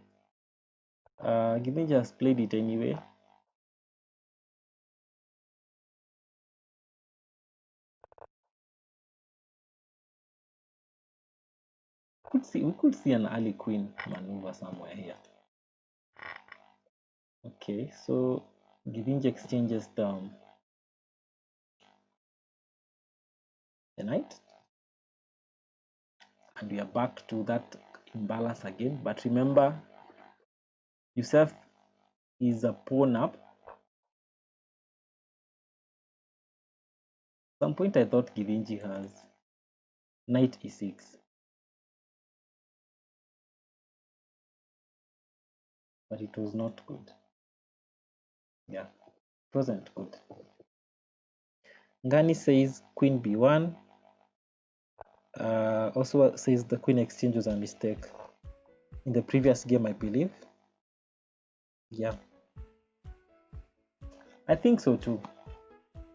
Githinji has played it anyway. We could see an early queen maneuver somewhere here. Okay, so Githinji exchanges the knight, and we are back to that imbalance again. But remember, Yousef is a pawn up. At some point I thought Githinji has knight e6. But it was not good. Yeah, it wasn't good. Ngani says queen b1. Also says the queen exchange was a mistake in the previous game, I believe. Yeah, I think so too.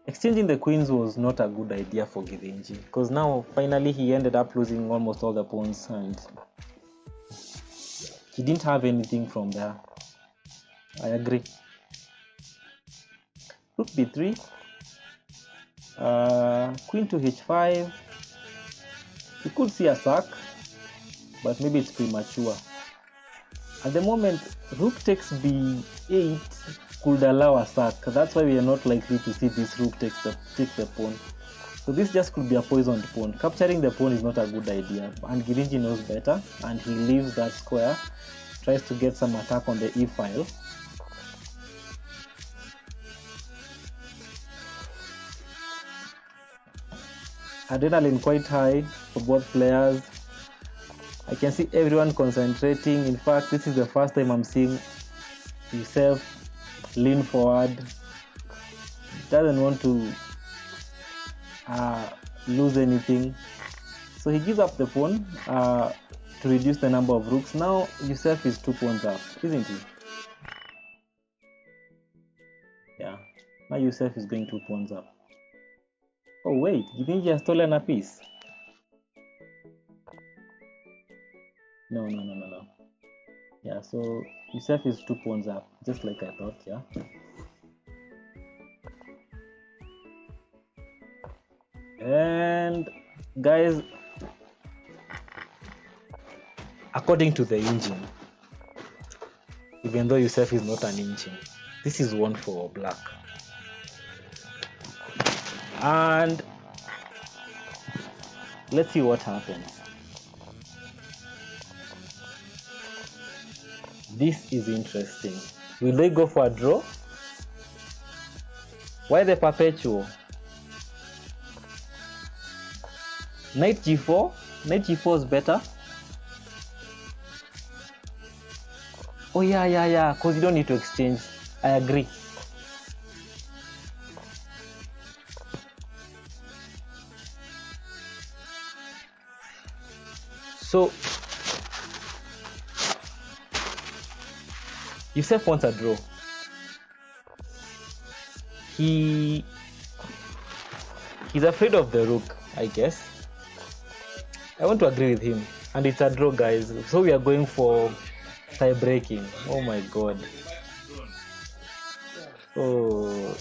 Exchanging the queens was not a good idea for Githinji, because now finally he ended up losing almost all the pawns and he didn't have anything from there. I agree. Rook b3, queen to h5. You could see a sack, but maybe it's premature. At the moment, rook takes b8 could allow a sack. That's why we are not likely to see this rook take the pawn. So this just could be a poisoned pawn. Capturing the pawn is not a good idea, and Githinji knows better, and he leaves that square, tries to get some attack on the e file. Adrenaline quite high for both players. I can see everyone concentrating. In fact, this is the first time I'm seeing Yousef lean forward. Doesn't want to lose anything. So he gives up the pawn to reduce the number of rooks. Now Yousef is 2 pawns up, isn't he? Yeah. Now Yousef is going 2 pawns up. Oh wait, Githinji has stolen a piece. No. Yeah, so Yousef is 2 pawns up, just like I thought, yeah. And guys, according to the engine, even though Yousef is not an engine, this is one for black. And let's see what happens. This is interesting. Will they go for a draw? Why the perpetual? Knight g4. Knight g4 is better. Oh yeah, because you don't need to exchange. I agree. So Yousef wants a draw. He's afraid of the rook, I guess. I want to agree with him, and it's a draw, guys. So we are going for tie breaking. Oh my god. Oh.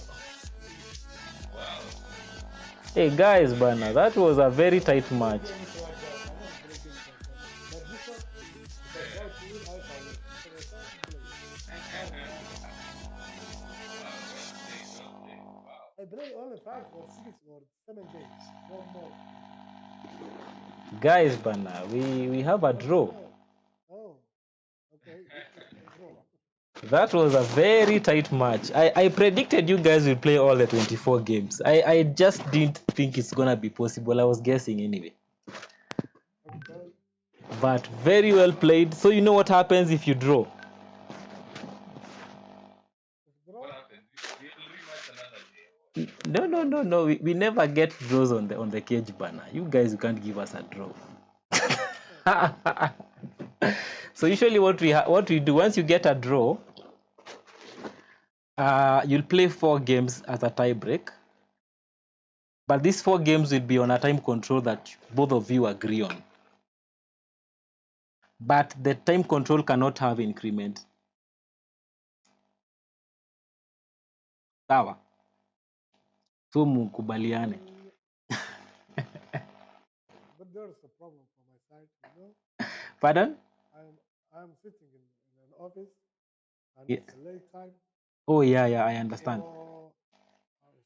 Hey guys, Bana, that was a very tight match. I play only 5 or 6 or 7 games, no more. Guys, Bana, we have a draw. Oh, okay. That was a very tight match. I predicted you guys will play all the 24 games. I just didn't think it's gonna be possible. I was guessing anyway. Okay. But very well played. So you know what happens if you draw? What happened? We'll rematch another day. No. We never get draws on the cage banner. You guys can't give us a draw. So usually what we do, once you get a draw, you'll play 4 games as a tie break. But these 4 games will be on a time control that both of you agree on. but the time control cannot have increment. Sawa, so mukubaliane. But there's a problem for my side, Pardon? I'm sitting in an office and Yeah. it's a late time. Oh yeah, I understand. So,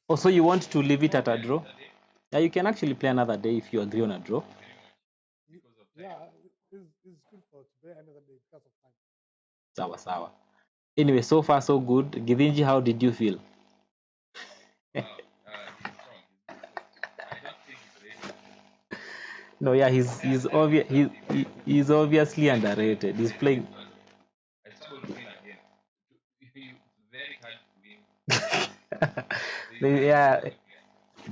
Oh, so you want to leave it at a Play draw? another day, Yeah, you can actually play another day if you agree on a draw. very much, because of time. yeah, it's good for today another day because of time. Sawa sawa. Anyway, so far so good. Githinji, how did you feel? Wow, he's strong. I don't think he's ready. No, yeah, he's obvious. He's obviously underrated. He's playing. I struggle to win again. It's very hard to win. Yeah,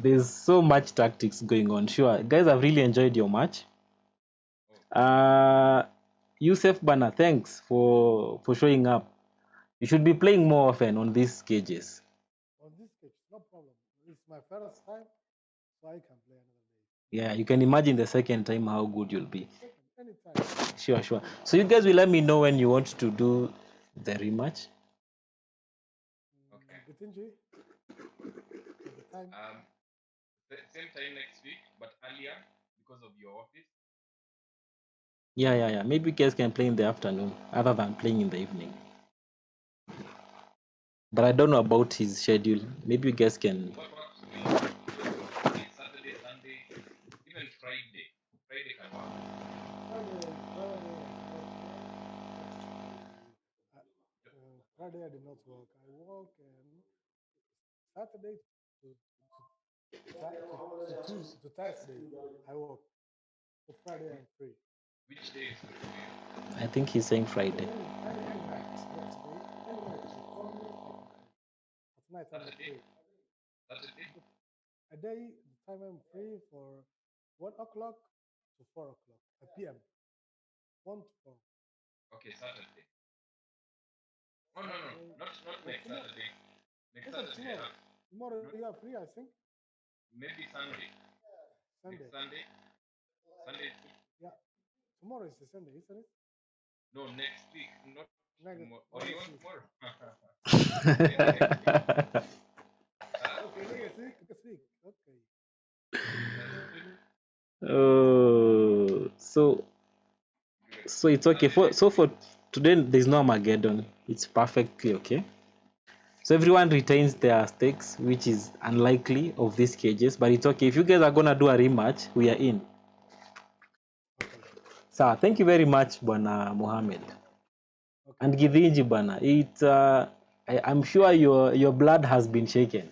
there's so much tactics going on. Sure, guys, I've really enjoyed your match. Yousef Bana, thanks for showing up. You should be playing more often on these stages. On this case, no problem. It's my first time, so I can play another day. Yeah, you can imagine the second time how good you'll be. Anytime. Sure. So you guys will let me know when you want to do the rematch. Okay. Githinji, at the time. Same time next week, but earlier because of your office. Yeah. Maybe you guys can play in the afternoon other than playing in the evening. But I don't know about his schedule. Maybe you guys can. What works for you? Saturday, Sunday, even Friday. Friday can work. Friday I did not work. I work Saturday to Tuesday to Thursday. I work. So Friday I'm free. Which day is good for you? I think he's saying Friday. Any night, yesterday, any night you call me, I can play. At night I'm not free. Saturday? A day, the time I'm free for 1 o'clock to 4 o'clock, p.m. 1 to 4. Okay, Saturday. Oh, no, not next Saturday. Next Saturday. Tomorrow you are free, I think. Maybe Sunday. Sunday. Next Sunday. Sunday. Yeah. Tomorrow is the Sunday, isn't it? No, next week, not tomorrow. Or you want tomorrow? Okay, next week. Okay. So it's okay for today. There's no Armageddon. It's perfectly okay. So everyone retains their stakes, which is unlikely of these cages, but it's okay. If you guys are gonna do a rematch, we are in. So thank you very much, Bwana Mohammed. Okay. And Githinji Bwana, I'm sure your blood has been shaken.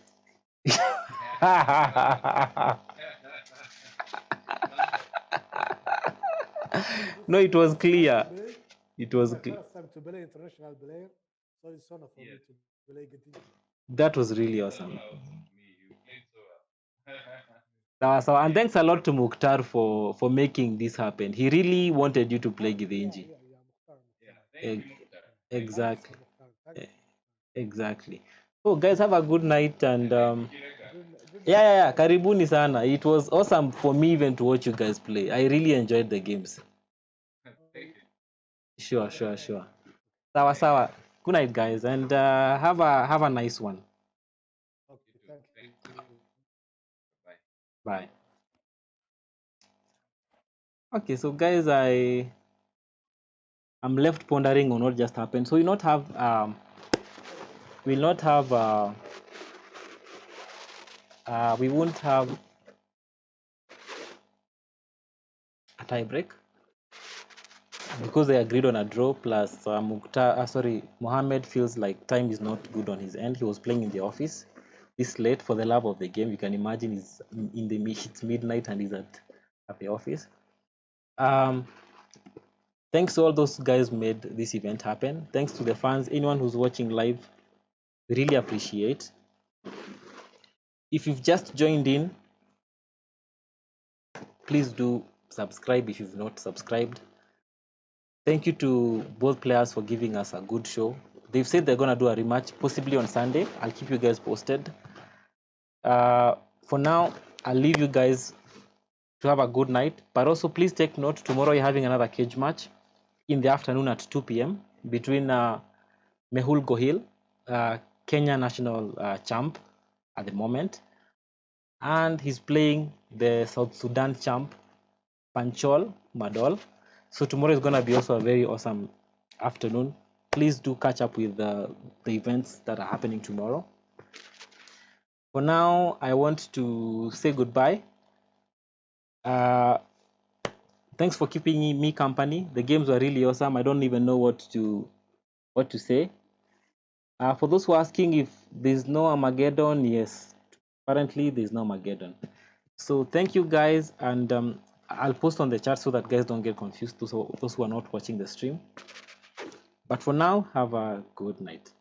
No, it was clear. It was clear. First time to play international player, so it's honor for me to play Githinji. That was really awesome. And thanks a lot to Mukhtar for making this happen. He really wanted you to play Githinji. Exactly. Exactly. So guys, have a good night and yeah. Karibuni sana. It was awesome for me even to watch you guys play. I really enjoyed the games. Sure. Sawa. Good night, guys, and have a nice one. Okay, thank you. Bye. Okay, so guys, I'm left pondering on what just happened. So we won't have we won't have a tie break because they agreed on a draw. Plus, Mohammed feels like time is not good on his end. He was playing in the office this late for the love of the game. You can imagine it's it's midnight and he's at the office. Thanks to all those guys who made this event happen. Thanks to the fans, anyone who's watching live, we really appreciate. If you've just joined in, please do subscribe if you've not subscribed. Thank you to both players for giving us a good show. They've said they're going to do a rematch, possibly on Sunday. I'll keep you guys posted. For now, I'll leave you guys to have a good night. But also, please take note, tomorrow you're having another cage match. in the afternoon at 2 p.m. between Mehul Gohil, Kenya national champ at the moment, and he's playing the South Sudan champ, Panchol Madol. So tomorrow is going to be also a very awesome afternoon. Please do catch up with the events that are happening tomorrow. For now, I want to say goodbye. Thanks for keeping me company. The games were really awesome. I don't even know what to say. For those who are asking if there's no Armageddon, yes, apparently there's no Armageddon. So thank you guys, and I'll post on the chat so that guys don't get confused, those who are not watching the stream. But for now, have a good night.